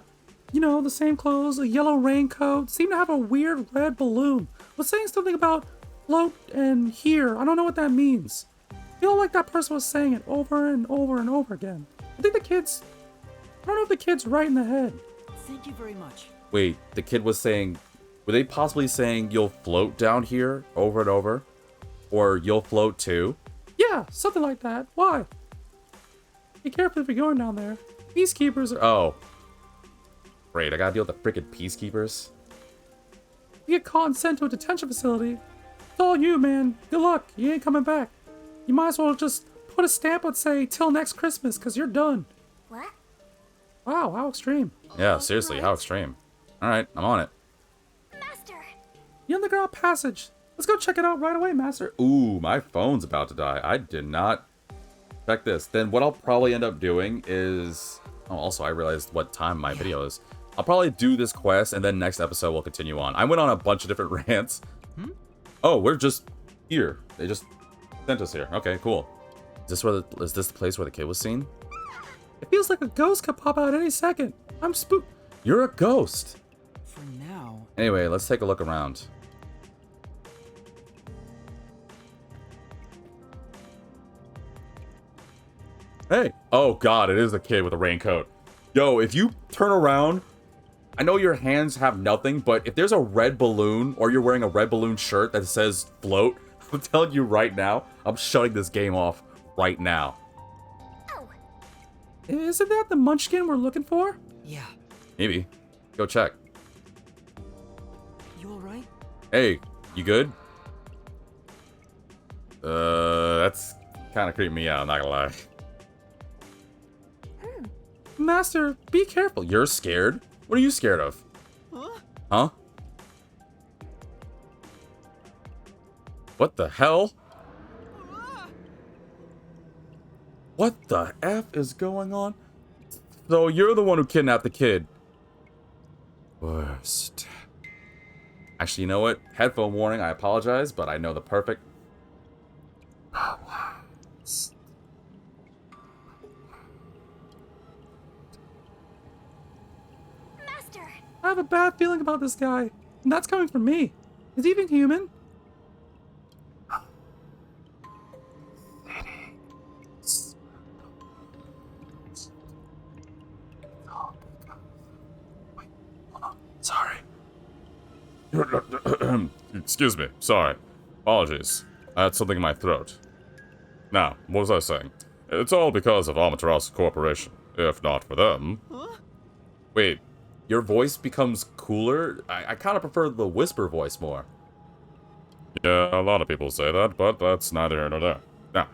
You know, the same clothes, a yellow raincoat, seemed to have a weird red balloon. Was saying something about float and here. I don't know what that means. I feel like that person was saying it over and over and over again. I don't know if the kid's right in the head. Thank you very much. Wait, the kid was saying... Were they possibly saying you'll float down here over and over? Or you'll float too? Yeah, something like that. Why? Be careful if you're going down there. Peacekeepers are... Oh. Great, I gotta deal with the freaking peacekeepers. You get caught and sent to a detention facility. It's all you, man. Good luck. You ain't coming back. You might as well just put a stamp and say, till next Christmas, because you're done. What? Wow, how extreme. Yeah, seriously, how extreme. Alright, I'm on it. Master! The underground passage. Let's go check it out right away, Master. Ooh, my phone's about to die. I did not check this. Then what I'll probably end up doing is... Oh, also, I realized what time my video is. I'll probably do this quest, and then next episode we'll continue on. I went on a bunch of different rants. Oh, we're just here. They just sent us here. Okay, cool. Is this the place where the kid was seen? It feels like a ghost could pop out any second. I'm spooked. You're a ghost. For now. Anyway, let's take a look around. Hey. Oh god, it is a kid with a raincoat. Yo, if you turn around, I know your hands have nothing, but if there's a red balloon or you're wearing a red balloon shirt that says float, I'm telling you right now, I'm shutting this game off right now. Isn't that the munchkin we're looking for? Yeah. Maybe. Go check. You alright? Hey, you good? That's kind of creeping me out, I'm not gonna lie. Master, be careful. You're scared? What are you scared of? Huh? What the hell? What the F is going on? So you're the one who kidnapped the kid. Worst. Actually, you know what? Headphone warning, I apologize, but I know the perfect... Master! I have a bad feeling about this guy. And that's coming from me. Is he even human? Sorry. Excuse me. Sorry. Apologies. I had something in my throat. Now, what was I saying? It's all because of Amaterasu Corporation. If not for them... Wait, your voice becomes cooler? I kind of prefer the whisper voice more. Yeah, a lot of people say that, but that's neither here nor there. Now,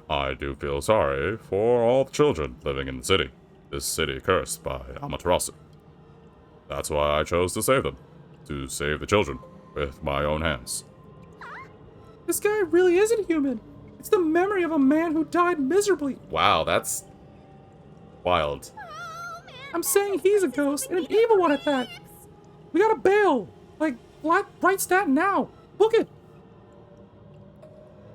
I do feel sorry for all the children living in the city. This city cursed by Amaterasu. That's why I chose to save them. To save the children with my own hands. This guy really isn't human. It's the memory of a man who died miserably. Wow, that's wild. I'm saying he's a ghost, and an evil one at that. We gotta bail. Like, write stat now. Book it.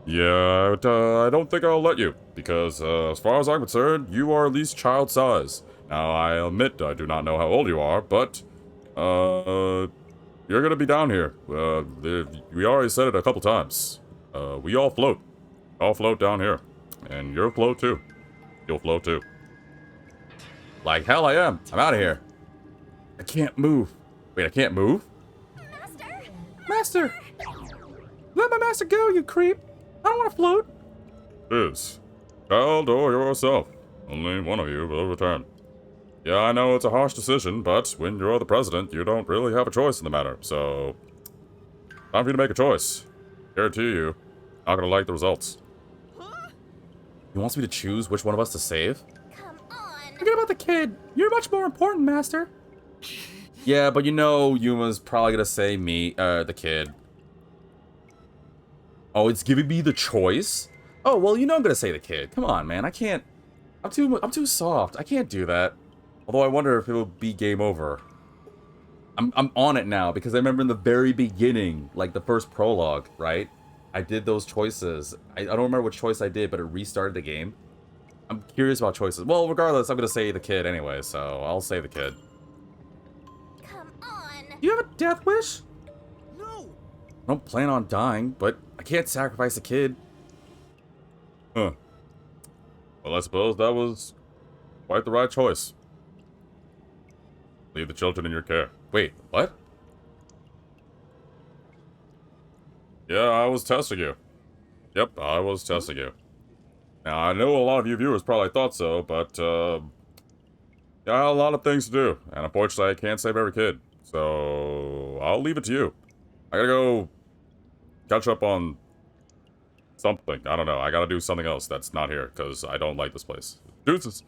Yeah, I don't think I'll let you, because as far as I'm concerned, you are at least child size. Now, I admit I do not know how old you are, but, you're gonna be down here. We already said it a couple times. We all float. All float down here. And you'll float too. You'll float too. Like hell I am. I'm out of here. I can't move. Wait, I can't move? Master! Let my master go, you creep. I don't want to float. Is child or yourself. Only one of you will return. Yeah, I know it's a harsh decision, but when you're the president, you don't really have a choice in the matter, so... Time for you to make a choice. Guarantee you, Not gonna like the results. He wants me to choose which one of us to save? Come on. Forget about the kid. You're much more important, Master. Yeah, but you know Yuma's probably gonna say me, the kid. Oh, it's giving me the choice? Oh, well, you know I'm gonna say the kid. Come on, man. I can't... I'm too soft. I can't do that. Although I wonder if it'll be game over. I'm on it now, because I remember in the very beginning, like the first prologue, right? I did those choices. I don't remember which choice I did, but it restarted the game. I'm curious about choices. Well, regardless, I'm gonna say the kid anyway, so I'll say the kid. Come on. Do you have a death wish? No! I don't plan on dying, but I can't sacrifice a kid. Huh. Well, I suppose that was quite the right choice. Leave the children in your care. Wait, what? Yeah, I was testing you. Yep, I was testing you. Now, I know a lot of you viewers probably thought so, but, yeah, I have a lot of things to do, and unfortunately I can't save every kid. So, I'll leave it to you. I gotta go catch up on something. I don't know, I gotta do something else that's not here, because I don't like this place. Deuces!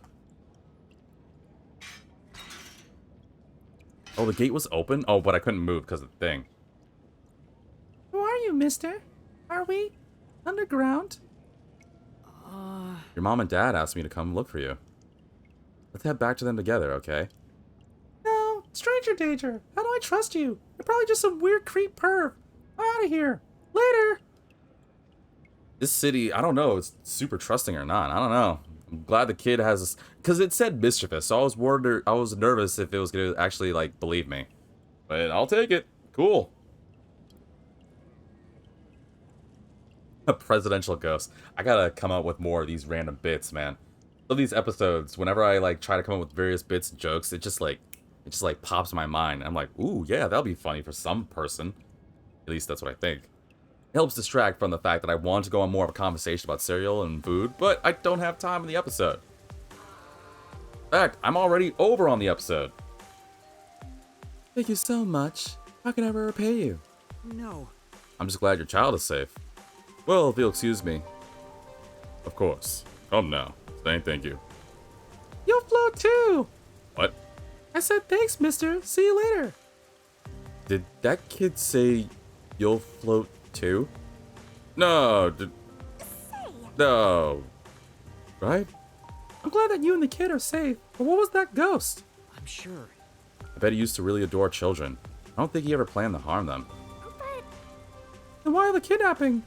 Oh, the gate was open? Oh, but I couldn't move because of the thing. Who are you, mister? Are we underground? Your mom and dad asked me to come look for you. Let's head back to them together, okay? No, stranger danger. How do I trust you? You're probably just some weird creep perv. I'm out of here. Later. This city, I don't know, it's super trusting or not. I don't know. I'm glad the kid has this, because it said mischievous, so I was nervous if it was gonna actually like believe me. But I'll take it. Cool. A presidential ghost. I gotta come up with more of these random bits, man. So these episodes, whenever I like try to come up with various bits and jokes, it just like pops in my mind. I'm like, ooh, yeah, that'll be funny for some person. At least that's what I think. It helps distract from the fact that I want to go on more of a conversation about cereal and food, but I don't have time in the episode. In fact, I'm already over on the episode. Thank you so much. How can I ever repay you? No. I'm just glad your child is safe. Well, if you'll excuse me. Of course. Come now. Saying thank you. You'll float too. What? I said thanks, mister. See you later. Did that kid say you'll float too? No, No. Right? I'm glad that you and the kid are safe. But what was that ghost? I'm sure. I bet he used to really adore children. I don't think he ever planned to harm them. Then why the kidnapping?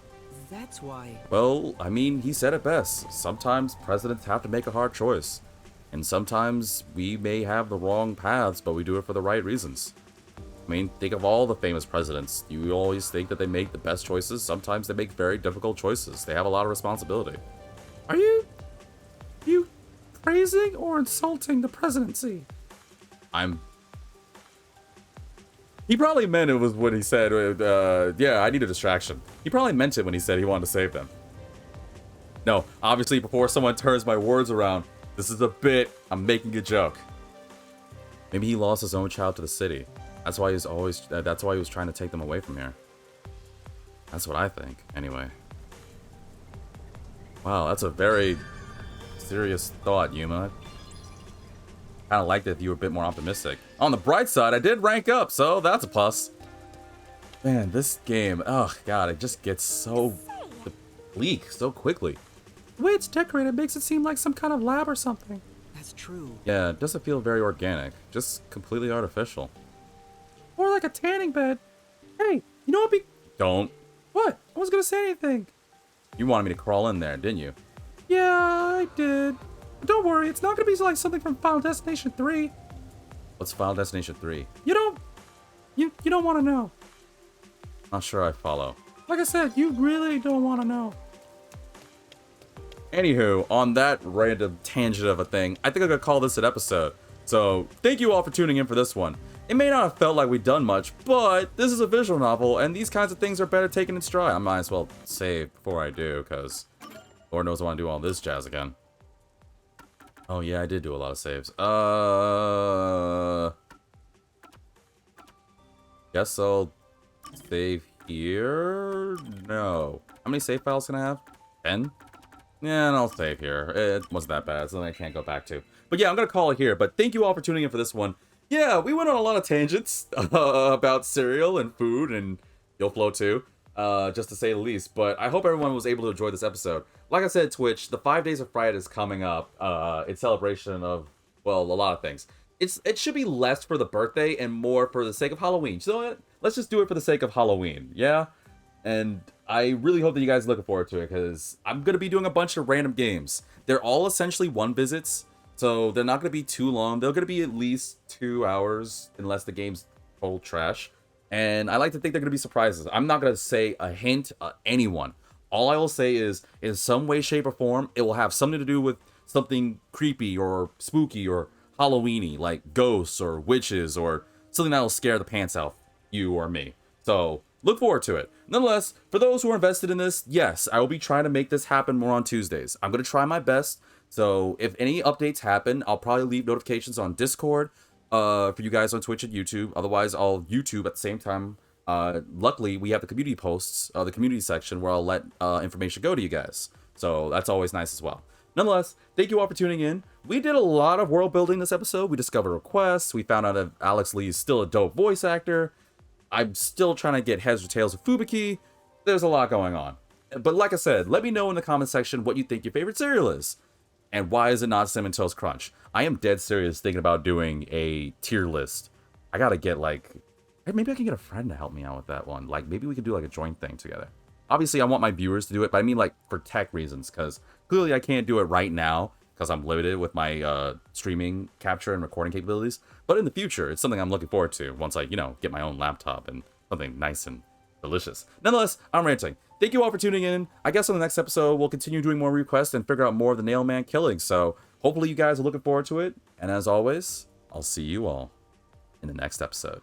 That's why. Well, I mean, he said it best. Sometimes presidents have to make a hard choice. And sometimes we may have the wrong paths, but we do it for the right reasons. I mean, think of all the famous presidents. You always think that they make the best choices. Sometimes they make very difficult choices. They have a lot of responsibility. Are you praising or insulting the presidency? He probably meant it was what he said. Yeah, I need a distraction. He probably meant it when he said he wanted to save them. No, obviously, before someone turns my words around, this is a bit. I'm making a joke. Maybe he lost his own child to the city. That's why he's always. That's why he was trying to take them away from here. That's what I think, anyway. Wow, that's a very serious thought, Yuma. Kind of liked it if you were a bit more optimistic. On the bright side, I did rank up, so that's a plus. Man, this game, oh god, it just gets so bleak so quickly. The way it's decorated makes it seem like some kind of lab or something. That's true. Yeah, it doesn't feel very organic, just completely artificial. Or like a tanning bed. Hey, you know what be... Don't. What? I wasn't gonna say anything. You wanted me to crawl in there, didn't you? Yeah, I did. But don't worry, it's not gonna be like something from Final Destination 3. What's Final Destination 3? You don't want to know. Not sure I follow. Like I said, you really don't want to know. Anywho, on that random tangent of a thing, I think I'm gonna call this an episode. So, thank you all for tuning in for this one. It may not have felt like we've done much, but this is a visual novel, and these kinds of things are better taken in stride. I might as well save before I do, because Lord knows I want to do all this jazz again. Oh yeah, I did do a lot of saves. Guess I'll save here. here? No. How many save files can I have? 10? Yeah, and I'll save here. It wasn't that bad, so I can't go back to. But yeah, I'm going to call it here. But thank you all for tuning in for this one. Yeah, we went on a lot of tangents about cereal and food, and you'll flow too, just to say the least. But I hope everyone was able to enjoy this episode. Like I said, Twitch, the 5 Days of Fright is coming up in celebration of, well, a lot of things. It should be less for the birthday and more for the sake of Halloween. So let's just do it for the sake of Halloween, yeah? And I really hope that you guys are looking forward to it, because I'm going to be doing a bunch of random games. They're all essentially one visits, so they're not going to be too long. They're going to be at least 2 hours, unless the game's total trash. And I like to think they're going to be surprises. I'm not going to say a hint anyone. All I will say is, in some way, shape, or form, it will have something to do with something creepy or spooky or Halloweeny, like ghosts or witches or something that will scare the pants out you or me. So look forward to it. Nonetheless, for those who are invested in this, yes, I will be trying to make this happen more on Tuesdays. I'm going to try my best. So if any updates happen, I'll probably leave notifications on Discord for you guys on Twitch and YouTube. Otherwise, I'll YouTube at the same time. Luckily, we have the community posts, the community section, where I'll let information go to you guys. So that's always nice as well. Nonetheless, thank you all for tuning in. We did a lot of world building this episode. We discovered requests. We found out if Alex Lee is still a dope voice actor. I'm still trying to get heads or tails of Fubuki. There's a lot going on. But like I said, let me know in the comment section what you think your favorite cereal is. And why is it not Cinnamon Toast Crunch? I am dead serious thinking about doing a tier list. I gotta get maybe I can get a friend to help me out with that one. Like, maybe we can do like a joint thing together. Obviously, I want my viewers to do it, but I mean like for tech reasons, because clearly I can't do it right now because I'm limited with my streaming capture and recording capabilities. But in the future, it's something I'm looking forward to once I, get my own laptop and something nice and delicious. Nonetheless, I'm ranting. Thank you all for tuning in. I guess on the next episode, we'll continue doing more requests and figure out more of the Nailman killing. So hopefully you guys are looking forward to it. And as always, I'll see you all in the next episode.